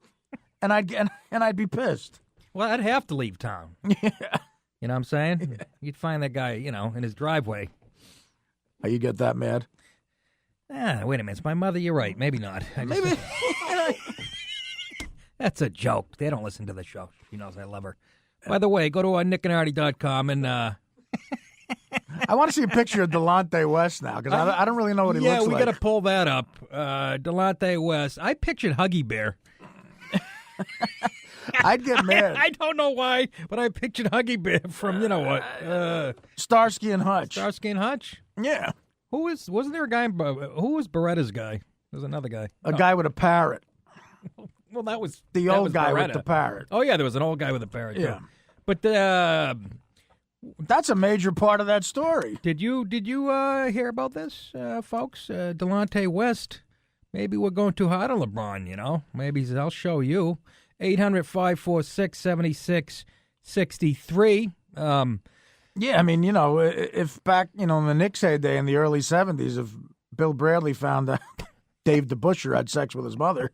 and I'd be pissed. Well, I'd have to leave town. Yeah, you know what I'm saying? Yeah. You'd find that guy, in his driveway. How you get that mad? Wait a minute, it's my mother. You're right. Maybe not. Maybe. That's a joke. They don't listen to the show. She knows I love her. By the way, go to nickandartie.com and. I want to see a picture of Delonte West now because I don't really know what he looks like. Yeah, we got to pull that up. Delonte West. I pictured Huggy Bear. I'd get mad. I don't know why, but I pictured Huggy Bear from, you know what? Starsky and Hutch. Starsky and Hutch? Yeah. Wasn't there a guy, who was Beretta's guy? There's another guy. A guy with a parrot. Well, that was the old guy with the parrot. Oh, yeah, there was an old guy with a parrot, yeah. Too. But that's a major part of that story. Did you hear about this, folks? Delonte West, maybe we're going too hard on LeBron, Maybe I'll show you. 800-546-7663. Yeah, I mean, if back, in the Knicks heyday in the early 70s, if Bill Bradley found out Dave DeBuscher had sex with his mother,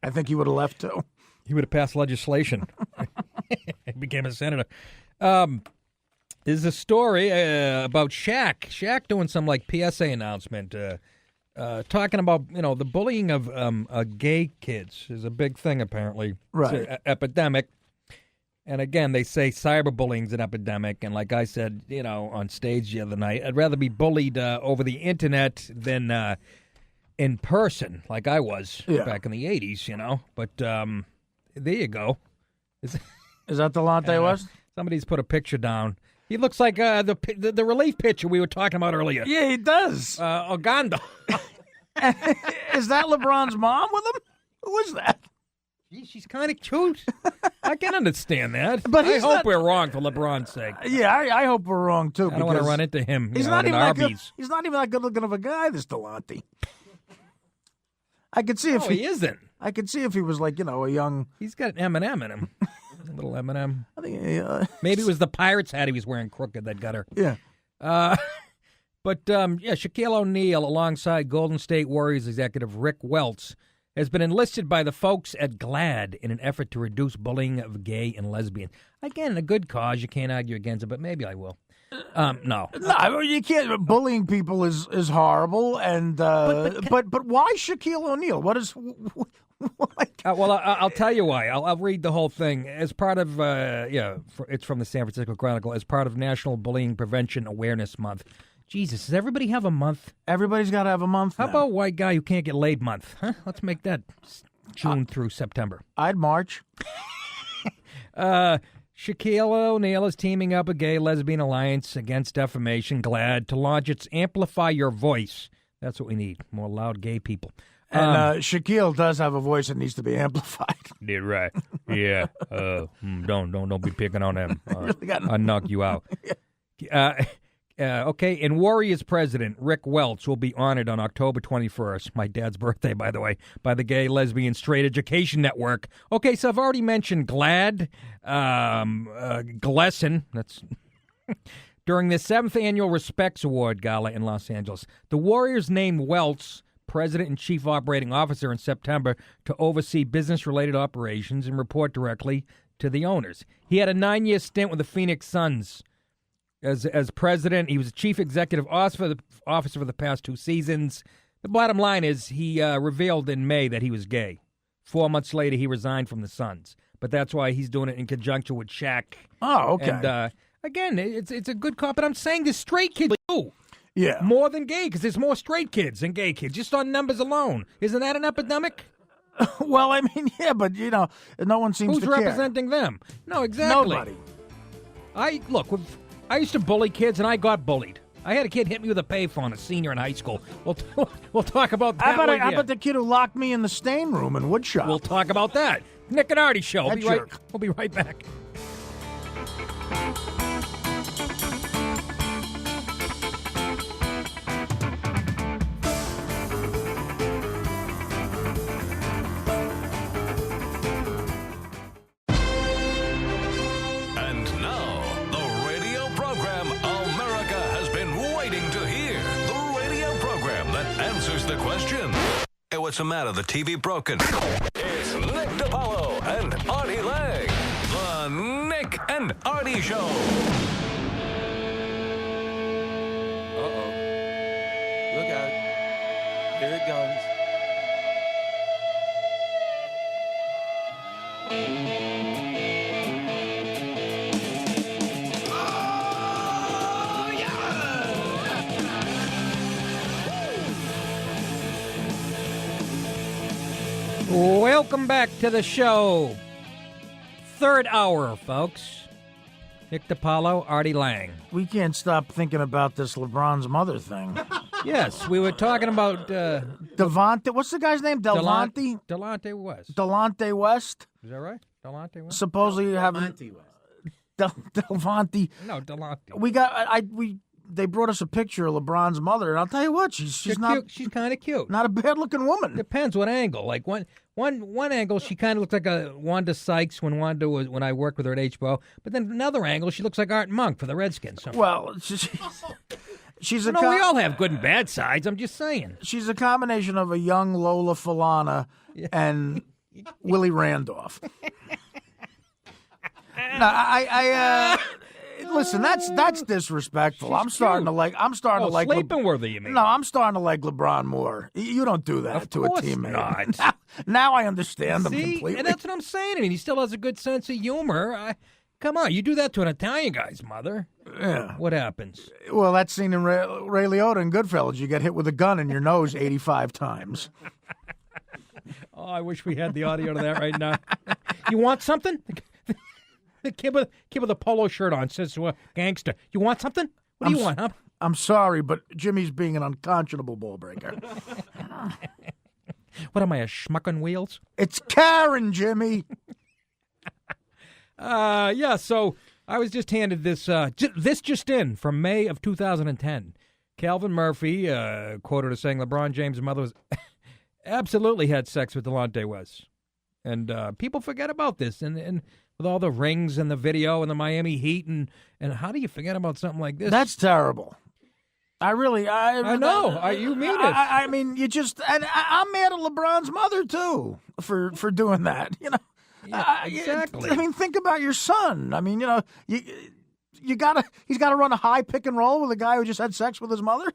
I think he would have left too. He would have passed legislation. He became a senator. There's a story about Shaq. Shaq doing some PSA announcement, talking about the bullying of gay kids is a big thing apparently. Right, it's an epidemic. And again, they say cyberbullying's an epidemic. And like I said, on stage the other night, I'd rather be bullied over the internet than in person, like I was back in the 80s. But there you go. Is that Delonte West? Somebody's put a picture down. He looks like the relief pitcher we were talking about earlier. Yeah, he does. Ogando. Is that LeBron's mom with him? Who is that? She's kind of cute. I can understand that. But I hope we're wrong for LeBron's sake. Yeah, I hope we're wrong, too. I don't want to run into him. He's not even that good. He's not even that good looking of a guy, this Delonte. I could see if he isn't. I could see if he was a young. He's got an M&M in him. A little M&M. I think maybe it was the Pirates hat he was wearing crooked that got her. Yeah. But Shaquille O'Neal, alongside Golden State Warriors executive Rick Welts, has been enlisted by the folks at GLAAD in an effort to reduce bullying of gay and lesbian. Again, a good cause. You can't argue against it, but maybe I will. No. No, you can't. Bullying people is horrible, and but why Shaquille O'Neal? Well, I'll tell you why. I'll read the whole thing. As part of, it's from the San Francisco Chronicle, as part of National Bullying Prevention Awareness Month. Jesus, does everybody have a month? Everybody's got to have a month. How now. about white guy who can't get laid month? Huh? Let's make that June through September. I'd march. Shaquille O'Neal is teaming up a gay-lesbian alliance against defamation, GLAAD, to launch its Amplify Your Voice. That's what we need, more loud gay people. And Shaquille does have a voice that needs to be amplified. Yeah, right. Yeah. Don't be picking on him. I'll knock you out. Okay, and Warriors president Rick Welch will be honored on October 21st, my dad's birthday, by the way, by the Gay, Lesbian, Straight Education Network. Okay, so I've already mentioned GLAAD, Glesson, that's during the 7th Annual Respects Award Gala in Los Angeles. The Warriors named Welch President and Chief Operating Officer in September to oversee business-related operations and report directly to the owners. He had a 9-year stint with the Phoenix Suns as president. He was Chief Executive Officer for the past 2 seasons. The bottom line is he revealed in May that he was gay. 4 months later, he resigned from the Suns. But that's why he's doing it in conjunction with Shaq. Oh, okay. And, again, it's a good call, but I'm saying the straight kids too. Yeah. More than gay, because there's more straight kids than gay kids, just on numbers alone. Isn't that an epidemic? Well, I mean, yeah, but, no one seems Who's to care. Who's representing them? No, exactly. Nobody. I used to bully kids, and I got bullied. I had a kid hit me with a payphone, a senior in high school. We'll talk about that. How about the kid who locked me in the stain room in woodshop? We'll talk about that. Nick and Artie Show. We'll be right back. And now, the radio program America has been waiting to hear. The radio program that answers the question, hey, what's the matter? The TV broken. It's Nick DiPaolo and Artie Lang. The Nick and Artie Show. Uh-oh. Look out. Here it goes. Welcome back to the show. Third hour, folks. Nick DiPaolo, Artie Lang. We can't stop thinking about this LeBron's mother thing. Yes, we were talking about... Devontae, what's the guy's name? Delonte? Delonte West. Delonte West? Is that right? Delonte West? Supposedly having... Delonte. No, Delonte. They brought us a picture of LeBron's mother, and I'll tell you what, she's not cute. She's kind of cute. Not a bad-looking woman. Depends what angle. Like one angle, she kind of looks like a Wanda Sykes when I worked with her at HBO. But then another angle, she looks like Art Monk for the Redskins. Well, she's we all have good and bad sides. I'm just saying. She's a combination of a young Lola Falana and Willie Randolph. No, listen, that's disrespectful. I'm starting to like sleeping worthy, you mean? No, I'm starting to like LeBron more. You don't do that to a teammate. Not. Now I understand him See? completely. And that's what I'm saying. I mean, he still has a good sense of humor. Come on, you do that to an Italian guy's mother. Yeah. What happens? Well, that scene in Ray Liotta in Goodfellas, you get hit with a gun in your nose 85 times. Oh, I wish we had the audio to that right now. You want something? The kid with a polo shirt on says to a gangster, "You want something? What do you want, huh?" I'm sorry, but Jimmy's being an unconscionable ball breaker. What am I, a schmuck on wheels? It's Karen, Jimmy. Yeah, so I was just handed this just in from May of 2010. Calvin Murphy, quoted as saying LeBron James' mother was absolutely had sex with Delonte West. And people forget about this. And with all the rings and the video and the Miami Heat, and how do you forget about something like this? That's terrible. I know. You mean it. I mean, you just, and I'm mad at LeBron's mother, too, for doing that, you know. Yeah, exactly. I mean, think about your son. I mean, he's got to run a high pick and roll with a guy who just had sex with his mother.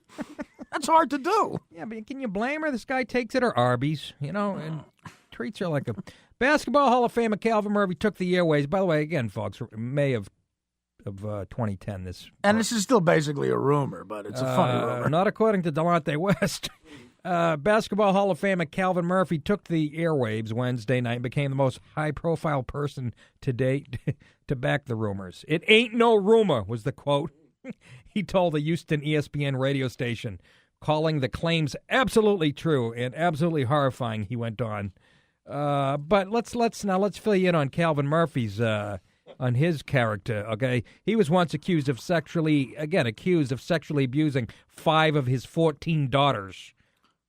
That's hard to do. Yeah, but can you blame her? This guy takes it, or Arby's, and treats her like a Basketball Hall of Famer Calvin Murphy took the airways. By the way, again, folks, May of 2010. This is still basically a rumor, but it's a funny rumor. Not according to Delonte West. Basketball Hall of Famer Calvin Murphy took the airwaves Wednesday night and became the most high-profile person to date to back the rumors. "It ain't no rumor," was the quote he told the Houston ESPN radio station, calling the claims absolutely true and absolutely horrifying. He went on, but let's fill you in on Calvin Murphy's on his character. Okay, he was once accused of sexually abusing 5 of his 14 daughters,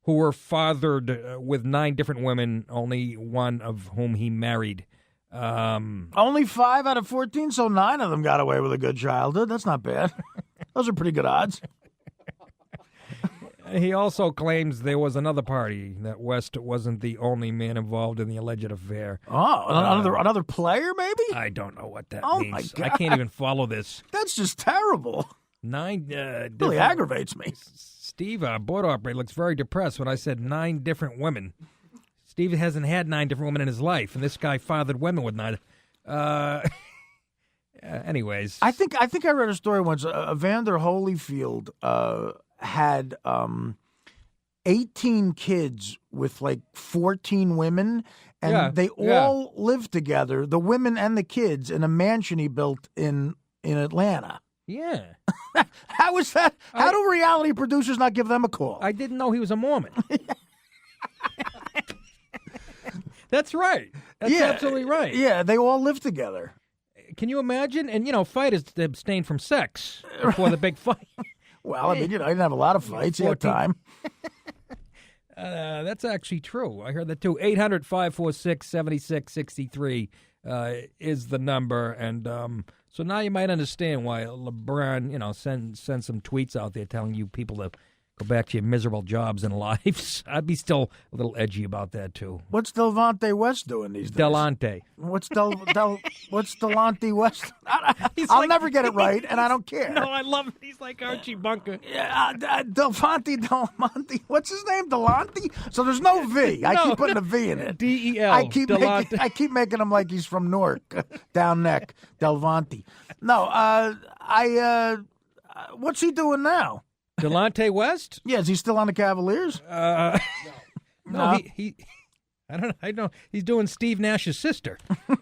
who were fathered with 9 different women, only one of whom he married. Only 5 out of 14, so 9 of them got away with a good childhood. That's not bad. Those are pretty good odds. He also claims there was another party, that West wasn't the only man involved in the alleged affair. Oh, another player, maybe? I don't know what that means. My God. I can't can't even follow this. That's just terrible. 9 really aggravates me. Steve, our board operator, looks very depressed when I said 9 different women. Steve hasn't had 9 different women in his life, and this guy fathered women with 9. Anyways, I think I read a story once. Evander Holyfield had 18 kids with like 14 women, and they all lived together, the women and the kids, in a mansion he built in Atlanta. Yeah. How is that? How do reality producers not give them a call? I didn't know he was a Mormon. That's right. That's absolutely right. Yeah, they all live together. Can you imagine? And, fighters abstain from sex before the big fight. Well, I mean, I didn't have a lot of fights. You had time. That's actually true. I heard that, too. 800-546-7663 is the number. And so now you might understand why LeBron, send some tweets out there telling you people to go back to your miserable jobs and lives. I'd be still a little edgy about that, too. What's Delonte West doing these days? Delonte. What's Delonte West? I'll never get it right, and I don't care. No, I love it. He's like Archie Bunker. Yeah, Delmonte. What's his name? Delonte? So there's no V. I keep putting a V in it. D-E-L. I keep making him like he's from Newark, down neck. Delonte. No, what's he doing now? Delonte West? Yeah, is he still on the Cavaliers? No, he I don't know. He's doing Steve Nash's sister.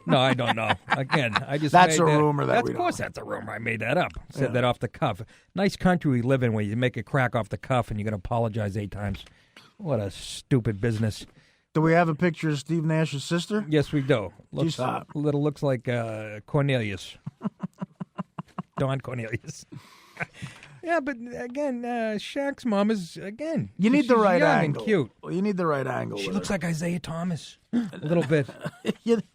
No, I don't know. Again, I just That's a rumor that we Of course that's a rumor. I made that up. Said that off the cuff. Nice country we live in where you make a crack off the cuff and you're going to apologize 8 times. What a stupid business. Do we have a picture of Steve Nash's sister? Yes, we do. Looks like Cornelius. Don Cornelius. Yeah, but again, Shaq's mom is, again, you need the right young angle. And cute. Well, you need the right angle. She looks like Isaiah Thomas. A little bit.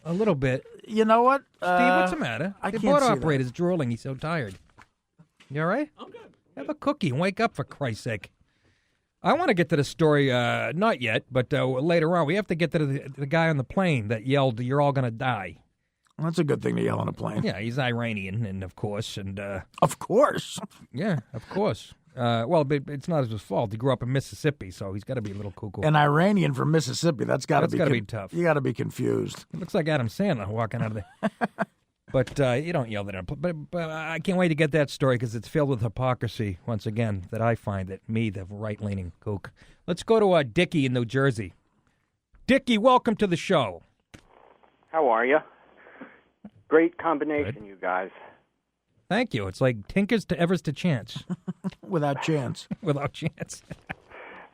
A little bit. You know what? Steve, what's the matter? I the can't board see operator's drooling. He's so tired. You all right? I'm good. Have a cookie and wake up, for Christ's sake. I want to get to the story, not yet, but later on. We have to get to the guy on the plane that yelled, "You're all going to die." Well, that's a good thing to yell on a plane. Yeah, he's Iranian, and of course. Of course. Yeah, of course. Well, but it's not his fault. He grew up in Mississippi, so he's got to be a little cuckoo. An Iranian from Mississippi, that's got to be tough. You got to be confused. It looks like Adam Sandler walking out of there. But you don't yell at him. But I can't wait to get that story because it's filled with hypocrisy, once again, that I find it, me, the right-leaning kook. Let's go to Dickie in New Jersey. Dickie, welcome to the show. How are you? Great combination, you guys. Thank you. It's like Tinkers to Evers to Chance. Without chance. Without chance.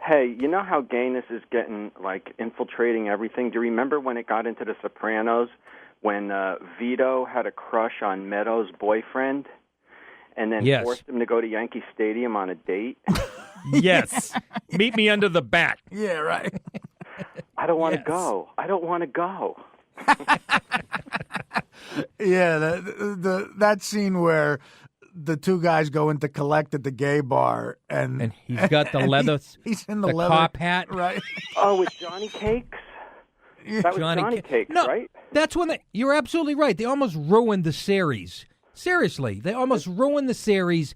Hey, you know how gayness is getting, infiltrating everything? Do you remember when it got into The Sopranos, when Vito had a crush on Meadows' boyfriend and then forced him to go to Yankee Stadium on a date? Yes. Meet me under the bat. Yeah, right. I don't want to go. I don't want to go. Yeah, that scene where the two guys go in to collect at the gay bar, and he's got the leather. He's in the leather cop hat, right? Oh, with Johnny Cakes. Yeah. That was Johnny Cakes, no, right? That's when you're absolutely right. They almost ruined the series. Seriously, they almost ruined the series.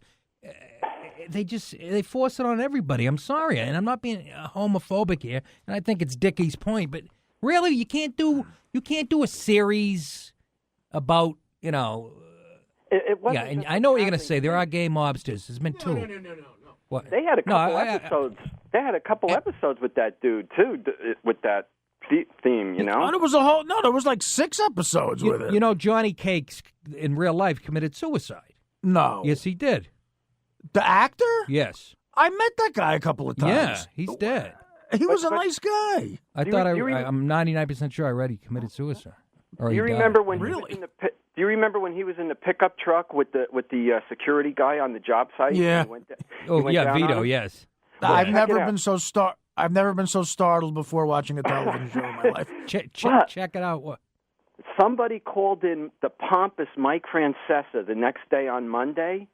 They force it on everybody. I'm sorry, and I'm not being homophobic here, and I think it's Dickie's point, but Really, you can't do a series about It wasn't. Yeah, and just I know what you're happening. going to say. There are gay mobsters. There's been two. No. What? They had a couple episodes. They had a couple episodes with that dude too, with that theme. You know. Oh, there was like 6 episodes with it. You know, Johnny Cakes in real life committed suicide. No. Yes, he did. The actor? Yes. I met that guy a couple of times. Yeah, he's dead. He was a nice guy. I'm 99% sure I read he committed suicide. Do you remember when he was in the Do you remember when he was in the pickup truck with the security guy on the job site? Yeah. Vito. Yes. I've never been so startled before watching a television show in my life. Check it out. What? Somebody called in the pompous Mike Francesa the next day on Monday,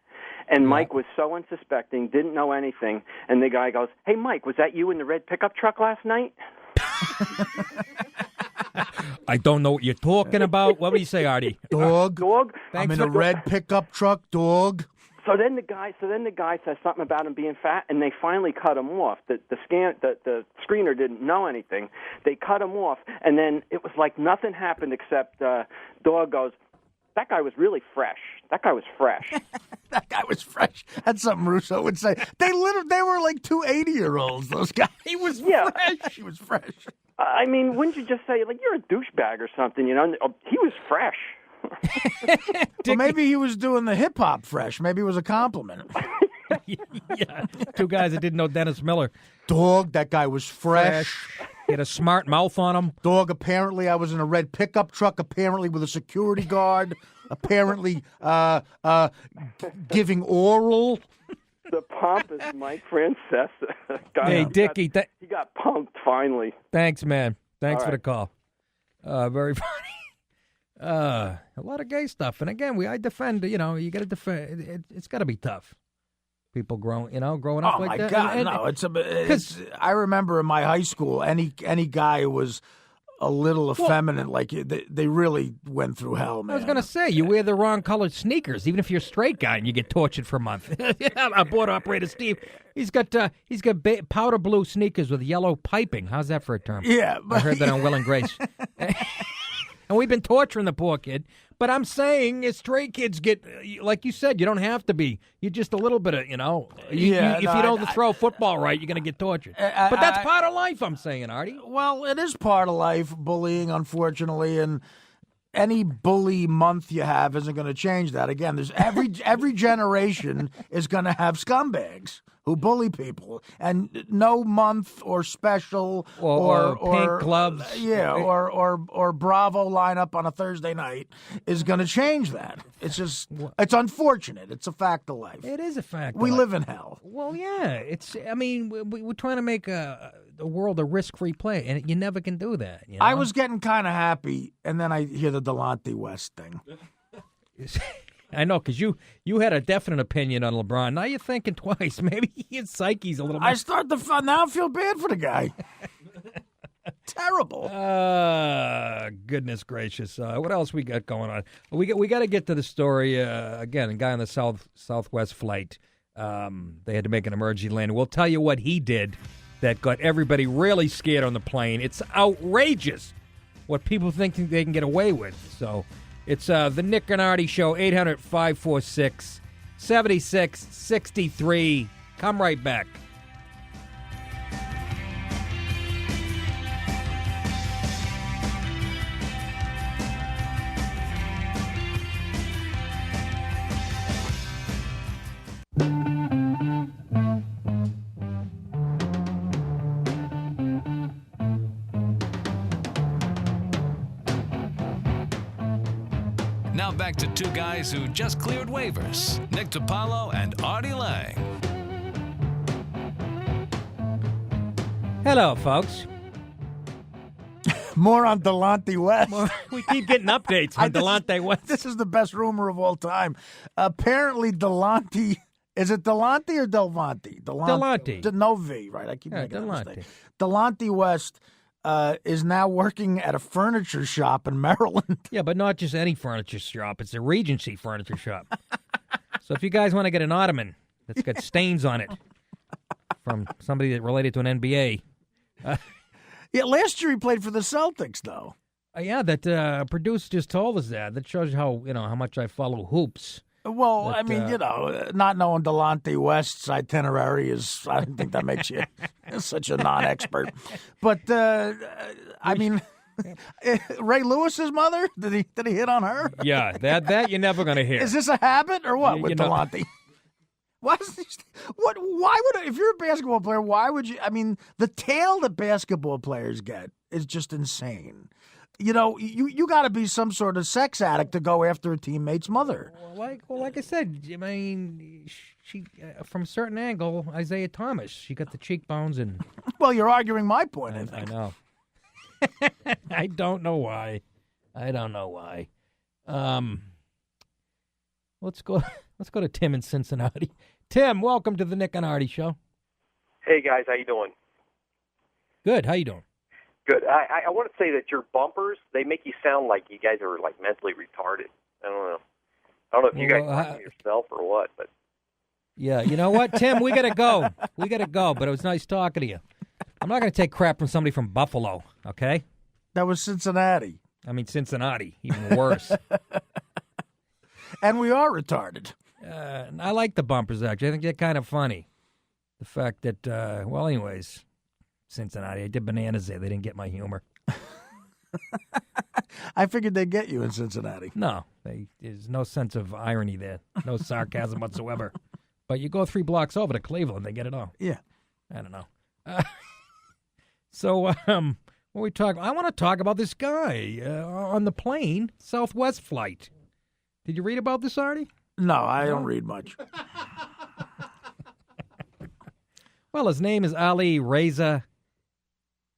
and Mike was so unsuspecting, didn't know anything, and the guy goes, "Hey, Mike, was that you in the red pickup truck last night?" I don't know what you're talking about. What would you say, Artie? Dog. Thanks I'm in a red pickup truck, dog. So then the guy says something about him being fat, and they finally cut him off. The screener didn't know anything. They cut him off, and then it was like nothing happened except Dog goes, "That guy was really fresh. That guy was fresh." That guy was fresh. That's something Russo would say. They were like 2 80-years-olds, those guys. He was fresh. He was fresh. I mean, wouldn't you just say, like, you're a douchebag or something, you know? He was fresh. Well, maybe he was doing the hip-hop fresh. Maybe it was a compliment. Yeah, 2 guys that didn't know Dennis Miller. Dog, that guy was fresh. He had a smart mouth on him. Dog, apparently I was in a red pickup truck, apparently with a security guard, apparently giving oral. The pompous Mike Francesa. Hey, Dickie. He got punked finally. Thanks, man. Thanks All for right. the call. Very funny. A lot of gay stuff. And again, I defend, you got to defend. It's got to be tough. People growing up like that. Oh, my God, no. I remember in my high school, any guy who was a little effeminate, they really went through hell, man. I was going to say, you wear the wrong colored sneakers, even if you're a straight guy and you get tortured for a month. Our board operator, Steve, he's got powder blue sneakers with yellow piping. How's that for a term? Yeah. I heard that on Will and Grace. And we've been torturing the poor kid. But I'm saying straight kids get, like you said, you don't have to be. You're just a little bit of, if you don't throw a football right, you're going to get tortured. But that's part of life, I'm saying, Artie. Well, it is part of life, bullying, unfortunately, and any bully month you have isn't going to change that. Again, there's every generation is going to have scumbags who bully people, and no month or special or pink gloves, or Bravo lineup on a Thursday night is going to change that. It's unfortunate. It's a fact of life. It is a fact. We live in hell. Well, yeah. We're trying to make the world a risk-free play, and you never can do that. You know? I was getting kind of happy, and then I hear the Delonte West thing. I know, because you had a definite opinion on LeBron. Now you're thinking twice. Maybe his psyche's a little. I start to now I feel bad for the guy. Terrible. Goodness gracious. What else we got going on? We got to get to the story again. A guy on the Southwest flight. They had to make an emergency landing. We'll tell you what he did that got everybody really scared on the plane. It's outrageous what people think they can get away with. So. It's the Nick and Artie Show, 800-546-7663. Come right back. Now back to 2 guys who just cleared waivers, Nick DiPaolo and Artie Lang. Hello, folks. More on Delonte West. We keep getting updates on Delonte West. This is the best rumor of all time. Apparently, Delonte. Is it Delonte or Delvante? Delonte. No V, right? I keep making that Delonte. mistake. Delonte West is now working at a furniture shop in Maryland. Yeah, but not just any furniture shop. It's a Regency furniture shop. So if you guys want to get an ottoman that's got stains on it from somebody that related to an NBA. Yeah, last year he played for the Celtics, though. Yeah, that producer just told us that. That shows you how much I follow hoops. Well, But, I mean, not knowing Delonte West's itinerary I don't think that makes you such a non-expert. But, I mean, Ray Lewis's mother, did he hit on her? Yeah, that you're never going to hear. Is this a habit or what with You know- Delonte? Why would if you're a basketball player, why would you? I mean, the tail that basketball players get is just insane. You got to be some sort of sex addict to go after a teammate's mother. Like I said, I mean, she from a certain angle, Isaiah Thomas, she got the cheekbones and. Well, you're arguing my point. I think. I know. I don't know why. Let's go to Tim in Cincinnati. Tim, welcome to the Nick and Artie Show. Hey guys, how you doing? Good. How you doing? Good. I want to say that your bumpers, they make you sound like you guys are like mentally retarded. I don't know if you guys like yourself or what, but Yeah, you know what, Tim? We gotta go. But it was nice talking to you. I'm not gonna take crap from somebody from Buffalo. Okay. That was Cincinnati. I mean Cincinnati, even worse. And we are retarded. I like the bumpers, actually. I think they're kind of funny. The fact that, anyways, Cincinnati, I did bananas there. They didn't get my humor. I figured they'd get you in Cincinnati. No, there's no sense of irony there. No sarcasm whatsoever. But you go 3 blocks over to Cleveland, they get it all. Yeah. I don't know. What we talk? I want to talk about this guy on the plane, Southwest flight. Did you read about this, Artie? No, I don't read much. Well, his name is Ali Reza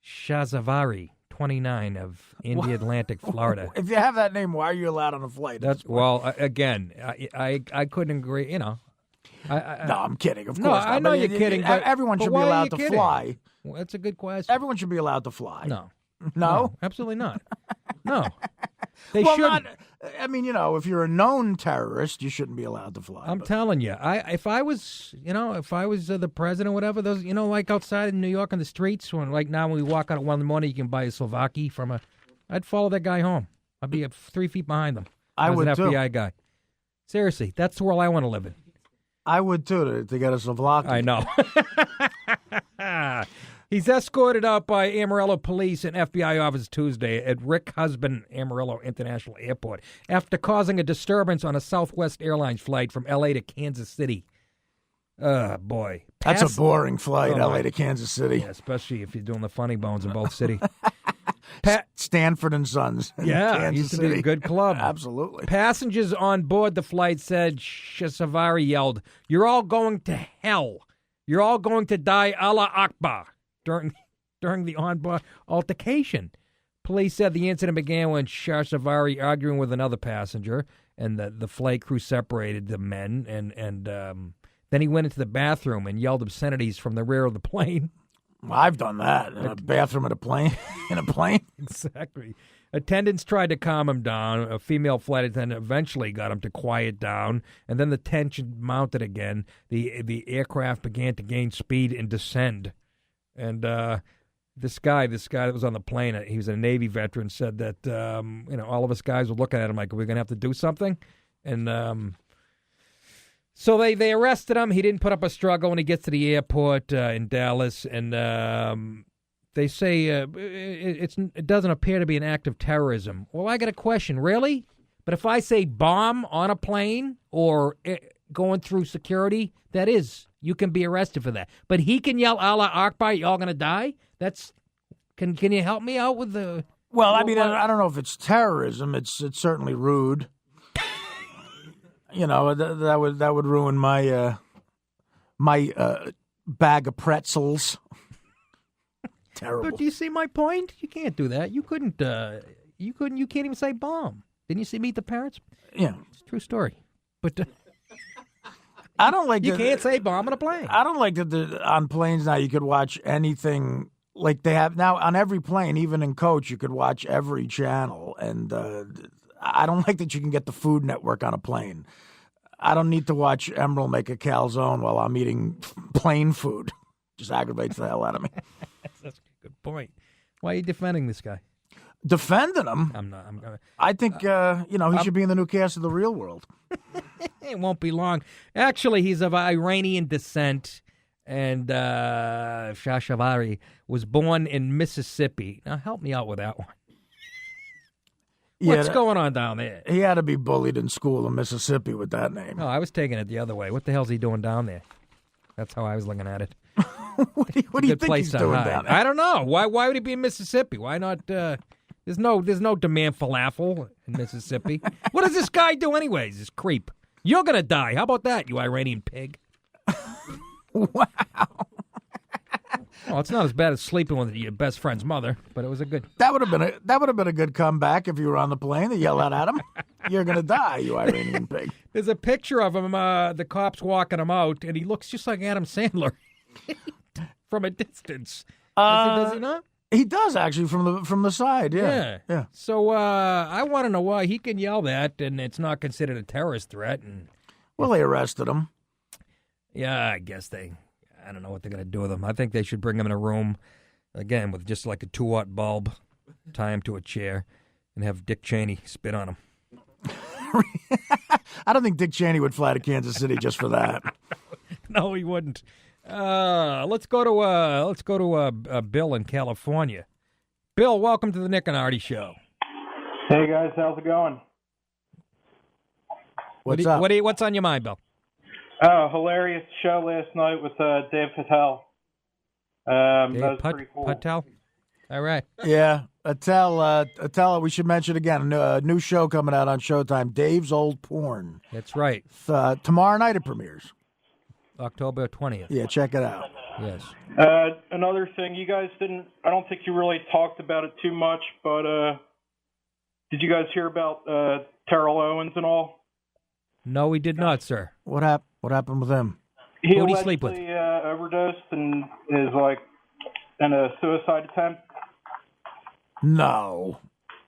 Shahzavari, 29, of India Atlantic, Florida. If you have that name, why are you allowed on a flight? Again, I couldn't agree. No, I'm kidding. Of course. No, I know you're kidding. But everyone should be why are allowed you to kidding? fly. Well, that's a good question. Everyone should be allowed to fly. No, absolutely not. No, they well, shouldn't. If you're a known terrorist, you shouldn't be allowed to fly. I'm telling you, if I was the president or whatever, those, like outside in New York on the streets, when we walk out at 1 in the morning, you can buy a Slovaki I'd follow that guy home. I'd be 3 feet behind him. I would an too. FBI guy. Seriously, that's the world I want to live in. I would too, to get a Slovaki. I know. He's escorted out by Amarillo police and FBI officers Tuesday at Rick Husband Amarillo International Airport after causing a disturbance on a Southwest Airlines flight from L.A. to Kansas City. Boy. That's a boring flight, L.A. to Kansas City. Yeah, especially if you're doing the funny bones in both cities. Stanford and Sons. Yeah, Kansas used to City. be a good club. Absolutely. Passengers on board the flight said Shahzavari yelled, "You're all going to hell. You're all going to die, Allah Akbar," during the onboard altercation. Police said the incident began when Shahzavari arguing with another passenger, and the flight crew separated the men, and then he went into the bathroom and yelled obscenities from the rear of the plane. Well, I've done that in a bathroom at a plane. In a plane. Exactly. Attendants tried to calm him down. A female flight attendant eventually got him to quiet down, and then the tension mounted again. The aircraft began to gain speed and descend. And this guy that was on the plane, he was a Navy veteran, said that all of us guys were looking at him like, are we going to have to do something? And so they arrested him. He didn't put up a struggle when he gets to the airport in Dallas, and they say it doesn't appear to be an act of terrorism. Well, I got a question. Really? But if I say bomb on a plane or going through security, you can be arrested for that. But he can yell Allah Akbar, y'all going to die? Can you help me out with the... Well, I mean, I don't know if it's terrorism. It's certainly rude. That would ruin my bag of pretzels. Terrible. But do you see my point? You can't do that. You couldn't. You can't even say bomb. Didn't you see Meet the Parents? Yeah, it's a true story. But I don't like. You can't say bomb on a plane. I don't like that on planes now. You could watch anything like they have now on every plane, even in coach. You could watch every channel, and I don't like that you can get the Food Network on a plane. I don't need to watch Emerald make a calzone while I'm eating plane food. Just aggravates the hell out of me. That's a good point. Why are you defending this guy? Defending him? I'm not. I think, he should be in the new cast of The Real World. It won't be long. Actually, he's of Iranian descent, and Shashavari was born in Mississippi. Now, help me out with that one. What's going on down there? He had to be bullied in school in Mississippi with that name. No, I was taking it the other way. What the hell's he doing down there? That's how I was looking at it. What do you think he's doing down there? I don't know. Why would he be in Mississippi? Why not? There's no demand falafel in Mississippi. What does this guy do anyways? This creep. You're gonna die. How about that, you Iranian pig? Wow. Well, it's not as bad as sleeping with your best friend's mother, but it was a good. That would have been a good comeback if you were on the plane. They yell out at him, "You're gonna die, you Iranian pig." There's a picture of him. The cops walking him out, and he looks just like Adam Sandler from a distance. Does he not? He does actually from the side. Yeah. So I want to know why he can yell that, and it's not considered a terrorist threat. And well, they arrested him. Yeah, I guess I don't know what they're going to do with him. I think they should bring him in a room, again, with just like a 2-watt bulb, tie him to a chair, and have Dick Cheney spit on him. I don't think Dick Cheney would fly to Kansas City just for that. No, he wouldn't. Let's go to Bill in California. Bill, welcome to the Nick and Artie Show. Hey guys, how's it going? What's up? What's on your mind, Bill? Oh, hilarious show last night with Dave Patel. That was pretty cool. Patel? All right. Yeah, Attell, we should mention again, a new show coming out on Showtime, Dave's Old Porn. That's right. Tomorrow night it premieres. October 20th. Yeah, check it out. Yes. Another thing, you guys I don't think you really talked about it too much, but did you guys hear about Terrell Owens and all? No, we did not, sir. What happened with him? He Who did he sleep with? Overdosed and is in a suicide attempt. No.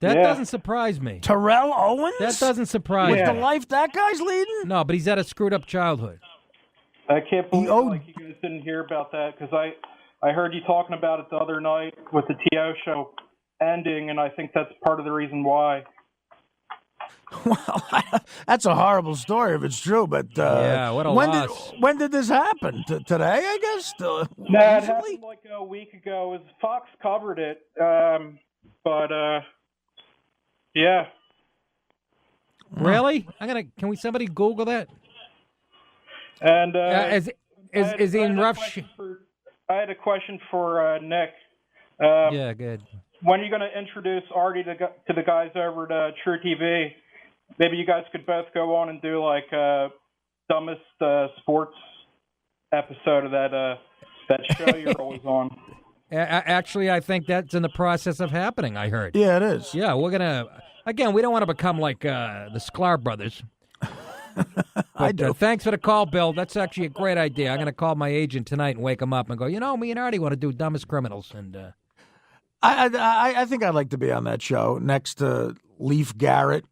That doesn't surprise me. Terrell Owens? That doesn't surprise me. With the life that guy's leading? No, but he's had a screwed up childhood. I can't believe you guys didn't hear about that, because I heard you talking about it the other night with the TO show ending, and I think that's part of the reason why. Well, that's a horrible story if it's true, but yeah, what a loss. When did this happen? Today, I guess? No, it happened like a week ago. Fox covered it, but yeah. Really? Can somebody Google that? And is he in rough shape? I had a question for Nick. Yeah, good. When are you going to introduce Artie to the guys over at True TV? Maybe you guys could both go on and do like dumbest sports episode of that show you're always on. Actually, I think that's in the process of happening, I heard. Yeah, it is. Yeah, we're going to... Again, we don't want to become like the Sklar brothers. But, thanks for the call, Bill. That's actually a great idea. I'm going to call my agent tonight and wake him up and go, me and Artie want to do Dumbest Criminals. And I think I'd like to be on that show next to Leif Garrett.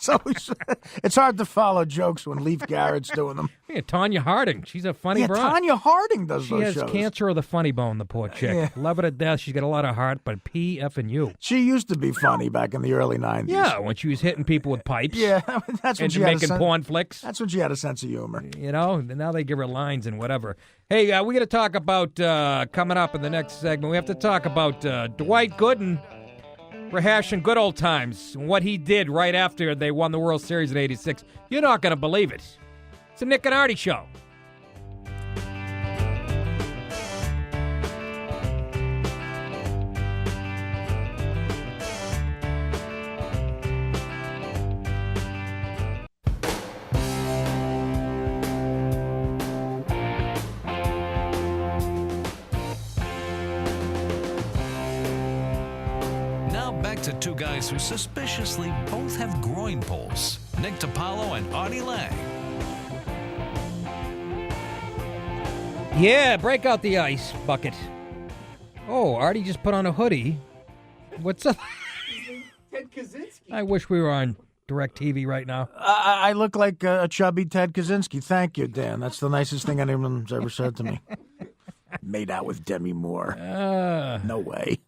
It's hard to follow jokes when Leif Garrett's doing them. Yeah, Tanya Harding. She's a funny broad. Tanya Harding does those shows. She has cancer of the funny bone, the poor chick. Yeah. Love her to death. She's got a lot of heart, but P-F-and-U. She used to be funny back in the early 90s. Yeah, when she was hitting people with pipes. Yeah, that's when and she had making porn flicks. That's when she had a sense of humor. Now they give her lines and whatever. Hey, we got to talk about, coming up in the next segment, we have to talk about Dwight Gooden rehashing good old times and what he did right after they won the World Series in '86. You're not going to believe it. It's a Nick and Artie Show. To two guys who suspiciously both have groin pulls. Nick DiPaolo and Artie Lang. Yeah, break out the ice bucket. Oh, Artie just put on a hoodie. What's up? Ted Kaczynski. I wish we were on DirecTV right now. I look like a chubby Ted Kaczynski. Thank you, Dan. That's the nicest thing anyone's ever said to me. Made out with Demi Moore. No way.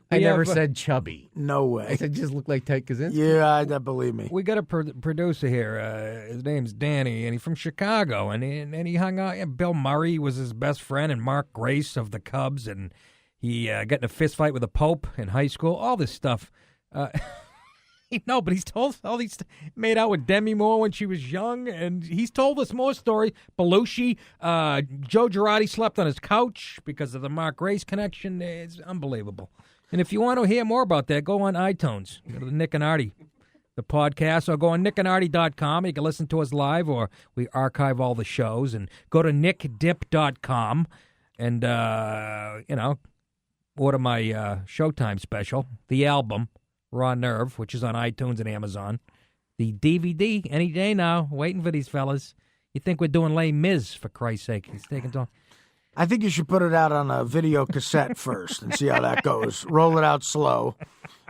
I never said chubby. No way. I said just look like Ted Kaczynski. Yeah, believe me. We got a producer here. His name's Danny, and he's from Chicago. And he hung out. Bill Murray was his best friend, and Mark Grace of the Cubs. And he got in a fist fight with the Pope in high school. All this stuff. No, but he's told all these made out with Demi Moore when she was young, and he's told us more stories. Belushi, Joe Girardi slept on his couch because of the Mark Grace connection. It's unbelievable. And if you want to hear more about that, go on iTunes. Go to the Nick and Artie, the podcast, or go on nickанdartie.com. You can listen to us live, or we archive all the shows. And go to nickdip.com and, order my Showtime special, the album, Raw Nerve, which is on iTunes and Amazon. The DVD, any day now, waiting for these fellas. You think we're doing Les Mis, for Christ's sake. He's taking too long. I think you should put it out on a video cassette first and see how that goes. Roll it out slow,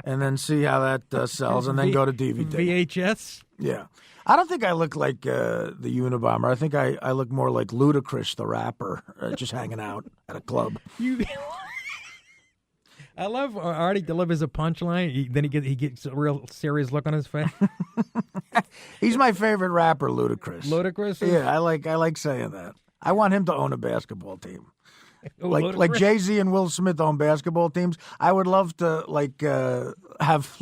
and then see how that sells, and then go to DVD. VHS? Yeah. I don't think I look like the Unabomber. I think I look more like Ludacris, the rapper, just hanging out at a club. I love Artie delivers a punchline. Then he gets a real serious look on his face. He's my favorite rapper, Ludacris. Ludacris? Yeah, I like saying that. I want him to own a basketball team. Like Jay-Z and Will Smith own basketball teams. I would love to have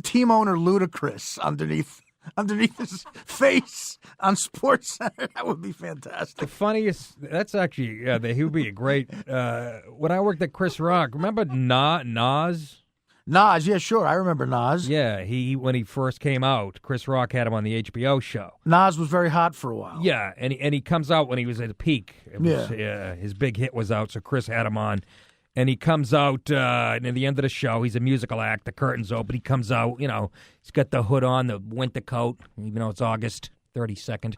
team owner Ludacris underneath his face on SportsCenter. That would be fantastic. The funniest, that's actually, he would be a great, when I worked at Chris Rock, remember Nas? Nas, yeah, sure. I remember Nas. Yeah, when he first came out, Chris Rock had him on the HBO show. Nas was very hot for a while. Yeah, and he comes out when he was at the peak. His big hit was out, so Chris had him on. And he comes out, and at the end of the show, he's a musical act. The curtain's open. He comes out, he's got the hood on, the winter coat, even though it's August 32nd.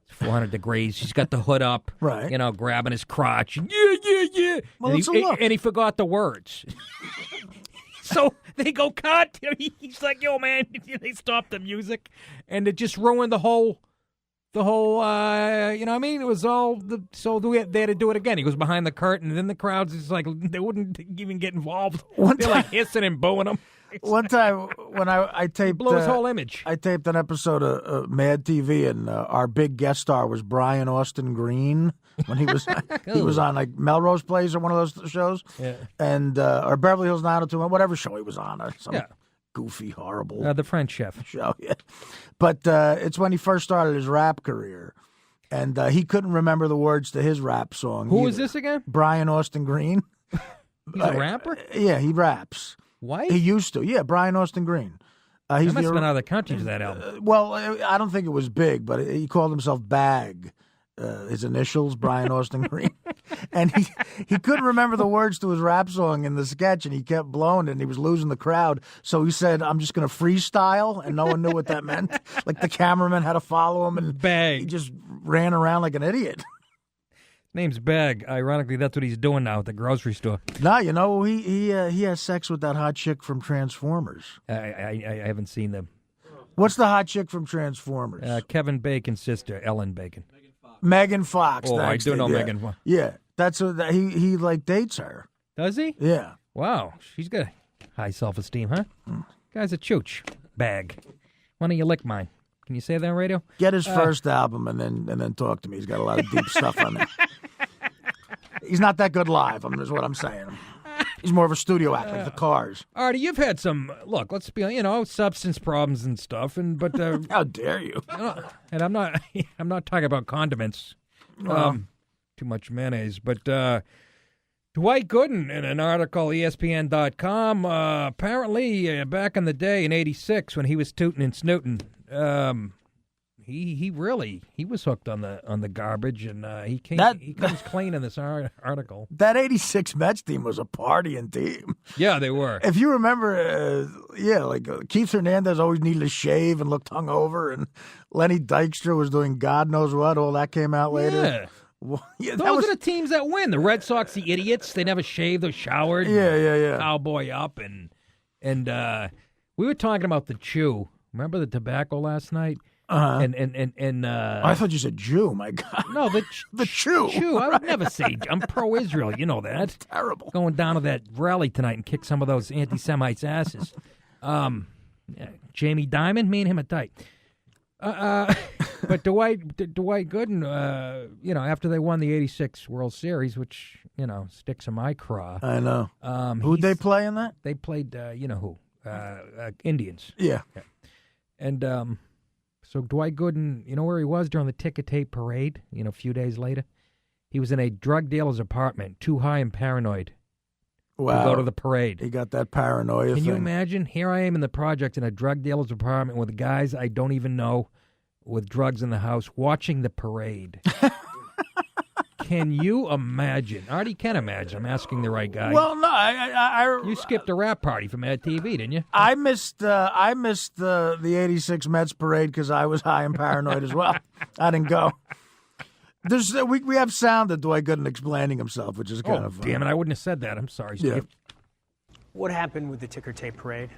It's 400 degrees. He's got the hood up, right? Grabbing his crotch. Yeah. Well, and he forgot the words. So they go, cut. He's like, yo, man. They stopped the music, and it just ruined the whole, you know what I mean? It was all, so they had to do it again. He goes behind the curtain, and then the crowd's just like, they wouldn't even get involved. They're like hissing and booing him. One time when I taped... Blew his whole image. I taped an episode of Mad TV, and our big guest star was Brian Austin Green when he was on like Melrose Place or one of those shows. Yeah. And or Beverly Hills 90210, whatever show he was on. Or some goofy, horrible... The French Chef. Show, yeah. But it's when he first started his rap career. And he couldn't remember the words to his rap song. Who is this again? Brian Austin Green. He's a rapper? Yeah, he raps. What? He used to. Yeah, Brian Austin Green. He must have been out of the country for that album. Well, I don't think it was big, but he called himself Bag. His initials, Brian Austin Green. And he couldn't remember the words to his rap song in the sketch, and he kept blowing it, and he was losing the crowd. So he said, I'm just going to freestyle, and no one knew what that meant. Like the cameraman had to follow him, and Bag. He just ran around like an idiot. Name's Bag. Ironically, that's what he's doing now at the grocery store. No, he has sex with that hot chick from Transformers. I haven't seen them. What's the hot chick from Transformers? Kevin Bacon's sister, Ellen Bacon. Megan Fox. Oh, I do know Megan Fox. Yeah, that's what he dates her. Does he? Yeah. Wow, she's got high self-esteem, huh? Guy's a chooch. Bag. Why don't you lick mine? Can you say that on radio? Get his first album and then talk to me. He's got a lot of deep stuff on there. He's not that good live, is what I'm saying. He's more of a studio act, like the Cars. Artie, you've had some, look, let's be, substance problems and stuff, but how dare you? And I'm not talking about condiments, too much mayonnaise, but Dwight Gooden, in an article, ESPN.com, apparently back in the day in '86 when he was tooting and snooting, he was hooked on the garbage, and he comes clean in this article. That '86 Mets team was a partying team. Yeah, they were. If you remember, Keith Hernandez always needed to shave and looked hungover, and Lenny Dykstra was doing God knows what. All that came out later. Yeah. Well, yeah, those are the teams that win. The Red Sox, the idiots, they never shaved or showered. Yeah. Cowboy up, and we were talking about the chew. Remember the tobacco last night? And I thought you said Jew. My God. No, the Jew. I would never say. I'm pro-Israel. You know that. Terrible. Going down to that rally tonight and kick some of those anti-Semites' asses. Jamie Dimon, me and him are tight. But Dwight Gooden, after they won the '86 World Series, which sticks in my craw. I know. Who'd they play in that? They played, who? Indians. Yeah. And so Dwight Gooden, you know where he was during the ticker tape parade? A few days later, he was in a drug dealer's apartment, too high and paranoid. Wow. To go to the parade. He got that paranoia Can thing. you imagine? Here I am in the project in a drug dealer's apartment with guys I don't even know with drugs in the house watching the parade. Can you imagine? Artie can imagine. I'm asking the right guy. Well, no, you skipped a rap party from Mad TV, didn't you? I missed the '86 Mets parade because I was high and paranoid as well. I didn't go. We have sound of Dwight Gooden explaining himself, which is kind of damn it! I wouldn't have said that. I'm sorry, Steve. Yeah. What happened with the ticker tape parade?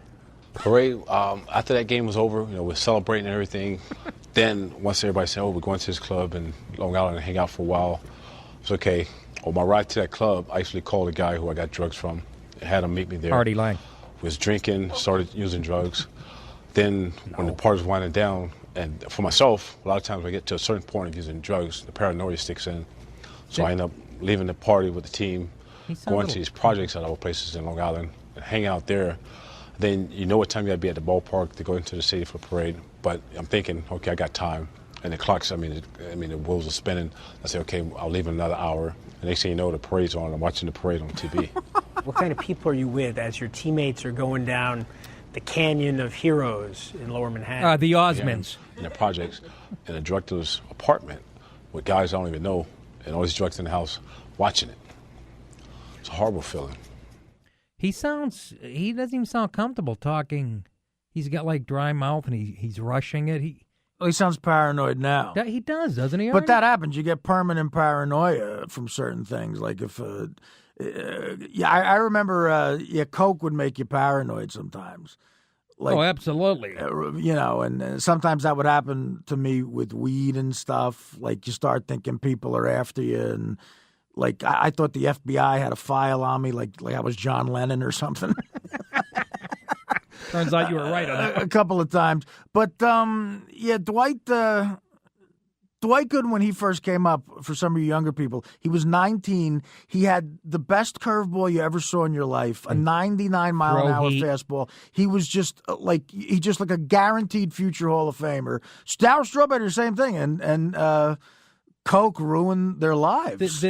Parade. After that game was over, we're celebrating and everything. Then once everybody said, "Oh, we're going to this club in Long Island and hang out for a while," it's okay. On my ride to that club, I actually called a guy who I got drugs from, and had him meet me there. Artie Lang. Was drinking, started using drugs. Then when the party was winding down, and for myself, a lot of times when I get to a certain point of using drugs, the paranoia sticks in. So I end up leaving the party with the team, going to these projects at other places in Long Island, and hanging out there. Then you know what time you got to be at the ballpark to go into the city for the parade. But I'm thinking, okay, I got time. And the clocks, the wheels are spinning. I say, okay, I'll leave in another hour. And next thing you know, the parade's on. I'm watching the parade on TV. What kind of people are you with as your teammates are going down the Canyon of Heroes in Lower Manhattan? The Osmonds. In the projects, in a drug dealer's apartment with guys I don't even know, and all these drugs in the house, watching it. It's a horrible feeling. He doesn't even sound comfortable talking. He's got like dry mouth and he's rushing it. He sounds paranoid now. He does, doesn't he? But that happens. You get permanent paranoia from certain things. Like if, I remember, Coke would make you paranoid sometimes. Like, absolutely. And sometimes that would happen to me with weed and stuff. Like you start thinking people are after you, and like I thought the FBI had a file on me, like I was John Lennon or something. Turns out you were right on that. A couple of times. But, Dwight Gooden, when he first came up, for some of you younger people, he was 19. He had the best curveball you ever saw in your life, a 99-mile-an-hour fastball. He was just like a guaranteed future Hall of Famer. Darryl Strawberry, the same thing. And Coke ruined their lives.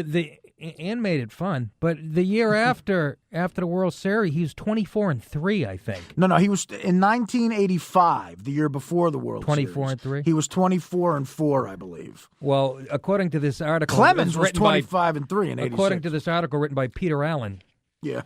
And made it fun. But the year after the World Series, he was 24-3, I think. No, he was in 1985, the year before the World Series. 24-3. He was 24-4, I believe. Well, according to this article, Clemens was 25-3 in '86. According to this article written by Peter Allen. Yeah.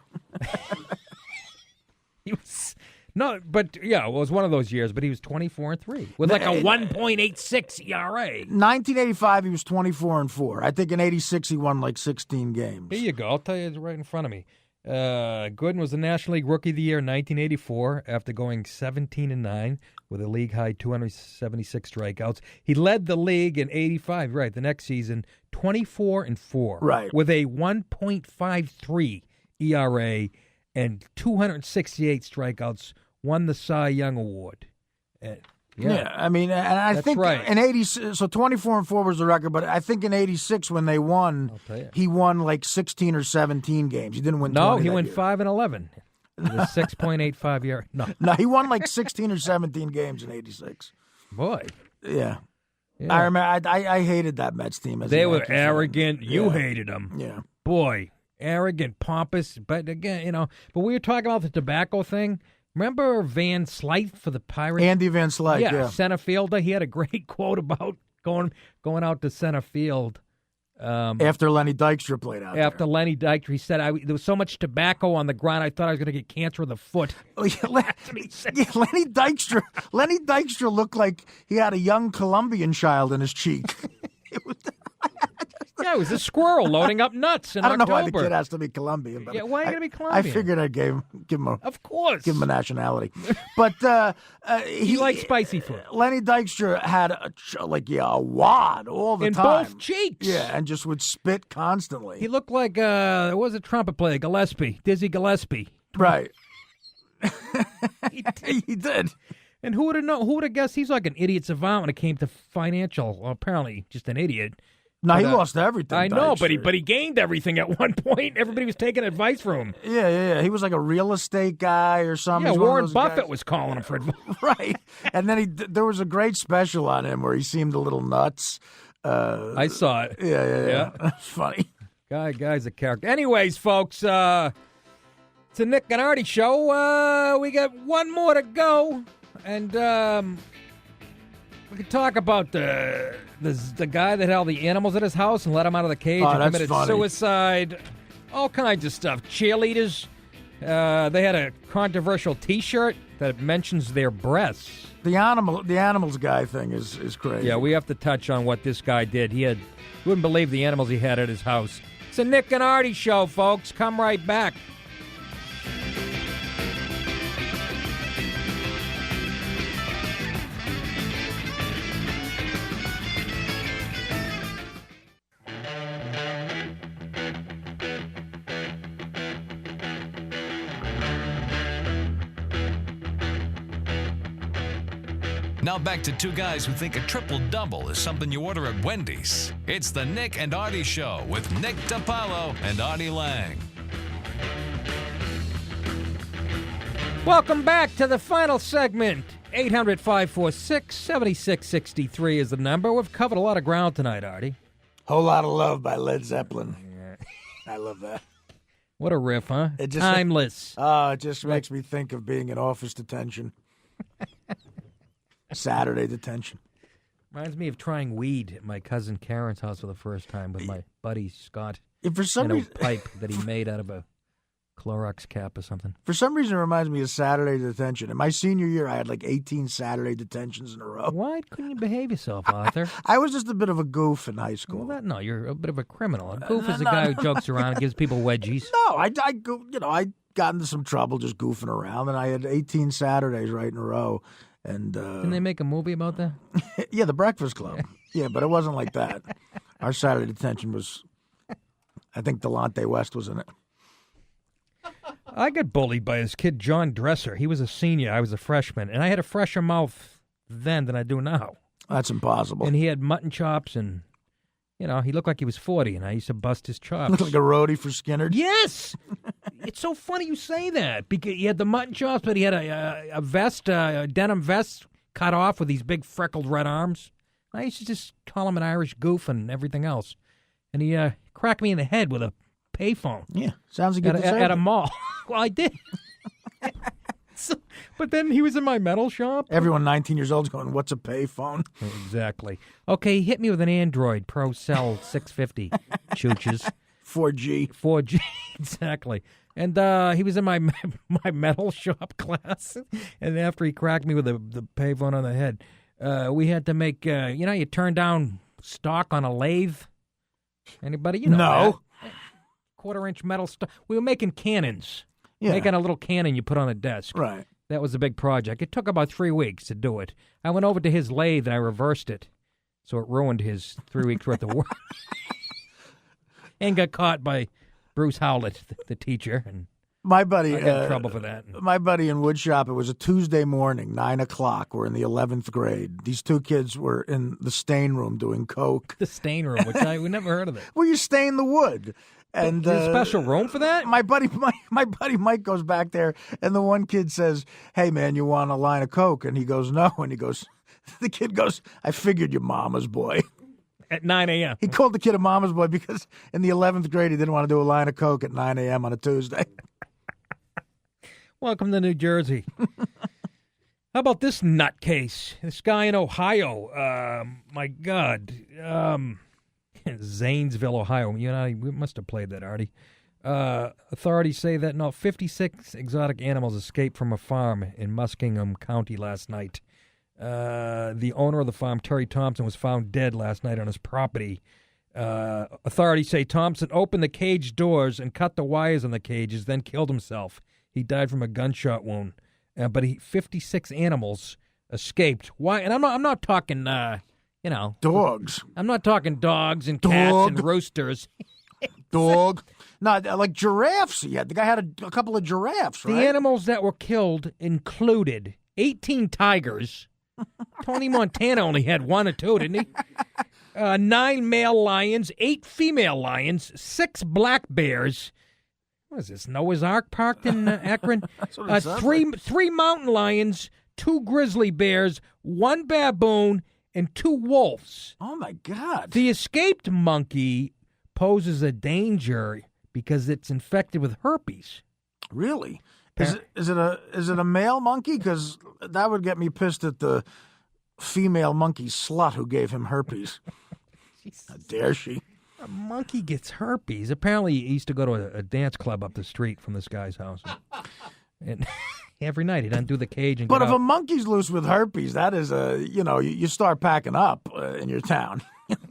He was. No, but yeah, it was one of those years, but he was 24-3 with like a 1.86 ERA. 1985, he was 24-4. I think in '86 he won like 16 games. Here you go. I'll tell you, it's right in front of me. Gooden was the National League Rookie of the Year in 1984 after going 17-9 with a league-high 276 strikeouts. He led the league in '85, right, the next season, 24-4. Right. With a 1.53 ERA and 268 strikeouts, won the Cy Young Award. Yeah, I mean, and I think right. in '86, so 24-4 was the record, but I think in '86 when they won, he won like 16 or 17 games. He didn't win. No, 20 he that went year. 5-11 with a 6.85 ERA. No, he won like 16 or 17 games in '86. Boy, yeah. I remember. I hated that Mets team. They were arrogant. You hated them. Yeah, boy, arrogant, pompous. But again, But we were talking about the tobacco thing. Remember Van Slyke for the Pirates? Andy Van Slyke, yeah. Center fielder. He had a great quote about going out to center field. After Lenny Dykstra played out After Lenny Dykstra, he said, there was so much tobacco on the ground, I thought I was going to get cancer of the foot. Lenny Dykstra looked like he had a young Colombian child in his cheek. Yeah, it was a squirrel loading up nuts in I don't October. know why the kid has to be Colombian. But Yeah, why are you going to be I Colombian? figured I'd give him a, of course, give him a nationality. But he likes spicy food. Lenny Dykstra had a wad all the in time. both cheeks. Yeah, and just would spit constantly. He looked like what was a trumpet player, Gillespie, Dizzy Gillespie. Right. He did. And who would have known? Who would have guessed he's like an idiot savant when it came to financial? Well, apparently, just an idiot. No, But, he lost everything. I know, Dykstra. but he gained everything at one point. Everybody was taking advice from him. Yeah. He was like a real estate guy or something. Yeah, He's one of Warren those Buffett guys- was calling him for advice. Right. And then there was a great special on him where he seemed a little nuts. I saw it. Yeah. It's funny. Guy's a character. Anyways, folks, it's a Nick and Artie show. We got one more to go, and we could talk about the guy that held the animals at his house and let him out of the cage and that's committed funny. suicide. All kinds of stuff. Cheerleaders. They had a controversial T-shirt that mentions their breasts. The animals guy thing is crazy. Yeah, we have to touch on what this guy did. You wouldn't believe the animals he had at his house. It's a Nick and Artie show, folks. Come right back. Now back to two guys who think a triple-double is something you order at Wendy's. It's the Nick and Artie Show with Nick DiPaolo and Artie Lang. Welcome back to the final segment. 800-546-7663 is the number. We've covered a lot of ground tonight, Artie. Whole Lot of Love by Led Zeppelin. I love that. What a riff, huh? It just, Timeless. It just makes me think of being in office detention. Saturday detention. Reminds me of trying weed at my cousin Karen's house for the first time with my buddy Scott. If for some and a reason, pipe that he made out of a Clorox cap or something. For some reason, it reminds me of Saturday detention. In my senior year, I had like 18 Saturday detentions in a row. Why couldn't you behave yourself, Arthur? I was just a bit of a goof in high school. Well, no, you're a bit of a criminal. A goof is a guy who jokes around and gives people wedgies. No, I got into some trouble just goofing around, and I had 18 Saturdays right in a row. And Didn't they make a movie about that? Yeah, The Breakfast Club. Yeah, but it wasn't like that. Our Saturday detention was, I think Delonte West was in it. I got bullied by his kid, John Dresser. He was a senior. I was a freshman. And I had a fresher mouth then than I do now. That's impossible. And he had mutton chops and, he looked like he was 40, and I used to bust his chops. Looked like a roadie for Skinner. Yes! It's so funny you say that, because he had the mutton chops, but he had a vest, a denim vest cut off with these big freckled red arms. I used to just call him an Irish goof and everything else. And he cracked me in the head with a payphone. Yeah, sounds like you at a mall. Well, I did. But then he was in my metal shop. Everyone 19 years old is going, what's a payphone? Exactly. Okay, he hit me with an Android Pro Cell 650. Chooches. 4G, exactly. And he was in my metal shop class. And after he cracked me with the payphone on the head, we had to make, you turn down stock on a lathe. Anybody? No. That? Quarter-inch metal stock. We were making cannons. Yeah. Making a little cannon you put on a desk. Right. That was a big project. It took about 3 weeks to do it. I went over to his lathe and I reversed it. So it ruined his 3 weeks worth of work. And got caught by Bruce Howlett, the teacher. And my buddy I got in trouble for that. My buddy in woodshop, it was a Tuesday morning, 9 o'clock. We're in the 11th grade. These two kids were in the stain room doing coke. The stain room, which we never heard of it. Well, you stain the wood. And there's a special room for that? My buddy Mike goes back there, and the one kid says, "Hey, man, you want a line of coke?" And he goes, "No." And the kid goes, "I figured you're mama's boy." At 9 a.m. He called the kid a mama's boy because in the 11th grade, he didn't want to do a line of coke at 9 a.m. on a Tuesday. Welcome to New Jersey. How about this nutcase? This guy in Ohio. My God. Zanesville, Ohio. We must have played that, Artie. Authorities say that 56 exotic animals escaped from a farm in Muskingum County last night. The owner of the farm, Terry Thompson, was found dead last night on his property. Authorities say Thompson opened the cage doors and cut the wires on the cages, then killed himself. He died from a gunshot wound. But 56 animals escaped. Why? And I'm not talking, dogs. I'm not talking dogs and cats and roosters. Dog. No, like giraffes. Yeah, the guy had a couple of giraffes, right? The animals that were killed included 18 tigers. Tony Montana only had 1 or 2, didn't he? 9 male lions, 8 female lions, 6 black bears. What is this, Noah's Ark parked in Akron? Three mountain lions, 2 grizzly bears, 1 baboon, and 2 wolves. Oh, my God. The escaped monkey poses a danger because it's infected with herpes. Really? Is it a male monkey? Because that would get me pissed at the female monkey slut who gave him herpes. How dare she? A monkey gets herpes. Apparently, he used to go to a dance club up the street from this guy's house. And every night he'd undo the cage and But get if out. a monkey's loose with herpes, that is you start packing up in your town.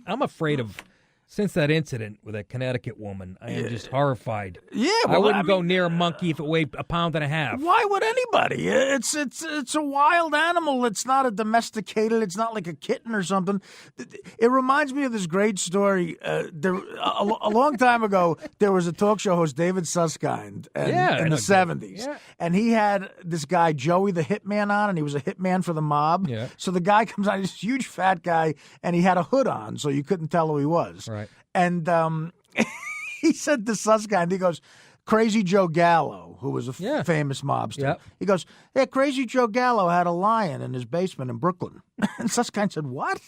I'm afraid of, since that incident with that Connecticut woman, I am just horrified. Yeah, I wouldn't go near a monkey if it weighed 1.5 pounds. Why would anybody? It's a wild animal. It's not a domesticated. It's not like a kitten or something. It reminds me of this great story. A long time ago, there was a talk show host, David Susskind, in the 70s. Yeah. And he had this guy, Joey the Hitman, on, and he was a hitman for the mob. Yeah. So the guy comes on, he's this huge fat guy, and he had a hood on, so you couldn't tell who he was. Right. And he said to Susskind, he goes, Crazy Joe Gallo, who was a famous mobster. Yep. He goes, yeah, Crazy Joe Gallo had a lion in his basement in Brooklyn. And Susskind said, what?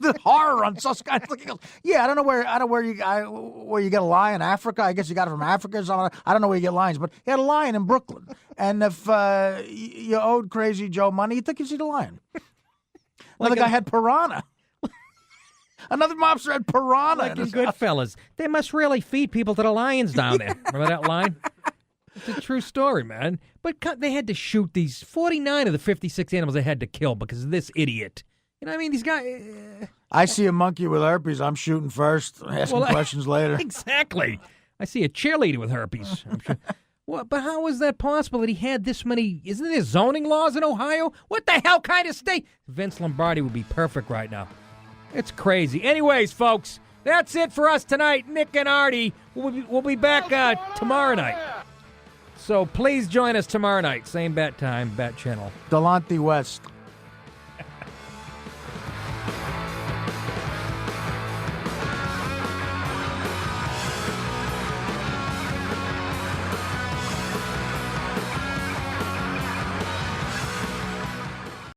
The horror on Susskind's looking. He goes, yeah, I don't know where you get a lion. Africa? I guess you got it from Africa or something. I don't know where you get lions, but he had a lion in Brooklyn. And if you owed Crazy Joe money, he took you to see the lion. Another guy had piranha. Another mobster had piranha. Like in Goodfellas. They must really feed people to the lions down there. Remember that line? It's a true story, man. But they had to shoot these 49 of the 56 animals they had to kill because of this idiot. You know what I mean? These guys... I see a monkey with herpes. I'm shooting first, asking questions later. Exactly. I see a cheerleader with herpes. I'm sure. What? But how is that possible that he had this many... Isn't there zoning laws in Ohio? What the hell kind of state? Vince Lombardi would be perfect right now. It's crazy. Anyways, folks, that's it for us tonight. Nick and Artie. We'll be back tomorrow night. So please join us tomorrow night. Same bat time, bat channel. Delonte West.